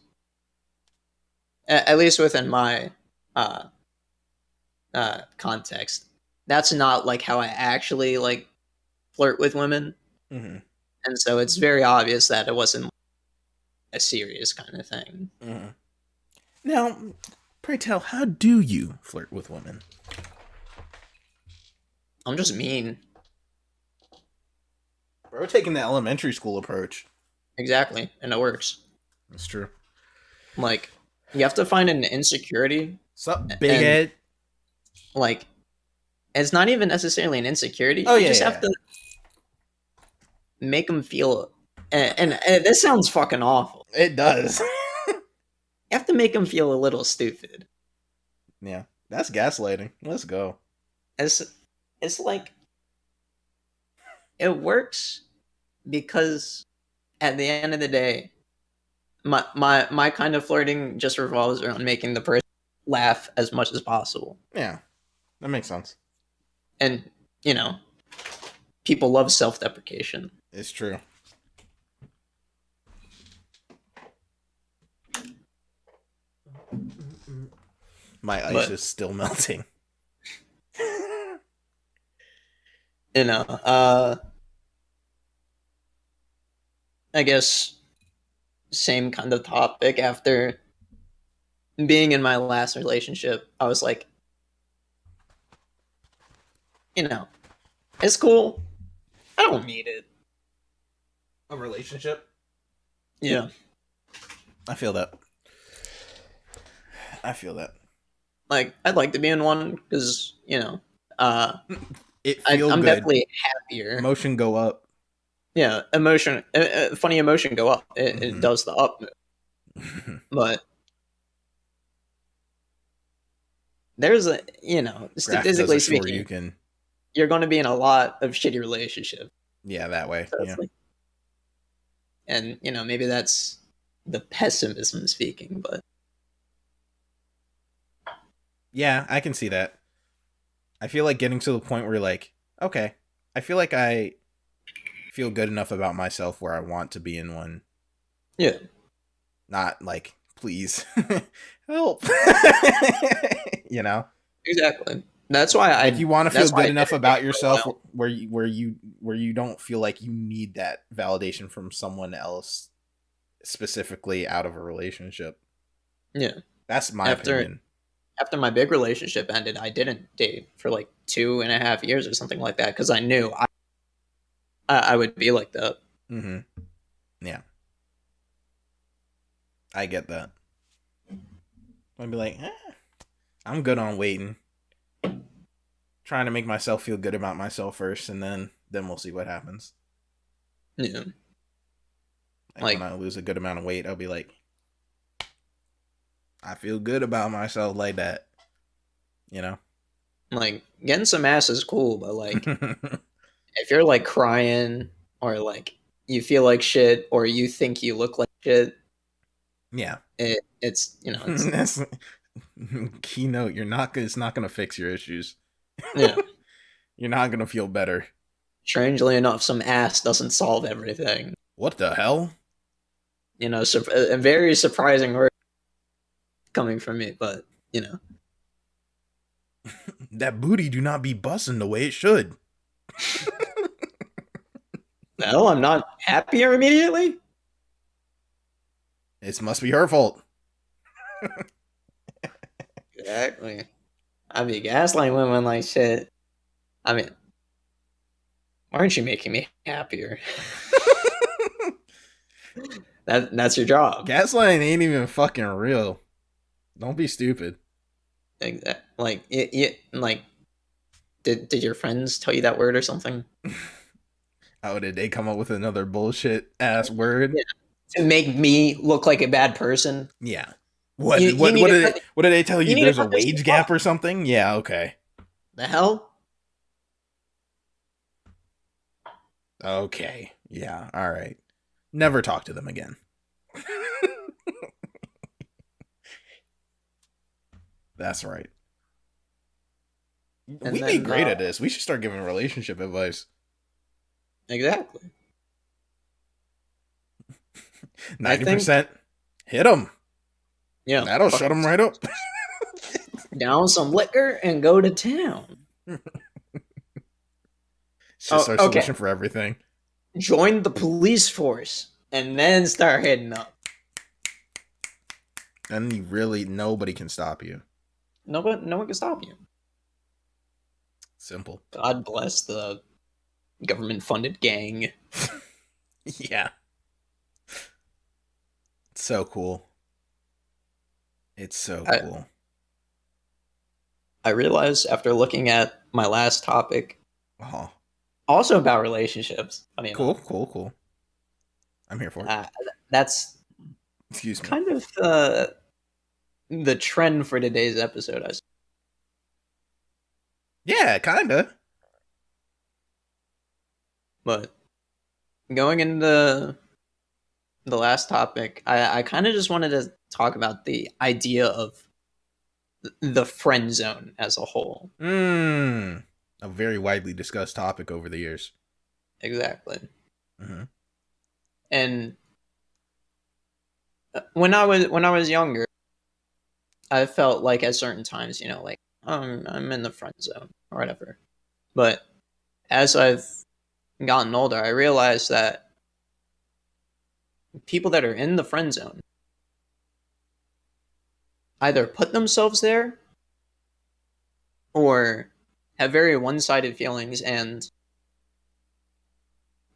at least within my uh context. That's not like how I actually like flirt with women, hmm and so it's very obvious that it wasn't a serious kind of thing. hmm Now, pray tell, how do you flirt with women? I'm just mean. We're taking the elementary school approach. Exactly, and it works. That's true. Like you have to find an insecurity, Sup, big and head? like it's not even necessarily an insecurity. Oh You yeah, just yeah, have yeah. to make them feel. And this sounds fucking awful. It does. You have to make them feel a little stupid. yeah, that's gaslighting. Let's go. It's it's like it works because at the end of the day, my kind of flirting just revolves around making the person laugh as much as possible. Yeah, that makes sense. And you know, people love self-deprecation. It's true. My ice But is still melting. you know, I guess same kind of topic. After being in my last relationship, I was like, you know, it's cool. I don't need it. A relationship? Yeah, I feel that. I feel that. like I'd like to be in one because It feel I'm good. definitely happier. Emotion go up. Yeah, funny emotion go up. It hmm does the up move, but there's a Graph does a statistically shore speaking, you can. you're going to be in a lot of shitty relationships. Yeah, that way. So it's Yeah. like, and maybe that's the pessimism speaking, but Yeah, I can see that. I feel like getting to the point where you're like, okay, I feel like I feel good enough about myself where I want to be in one. yeah, Not like, please help. you know? exactly. That's why Like you want to feel I good did enough it date about for a yourself while. where you don't feel like you need that validation from someone else specifically out of a relationship. Yeah, That's my after opinion. my big relationship ended, I didn't date for like 2.5 years or something like that because I knew I would be like that. Mhm. Yeah, I get that. I'd be like, I'm good on waiting. Trying to make myself feel good about myself first and then we'll see what happens. Yeah, Like when like I lose a good amount of weight, I'll be like, I feel good about myself like that, you know? getting some ass is cool, but like if you're like crying or like you feel like shit or you think you look like shit, yeah. it's That's keynote. It's not gonna fix your issues. yeah. You're not gonna feel better. Strangely enough, some ass doesn't solve everything. What the hell? A very surprising word coming from me, but you know, That booty do not be busting the way it should. no, I'm not happier immediately. It must be her fault. Exactly. I be gaslighting women like shit. I mean, why aren't you making me happier? That's your job. Gaslighting ain't even fucking real. Don't be stupid. Like like did your friends tell you that word or something? How did they come up with another bullshit ass word? Yeah. to make me look like a bad person. Yeah. You need to cut. What did they tell You you? need to There's a cut this wage stuff gap off. or something? Yeah, okay. The hell? Okay. Yeah, all right. Never talk to them again. That's right. And We'd be then great at this. We should start giving relationship advice. exactly. I think 90%. Hit them. yeah. That'll shut Fucking them right up. down some liquor and go to town. It's just Oh, our okay. solution for everything. Join the police force and then start hitting up. And you really, nobody can stop you. No one can stop you. Simple. God bless the government-funded gang. Yeah. It's so cool. It's so I, cool. I realized after looking at my last topic, Oh, also about relationships, funny cool, enough, cool, cool. I'm here for it. uh, that's Excuse me. kind of the trend for today's episode. Yeah, kinda. But going into the last topic, I kind of just wanted to talk about the idea of the friend zone as a whole. Mmm. A very widely discussed topic over the years. Exactly. Mm-hmm. And when I was younger, I felt like at certain times, like I'm in the friend zone or whatever. But as I've gotten older, I realized that people that are in the friend zone either put themselves there or have very one-sided feelings, and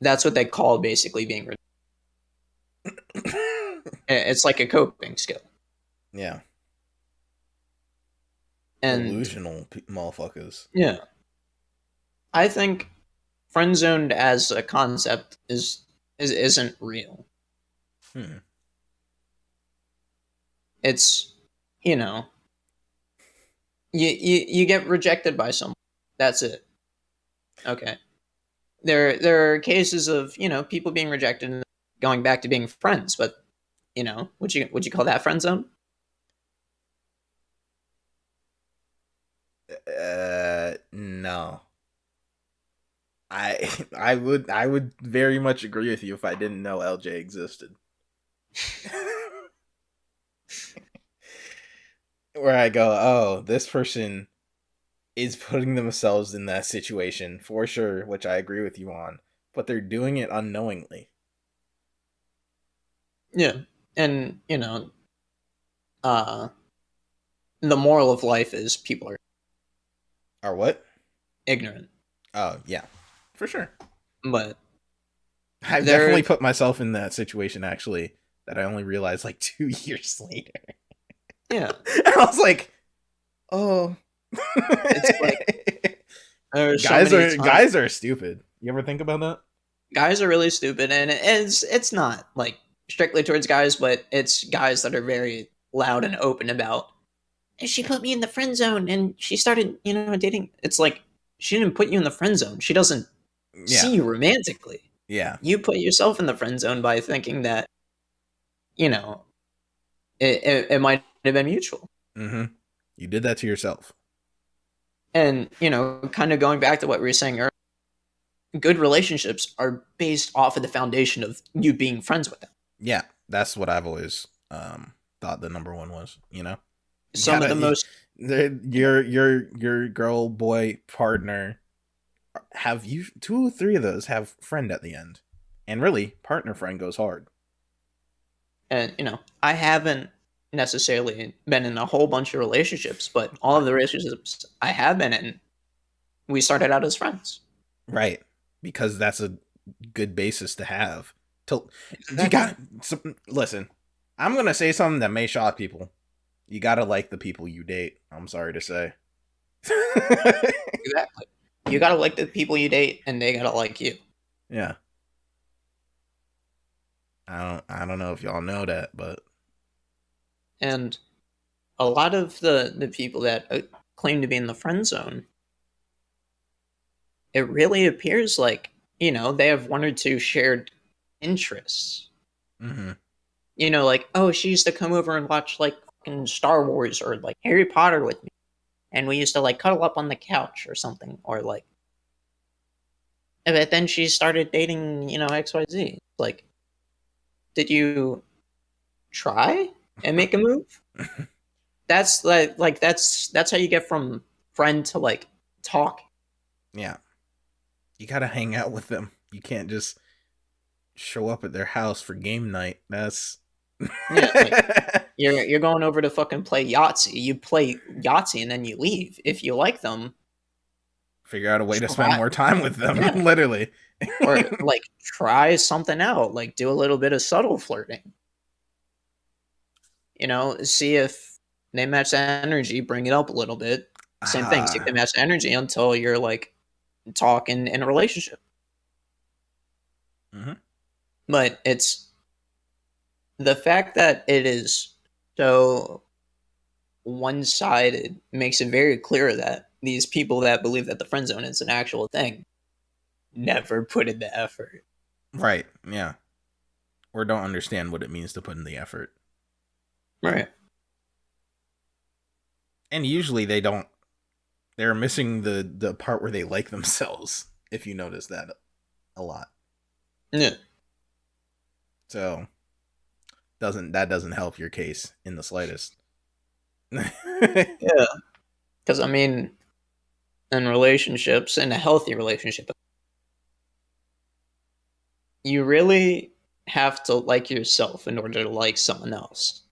that's what they call basically being. It's like a coping skill, Yeah. and Delusional motherfuckers. yeah, I think friend zoned as a concept isn't real. Hmm. It's you know you get rejected by someone. That's it. Okay. There are cases of people being rejected and going back to being friends, but would you call that friend zone? No. I would very much agree with you if I didn't know LJ existed. Where I go, oh, this person is putting themselves in that situation for sure, which I agree with you on, but they're doing it unknowingly. Yeah, and uh, the moral of life is people are Or what? ignorant, Oh, yeah, for sure. but I've there, definitely put myself in that situation actually that I only realized like 2 years later. yeah, And I was like, oh. it's like there are so many times Guys are stupid. You ever think about that? guys are really stupid, and it's not like strictly towards guys, but it's guys that are very loud and open about. She put me in the friend zone, and she started, dating. It's like she didn't put you in the friend zone. She doesn't Yeah. see you romantically. Yeah. You put yourself in the friend zone by thinking that you know it might have been mutual. Mm-hmm. You did that to yourself. And kind of going back to what we were saying earlier, good relationships are based off of the foundation of you being friends with them. Yeah, that's what I've always thought the number one was. You Some of the gotta most your girl boy partner have you 2 or 3 of those have friend at the end, and really partner friend goes hard. and I haven't necessarily been in a whole bunch of relationships, but all of the relationships I have been in, we started out as friends. Right, because that's a good basis to have. You Exactly. got listen. I'm gonna say something that may shock people. You gotta like the people you date. I'm sorry to say. Exactly. You gotta like the people you date, and they gotta like you. Yeah. I don't know if y'all know that, but And a lot of the people that claim to be in the friend zone, it really appears like, they have one or two shared interests. mm-hmm. Like, oh, she used to come over and watch like fucking Star Wars or like Harry Potter with me, and we used to like cuddle up on the couch or something, or like, but then she started dating, XYZ. Like, did you try and make a move? That's like that's how you get from friend to like talk. Yeah, you gotta hang out with them. You can't just show up at their house for game night. That's Yeah, like you're going over to fucking play Yahtzee. You play Yahtzee and then you leave. If you like them, figure out a way to spend try, more time with them. yeah, Literally. or like try something out. Like do a little bit of subtle flirting. See if they match the energy. Bring it up a little bit. Same thing. See if they Ah. match the energy until you're like talking in a relationship. Mm-hmm. But it's the fact that it is so one-sided makes it very clear that these people that believe that the friend zone is an actual thing never put in the effort. Right. Yeah. Or don't understand what it means to put in the effort. Right. And usually they don't. They're missing the part where they like themselves. If you notice that a lot. Yeah. So doesn't help your case in the slightest. Yeah. Because I mean, in relationships, in a healthy relationship, you really have to like yourself in order to like someone else.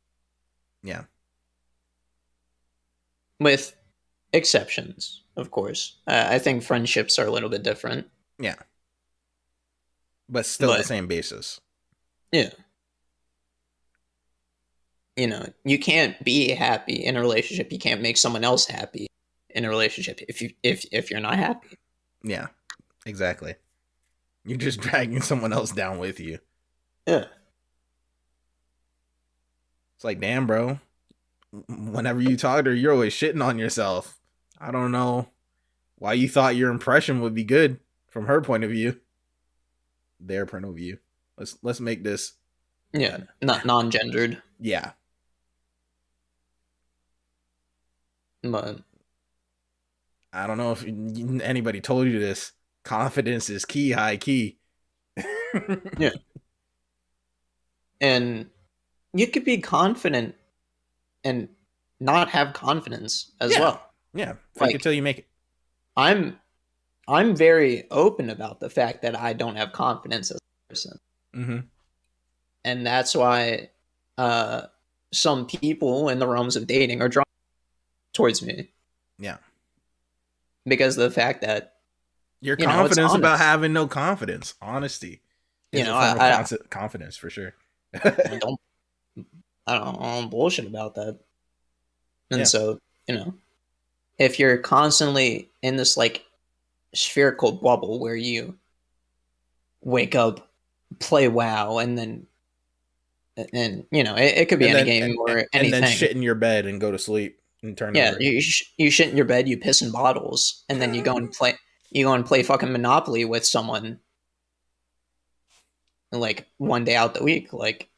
Yeah. With exceptions, of course. I think friendships are a little bit different. Yeah. But still the But same basis. yeah, you can't be happy in a relationship. You can't make someone else happy in a relationship if you're not happy. Yeah. Exactly. You're just dragging someone else down with you. Yeah. It's like, damn, bro. Whenever you talk to her, you're always shitting on yourself. I don't know why you thought your impression would be good from her point of view. Their point of view. Let's make this. Yeah. Not non-gendered, Yeah. but I don't know if anybody told you this. Confidence is key, high key. yeah. And you could be confident and not have confidence as Yeah. well. Yeah. Fake it Like till you make it. I'm I'm very open about the fact that I don't have confidence as a person. Mm-hmm. And that's why uh some people in the realms of dating are drawn towards me Yeah. because of the fact that Your it's confidence about honest. having no confidence. Honesty You is a know, form of I confidence for sure. I don't I don't bullshit about that. And Yeah. so, you know, if you're constantly in this like spherical bubble where you wake up, play WoW, and then it could be And any then game or and then anything. shit in your bed and go to sleep and turn Yeah, over. you shit in your bed, you piss in bottles, and then you go and play fucking Monopoly with someone like one day out the week. Like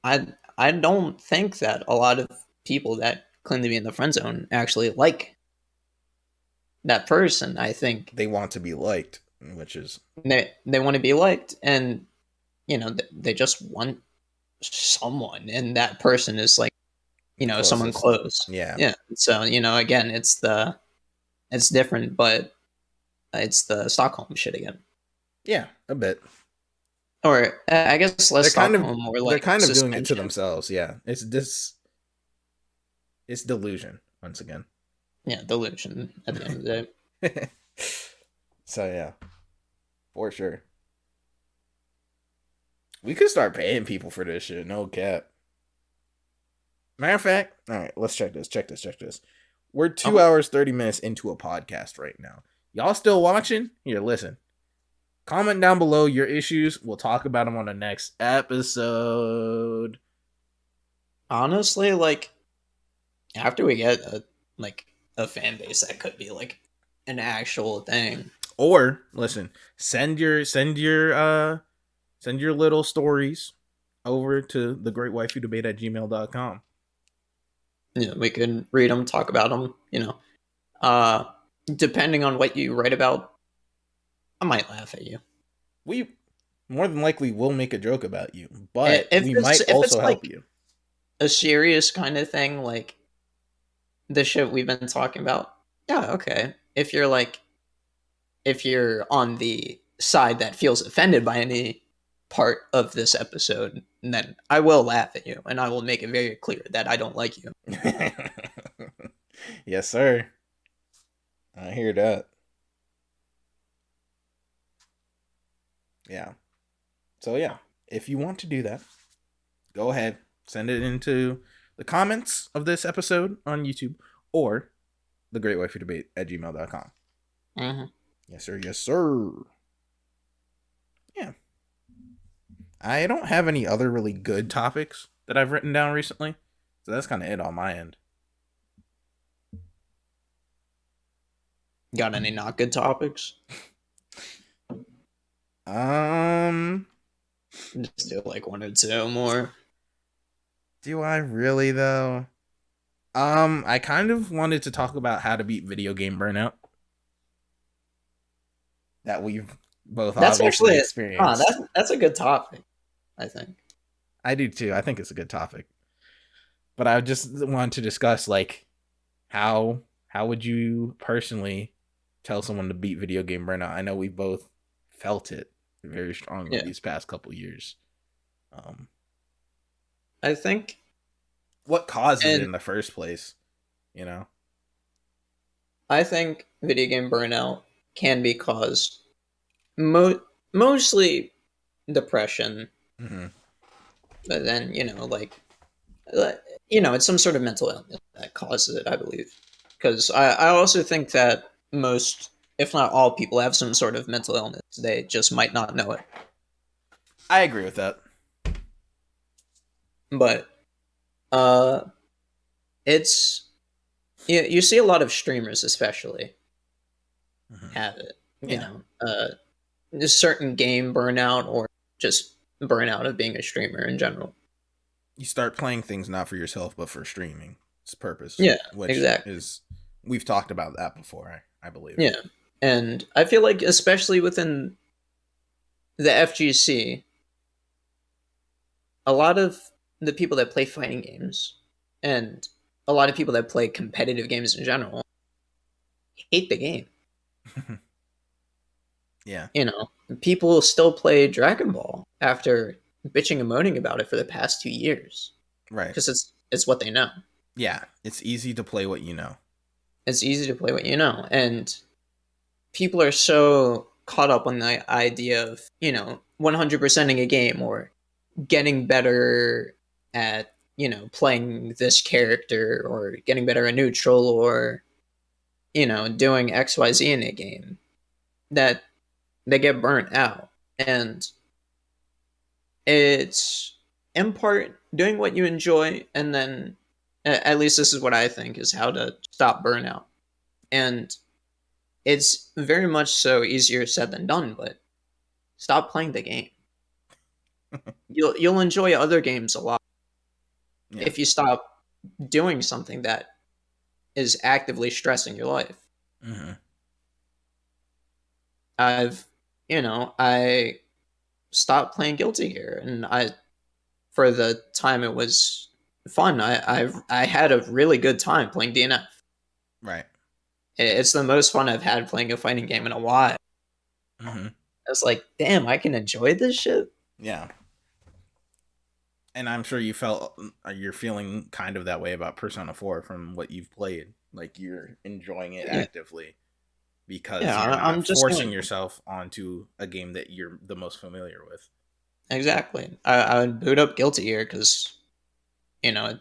I don't think that a lot of people that claim to be in the friend zone actually like that person. I think They want to be liked, which is they want to be liked, and they just want someone, and that person is like the someone closest. close. Yeah. Yeah. So again, it's different, but it's the Stockholm shit again. Yeah, a bit. Or I guess less They're kind of Stockholm, more they're like kind of doing it to suspension. themselves. Yeah. It's delusion once again. Yeah, delusion at the end of the day. So yeah, for sure. We could start paying people for this shit. No cap. Matter of fact, all right, let's check this. Check this. Check this. We're 2 Oh, hours 30 minutes into a podcast right now. Y'all still watching? Here, listen. Comment down below your issues. We'll talk about them on the next episode. Honestly, like after we get like a fan base that could be like an actual thing. Or listen, send your little stories over to the great waifu debate at gmail.com. You know, we could read them, talk about them. You know, depending on what you write about, I might laugh at you. We more than likely will make a joke about you, but we might If it's also help like you. a serious kind of thing, like the shit we've been talking about, yeah, okay. If you're on the side that feels offended by any part of this episode, then I will laugh at you and I will make it very clear that I don't like you. Yes, sir. I hear that. Yeah. So yeah, if you want to do that, go ahead, send it into the comments of this episode on YouTube or the great waifu debate at gmail.com. Mm-hmm. Yes, sir. Yes, sir. Yeah. I don't have any other really good topics that I've written down recently. So that's kind of it on my end. Got any not good topics? Um, Just do like one or two more. do I really though? I kind of wanted to talk about how to beat video game burnout that we've both That's obviously actually experienced. that's a good topic, I think. I do too. I think it's a good topic. But I just want to discuss like how would you personally tell someone to beat video game burnout? I know we both felt it very strongly Yeah. these past couple years. Um, I think what causes it and in the first place? You know? I think video game burnout can be caused mostly depression, Mm-hmm. but then uh, it's some sort of mental illness that causes it, I believe. Because I also think that most, if not all, people have some sort of mental illness. They just might not know it. I agree with that. But uh, it's you see a lot of streamers, especially, Mm-hmm. have it. You Yeah, know, a certain game burnout or just burnout of being a streamer in general. you start playing things not for yourself but for streaming. It's purpose, Yeah, which exactly. is we've talked about that before. I believe. Yeah, and I feel like especially within the FGC, a lot of the people that play fighting games and a lot of people that play competitive games in general hate the game. Yeah. You know, people still play Dragon Ball after bitching and moaning about it for the past 2 years Right. because it's what they know. Yeah. It's easy to play what you know. It's easy to play what you know, and people are so caught up on the idea of 100%ing a game or getting better at playing this character or getting better at neutral or doing XYZ in a game that they get burnt out. And it's in part doing what you enjoy, and then at least this is what I think is how to stop burnout. And it's very much so easier said than done, but stop playing the game. You'll enjoy other games a lot Yeah. if you stop doing something that is actively stressing your life. Mm-hmm. I stopped playing Guilty Gear, and for the time it was fun. I had a really good time playing DNF. Right. It's the most fun I've had playing a fighting game in a while. Mm-hmm. I was like, damn, I can enjoy this shit. Yeah. And I'm sure you're feeling kind of that way about Persona 4 from what you've played. Like you're enjoying it Yeah, actively because yeah. you're not I'm just forcing going yourself onto a game that you're the most familiar with. exactly. I would boot up Guilty Gear because you know,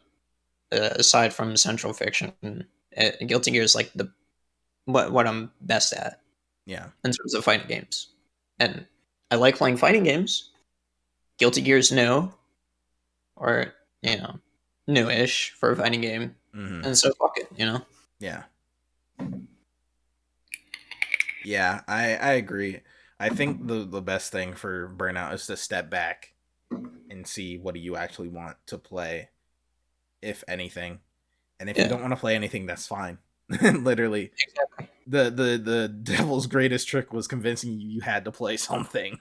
aside from Central Fiction, Guilty Gear is like the what I'm best at Yeah. in terms of fighting games, and I like playing fighting games. Guilty Gear's new, or you know, newish for a fighting game, Mm-hmm. and so fuck it, you know. Yeah. Yeah, I agree. I think the best thing for burnout is to step back and see what do you actually want to play, if anything. And if you Yeah, don't want to play anything, that's fine. Literally, exactly. the devil's greatest trick was convincing you you had to play something.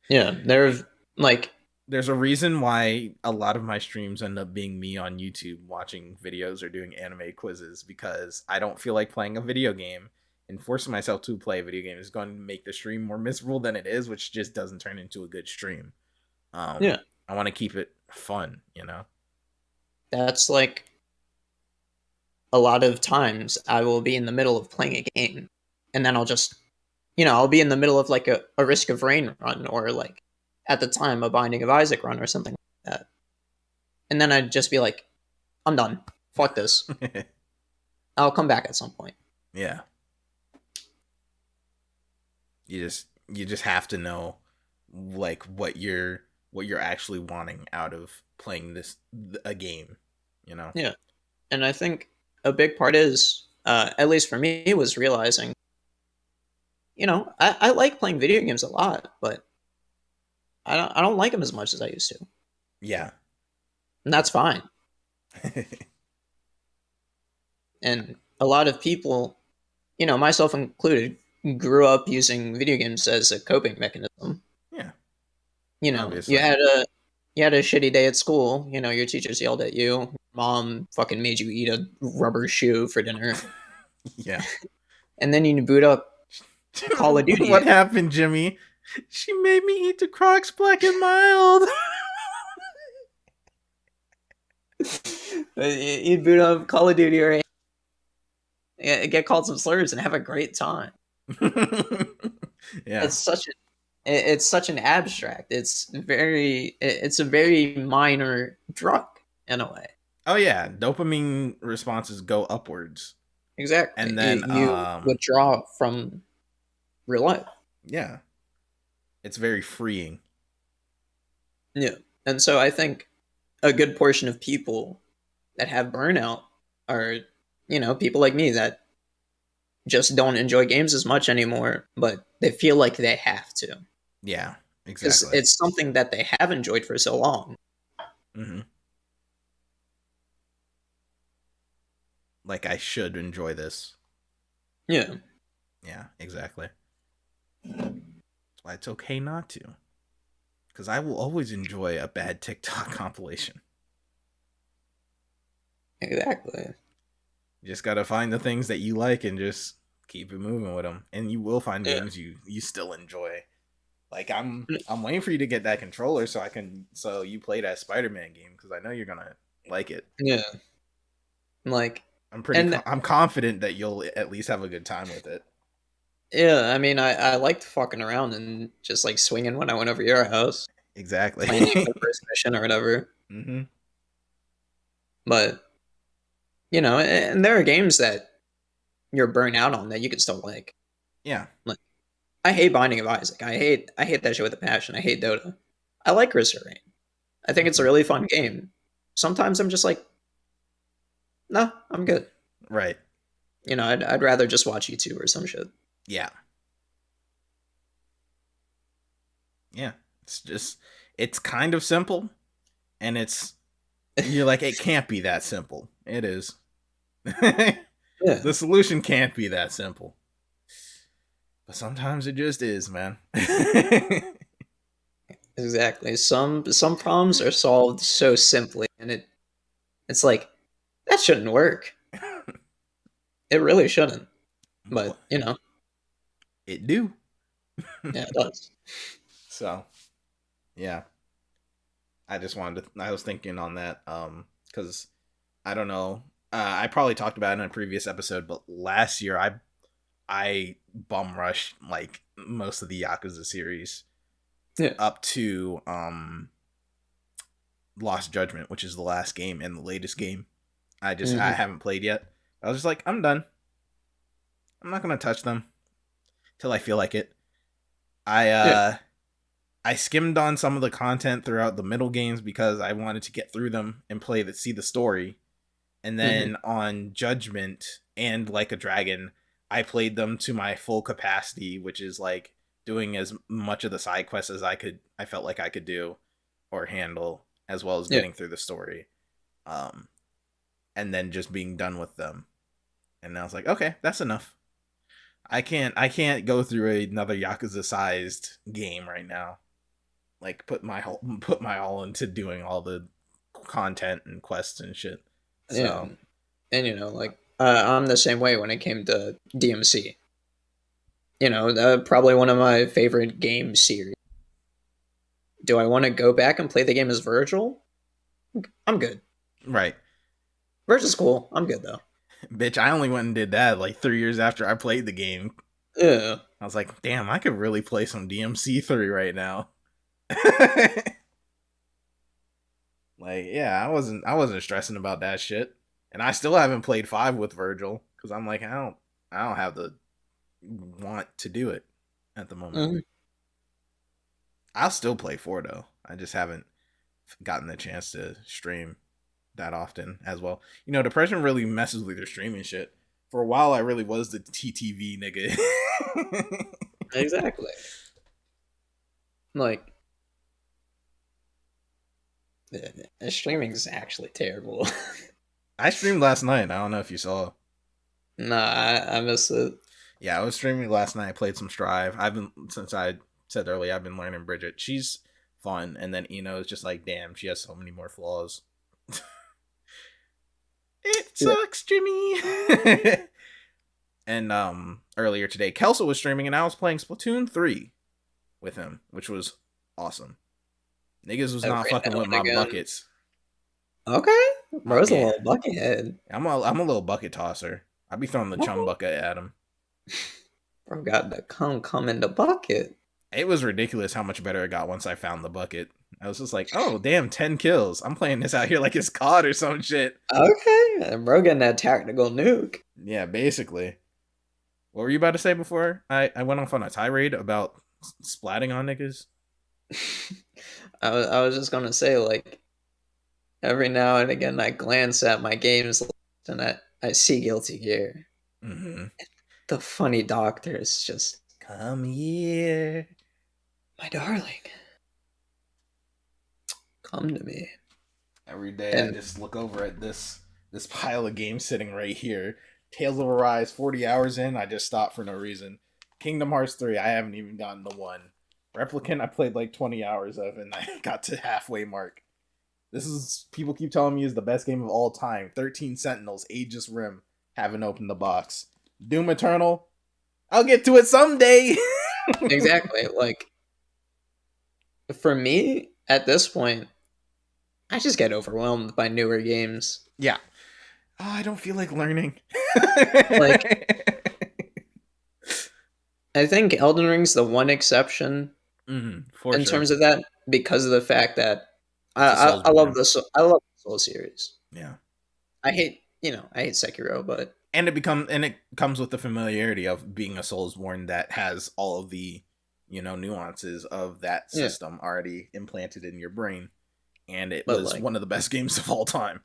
Yeah, there's like There's a reason why a lot of my streams end up being me on YouTube watching videos or doing anime quizzes, because I don't feel like playing a video game, and forcing myself to play a video game is going to make the stream more miserable than it is, which just doesn't turn into a good stream. yeah, I want to keep it fun, you know. that's like a lot of times I will be in the middle of playing a game, and then I'll just, I'll be in the middle of like a Risk of Rain run, or like at the time a Binding of Isaac run or something like that, and then I'd just be like, I'm done. Fuck this. I'll come back at some point. Yeah, you just have to know like what you're actually wanting out of playing this a game, you know. Yeah, and I think a big part is, at least for me, was realizing, I like playing video games a lot, but I don't like them as much as I used to, Yeah. and that's fine. And a lot of people, myself included, grew up using video games as a coping mechanism. Yeah, You obviously. had a shitty day at school. Your teachers yelled at you. Mom fucking made you eat a rubber shoe for dinner, Yeah. and then you boot up Call of Duty. What happened, Jimmy? She made me eat the Crocs Black and Mild. You boot up Call of Duty, or get called some slurs and have a great time. Yeah. It's such an abstract. It's a very minor drug in a way. Oh yeah, dopamine responses go upwards. Exactly. And then You withdraw from real life. yeah, it's very freeing. Yeah. And so I think a good portion of people that have burnout are, people like me that just don't enjoy games as much anymore, but they feel like they have to. Yeah, Because exactly. it's something that they have enjoyed for so long. Mhm. Like I should enjoy this. Yeah. Yeah, exactly. That's why it's okay not to. Because I will always enjoy a bad TikTok compilation. Exactly. You just gotta find the things that you like and just keep it moving with them, and you will find Yeah. games you still enjoy. Like I'm waiting for you to get that controller so you play that Spider-Man game, because I know you're gonna like it. Yeah. Like, and I'm confident that you'll at least have a good time with it. yeah, I mean, I liked fucking around and just like swinging when I went over your house, Exactly. playing the first mission or whatever. Hmm. But and there are games that you're burnt out on that you can still like. Yeah. Like, I hate Binding of Isaac. I hate that shit with a passion. I hate Dota. I like Risk of Rain. I think it's a Hmm. really fun game. Sometimes I'm just like, no, I'm good. Right. I'd rather just watch YouTube or some shit. Yeah. Yeah. It's kind of simple, and you're like, it can't be that simple. It is. Yeah, The solution can't be that simple. But sometimes it just is, man. exactly. Some problems are solved so simply, and it's like that shouldn't work. It really shouldn't. But It do. yeah, it does. So, yeah. I was thinking on that cuz I don't know. I probably talked about it in a previous episode, but last year I bum rushed like most of the Yakuza series Yeah. up to Lost Judgment, which is the last game and the latest game. I Hmm. haven't played yet. I was just like, I'm done. I'm not gonna touch them till I feel like it. I Yeah. I skimmed on some of the content throughout the middle games because I wanted to get through them and see the story. And Hmm. then on Judgment and Like a Dragon, I played them to my full capacity, which is like doing as much of the side quests as I felt like I could do or handle, as well as Yeah. getting through the story. Um, and then just being done with them. And I was like, okay, that's enough. I can't go through another Yakuza sized game right now. Like put my all into doing all the content and quests and shit. Yeah. So And like I'm the same way when it came to DMC. Probably one of my favorite game series. Do I want to go back and play the game as Virgil? I'm good. right. Virgil's cool. I'm good though. Bitch, I only went and did that like 3 years after I played the game. Yeah. I was like, damn, I could really play some DMC3 right now. Like, yeah, I wasn't stressing about that shit. And I still haven't played 5 with Virgil because I'm like, I don't have the want to do it at the moment. Mhm. I'll still play 4 though. I just haven't gotten the chance to stream that often as well. Depression really messes with your streaming shit. For a while, I really was the TTV nigga. Exactly. Like, streaming is actually terrible. I streamed last night. I don't know if you saw. Nah, I miss it. Yeah, I was streaming last night. I played some Strive. Since I said earlier, I've been learning Bridget. She's fun, and then Eno is just like, damn, she has so many more flaws. It Yeah. sucks, Jimmy. And earlier today, Kelso was streaming, and I was playing Splatoon 3 with him, which was awesome. Niggas was not Every fucking now with and my again. buckets. Okay. Oh Bro's a yeah, little buckethead. I'm a little bucket tosser. I be throwing the chum What? bucket at him. Bro got to come in the bucket. It was ridiculous how much better it got once I found the bucket. I was just like, oh damn, 10 kills. I'm playing this out here like it's COD or some shit. Okay. And bro getting that tactical nuke. Yeah, basically. What were you about to say before I went off on a tirade about splatting on niggas? I was just gonna say, like, every now and again I glance at my games list and I see Guilty Gear. Mm-hmm. The funny doctor is just, Come here. my darling, come to me. Every day I And just look over at this pile of games sitting right here. Tales of Arise, 40 hours in, I just stopped for no reason. Kingdom Hearts 3, I haven't even gotten the one. Replicant, I played like 20 hours of, and I got to halfway mark. This is, people keep telling me, is the best game of all time. 13 Sentinels, Aegis Rim, haven't opened the box. Doom Eternal, I'll get to it someday. exactly, like, for me at this point, I just get overwhelmed by newer games. Yeah. Oh, I don't feel like learning. Like, I think Elden Ring's the one exception For in sure. terms of that, because of the fact that It's a I love Soulsborne. I love the Soul series. Yeah. I hate Sekiro, but And it comes with the familiarity of being a Soulsborne that has all of the, nuances of that yeah, system already implanted in your brain. And it but was like, one of the best games of all time.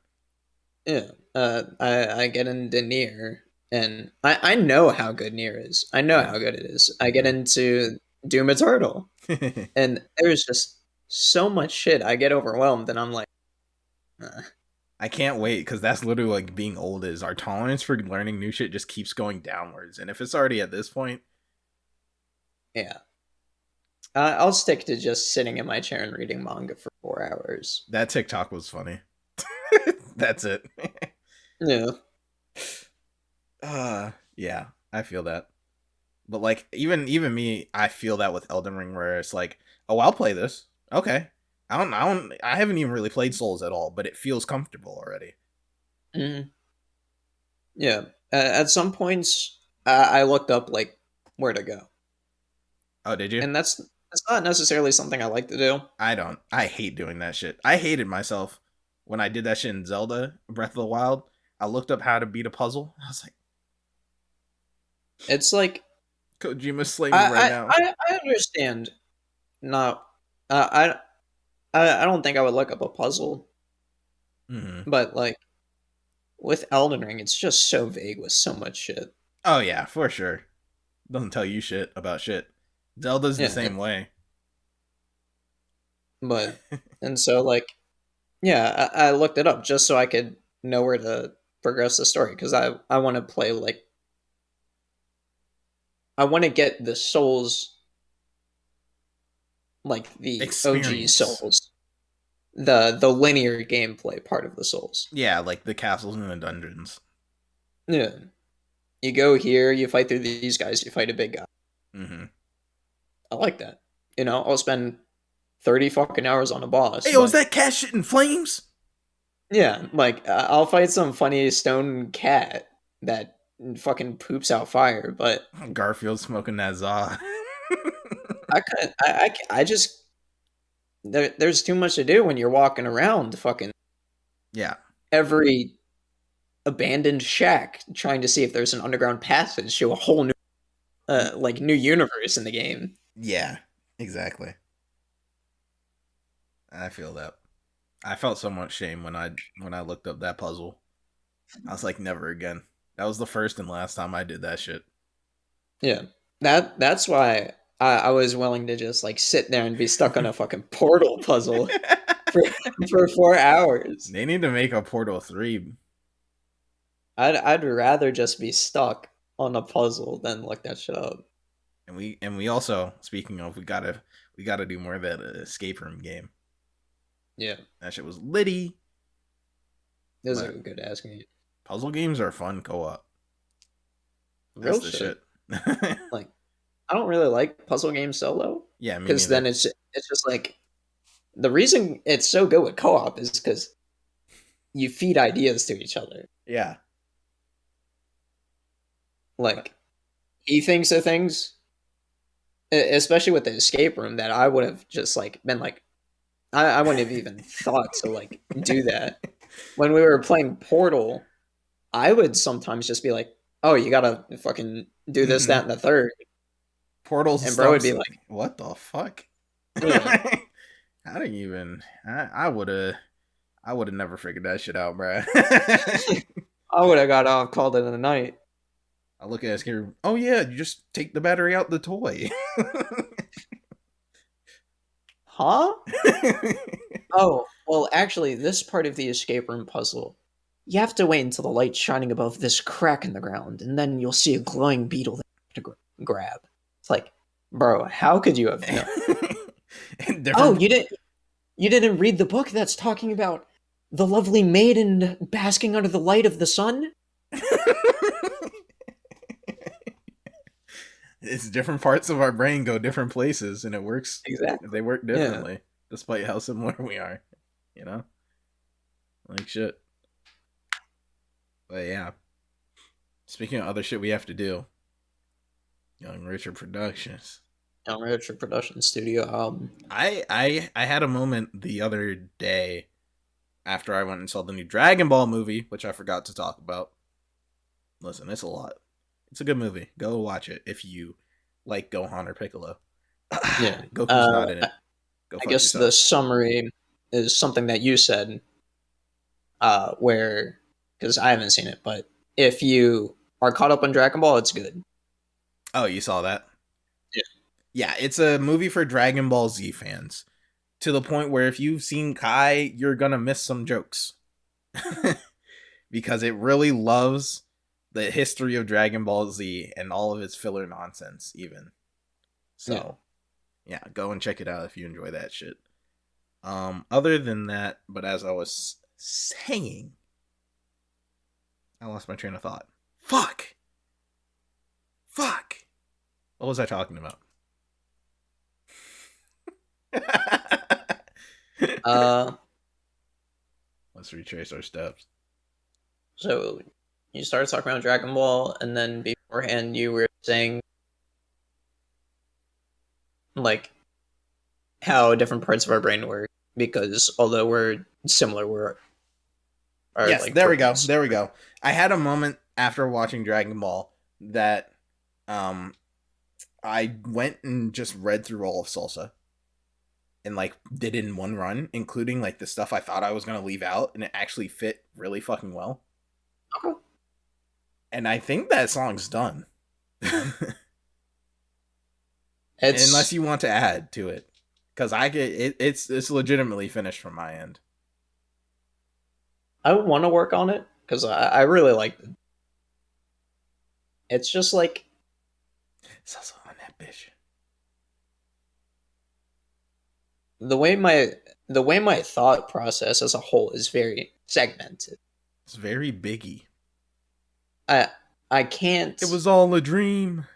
yeah, I get into Nier, and I know how good Nier is. I know Yeah. how good it is. I get into Doom Eternal, and there's just so much shit. I get overwhelmed, and I'm like, I can't wait because that's literally like being old is our tolerance for learning new shit just keeps going downwards. And if it's already at this point, yeah. I'll stick to just sitting in my chair and reading manga for 4 hours. that TikTok was funny. That's it. Yeah. Yeah, I feel that. But like even me, I feel that with Elden Ring where it's like, oh, I'll play this. Okay. I haven't even really played Souls at all, but it feels comfortable already. Mhm. Yeah. At some points, I looked up like where to go, Oh, did you? and that's not necessarily something I like to do. I don't. I hate doing that shit. I hated myself when I did that shit in Zelda Breath of the Wild. I looked up how to beat a puzzle. I was like, It's like Kojima slaying me right now. I understand. Not, I don't think I would look up a puzzle, Hmm. but like with Elden Ring, it's just so vague with so much shit. Oh yeah, for sure. Doesn't tell you shit about shit. Zelda's the Yeah, same way. but and so like yeah, I looked it up just so I could know where to progress the story because I want to play like I want to get the Souls like the OG Experience. Souls, the linear gameplay part of the Souls. Yeah, like the castles and the dungeons. Yeah, you go here, you fight through these guys, you fight a big guy. Hmm. I like that. You know, I'll spend 30 fucking hours on a boss, Hey, yo, is but that cat shit in flames? yeah, like I'll fight some funny stone cat that fucking poops out fire, but Garfield smoking that za. I could I just there's too much to do when you're walking around fucking Yeah. every abandoned shack trying to see if there's an underground passage to a whole new like new universe in the game. Yeah. Exactly. I feel that. I felt so much shame when I looked up that puzzle. I was like, never again. That was the first and last time I did that shit. Yeah. That's why I was willing to just like sit there and be stuck on a fucking portal puzzle for for 4 hours. They need to make a Portal 3. I'd rather just be stuck on a puzzle than look that shit up. And we also, speaking of, we gotta do more of that escape room game. Yeah, That shit was litty. those are But good asking. puzzle games are fun co-op. That's Real the shit. shit. Like I don't really like puzzle games solo Yeah, me because then neither. it's just like the reason it's so good with co-op is because you feed ideas to each other. Yeah. But Like he thinks of things, especially with the escape room, that I would have just like been like, I wouldn't have even thought to like do that. When we were playing Portal, I would sometimes just be like, "Oh, you gotta fucking do this, that, Mhm. and the third," Portals and bro would stops. be like, What the fuck? "Yeah, I didn't even. I would have. I would have never figured that shit out, bro. I would have got off, called it a night." I look at it. Oh yeah, you just take the battery out the toy. Huh? Oh, well, actually, this part of the escape room puzzle, you have to wait until the light's shining above this crack in the ground, and then you'll see a glowing beetle that you have to grab. It's like, bro, how could you have known? Oh, Different. you didn't read the book that's talking about the lovely maiden basking under the light of the sun? It's different parts of our brain go different places, and it works. Exactly. They work Yeah. differently, despite how similar we are. You know, like shit. But yeah. Speaking of other shit we have to do, Young Richard Productions. Richard Production Studio album. I had a moment the other day after I went and saw the new Dragon Ball movie, which I forgot to talk about. Listen, it's a lot. It's a good movie. Go watch it if you like Gohan or Piccolo. Yeah. Goku's not in I it. Go I fuck guess the yourself. summary is something that you said, where, because I haven't seen it, but if you are caught up on Dragon Ball, it's good. Oh, you saw that? Yeah. Yeah, it's a movie for Dragon Ball Z fans. To the point where if you've seen Kai, you're gonna miss some jokes. Because it really loves the history of Dragon Ball Z and all of its filler nonsense, even. Yeah. So, yeah, go and check it out if you enjoy that shit. Other than that, but as I was saying, I lost my train of thought. Fuck! Fuck! What was I talking about? Uh, Let's retrace our steps. so you started talking about Dragon Ball, and then beforehand you were saying like how different parts of our brain work because although we're similar, we're are Yes, like there we go. twins. There we go. I had a moment after watching Dragon Ball that um I went and just read through all of Salsa and like did it in one run, including like the stuff I thought I was gonna leave out, and it actually fit really fucking well. Okay. And I think that song's done. Unless It's you want to add to it, because I get it, it's legitimately finished from my end. I want to work on it because I really like it. It's just like It's also on that bitch. the way my the way my thought process as a whole is very segmented. It's very biggie. I I can't, It was all a dream.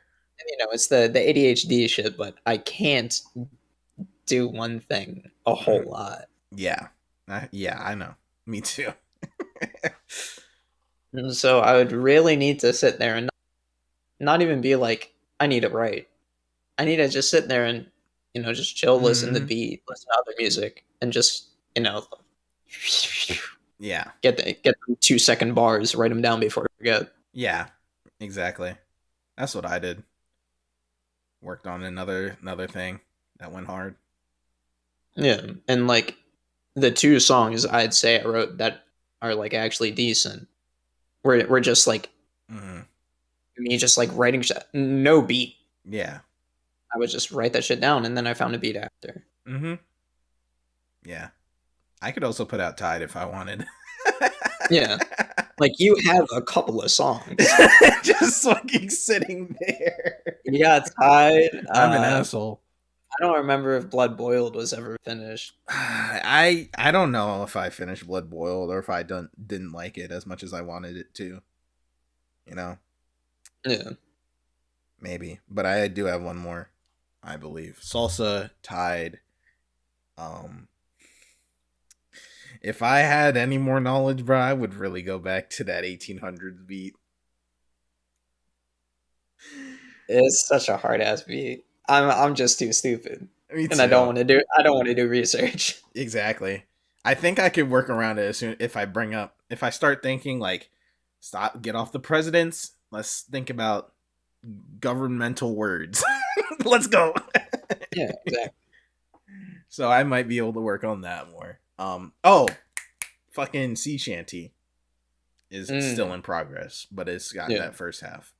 it's the ADHD shit, but I can't do one thing a whole lot. Yeah, yeah, I know. Me too. And so I would really need to sit there and not even be like, I need to write. I need to just sit there and, just chill, listen to the Hmm. beat, listen to other music, and just, Yeah, get the 2 second bars, write them down before I forget. yeah, exactly. That's what I did. Worked on another thing that went hard. Yeah. And like the two songs I'd say I wrote that are like actually decent were just like Hmm. me just like writing no beat. Yeah. I would just write that shit down and then I found a beat after. Hmm. Yeah. I could also put out Tide if I wanted. Yeah. Like you have a couple of songs. Just fucking sitting there. You got Tied. I'm an asshole. I don't remember if Blood Boiled was ever finished. I don't know if I finished Blood Boiled or if I didn't like it as much as I wanted it to. You know, Yeah. maybe. But I do have one more, I believe. Salsa, Tide. Um, if I had any more knowledge, bro, I would really go back to that 1800s beat. It's such a hard ass beat. I'm just too stupid. Me And too. I don't want to do research. Exactly. I think I could work around it as soon if I start thinking like get off the presidents. Let's think about governmental words. Let's go. Yeah, exactly. So I might be able to work on that more. Oh, fucking sea shanty is still Mm, in progress, but it's got yeah. that first half.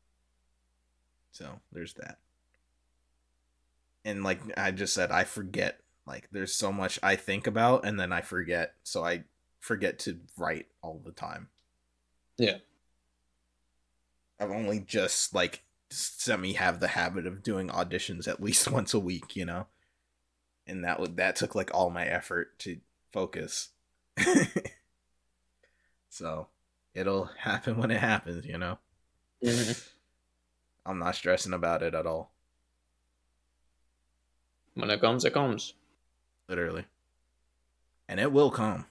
So there's that. And like I just said, I forget. Like there's so much I think about and then I forget. So I forget to write all the time. Yeah. I've only just like semi have the habit of doing auditions at least once a week, and that took like all my effort to focus. So it'll happen when it happens. Hmm. I'm not stressing about it at all. When it comes, it comes. Literally. And it will come.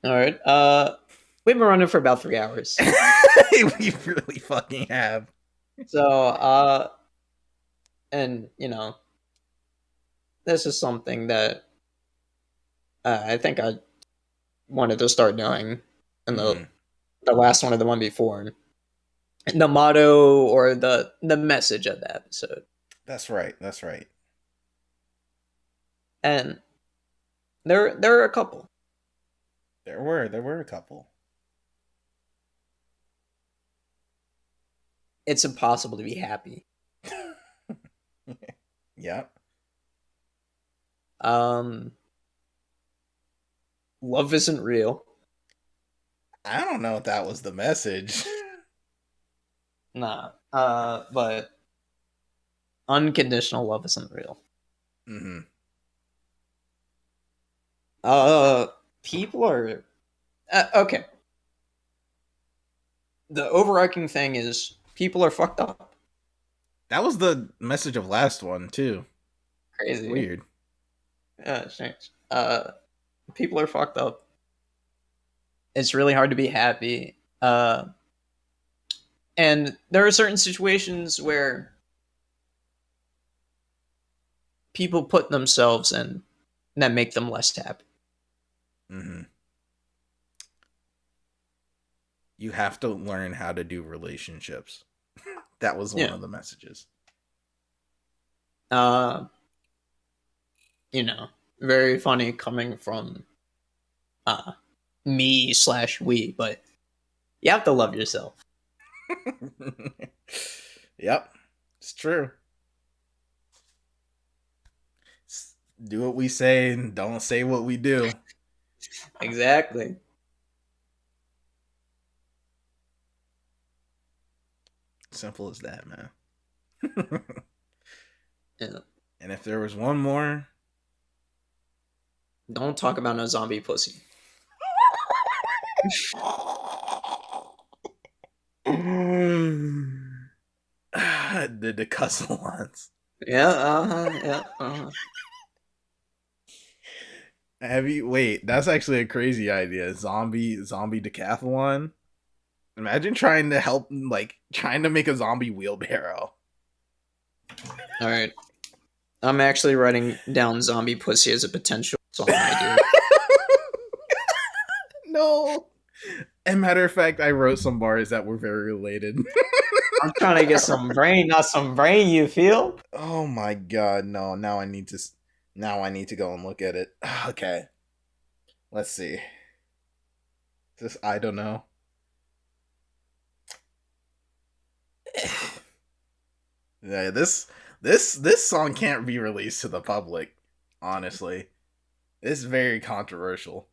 All right. We've been running for about 3 hours. We really fucking have. So, and this is something that I think I wanted to start doing in Hmm. the last one or the one before. The motto or the message of the episode, That's right. That's right. and there are a couple. There were a couple. It's impossible to be happy. Yep. Um, love isn't real. I don't know if that was the message. Nah. But unconditional love isn't real. Hmm. Uh, people are okay. The overarching thing is people are fucked up. That was the message of last one too. Crazy. Weird. Strange. People are fucked up. It's really hard to be happy. And there are certain situations where people put themselves in that make them less happy. Hmm. You have to learn how to do relationships. That was one Yeah. of the messages. Uh, you know, very funny coming from uh me slash we, but you have to love yourself. Yep, it's true. Do what we say and don't say what we do. Exactly. Simple as that, man. Yeah. And if there was one more, Don't talk about no zombie pussy. the cuss ones. Yeah, yeah, Have you wait? That's actually a crazy idea. Zombie decathlon. Imagine trying to help, like trying to make a zombie wheelbarrow. All right. I'm actually writing down zombie pussy as a potential song idea. No. And matter of fact, I wrote some bars that were very related. I'm trying to get some brain, not some brain, you feel? Oh my god, no! Now I need to go and look at it. Okay, let's see. This I don't know. Yeah, this song can't be released to the public. Honestly, it's very controversial.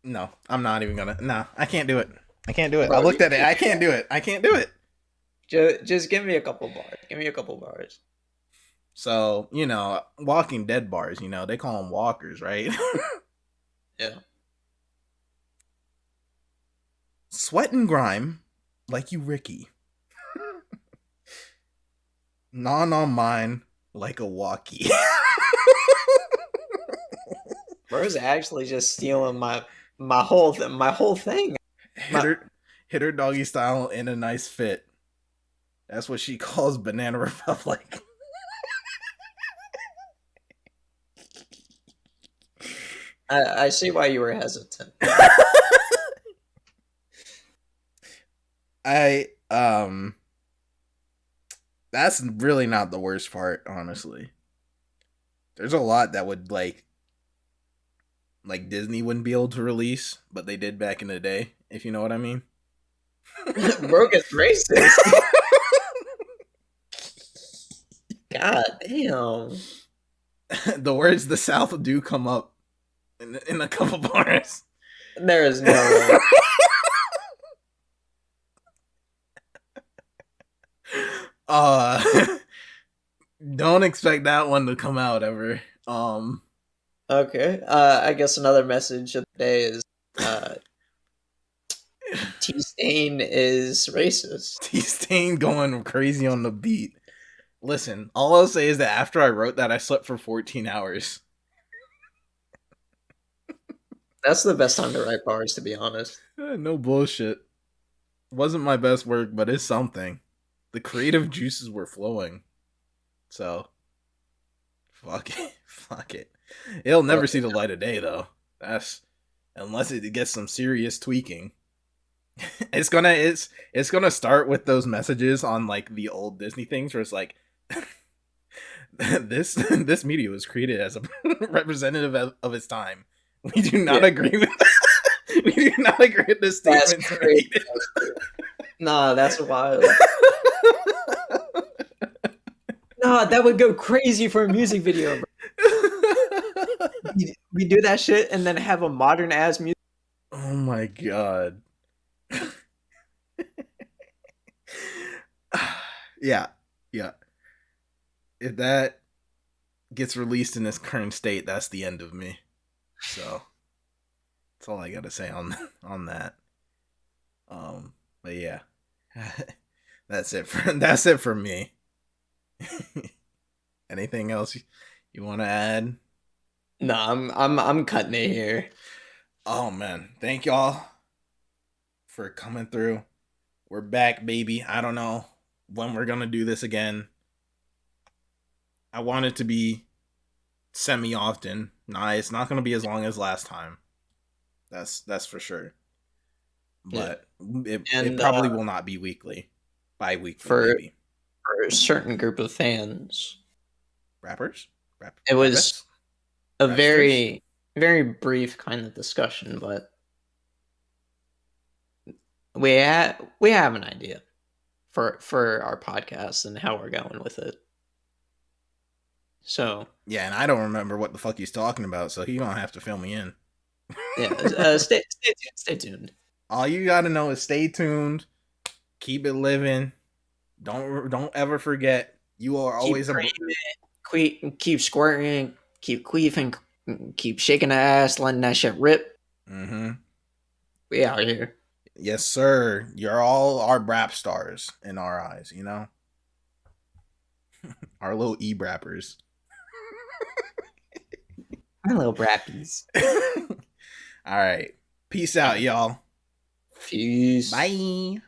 No, I'm not even gonna. No, I can't do it. I can't do it. I Bro, looked at it. I can't do it. I can't do it. just give me a couple bars. Give me a couple bars. So Walking Dead bars. They call them walkers, right? Yeah. Sweat and grime, like you, Ricky. Non on mine, like a walkie. Bro's actually just stealing my whole thing. hit My, her, hit her doggy style in a nice fit. That's what she calls Banana Republic. I see why you were hesitant. I That's really not the worst part, honestly. There's a lot that would like Disney wouldn't be able to release, but they did back in the day, if you know what I mean. Bro gets racist. God damn. The words the South do come up in a couple bars. There is no way. uh don't expect that one to come out ever. Okay. I guess another message of the day is T Stain is racist. T-Stain going crazy on the beat. Listen, all I'll say is that after I wrote that, I slept for 14 hours. That's the best time to write bars, to be honest. No bullshit. Wasn't my best work, but it's something. The creative juices were flowing. So, fuck it. Fuck it. It'll never see the light of day, though. That's unless it gets some serious tweaking. It's gonna start with those messages on like the old Disney things where it's like this media was created as a representative of its time. We do not agree with that. We do not agree with this statement. That's crazy. Nah, that's wild. Nah, that would go crazy for a music video, bro. We do that shit and then have a modern ass music. Oh my god. Yeah. If that gets released in its current state, that's the end of me. So that's all I gotta say on that. But yeah. That's it for me. Anything else you want to add? No, I'm cutting it here. Oh man, thank y'all for coming through. We're back, baby. I don't know when we're gonna do this again. I want it to be semi often. Nah, it's not gonna be as long as last time. That's for sure. Yeah, But it and probably will not be weekly, bi-weekly for maybe. for a certain group of fans, Rappers, it was rabbits, a rapsters. very brief kind of discussion, but we have an idea for our podcast and how we're going with it. So Yeah, and I don't remember what the fuck he's talking about, so he gonna have to fill me in. yeah, stay tuned. All you gotta know is stay tuned, keep it living. Don't ever forget. You are Keep always a creaming, keep squirting, keep queefing, keep shaking the ass, letting that shit rip. mm-hmm. We out here. Yes, sir. You're all our brap stars in our eyes, you know? Our little e-brappers. My little brappies. All right. Peace out, y'all. Peace. Bye.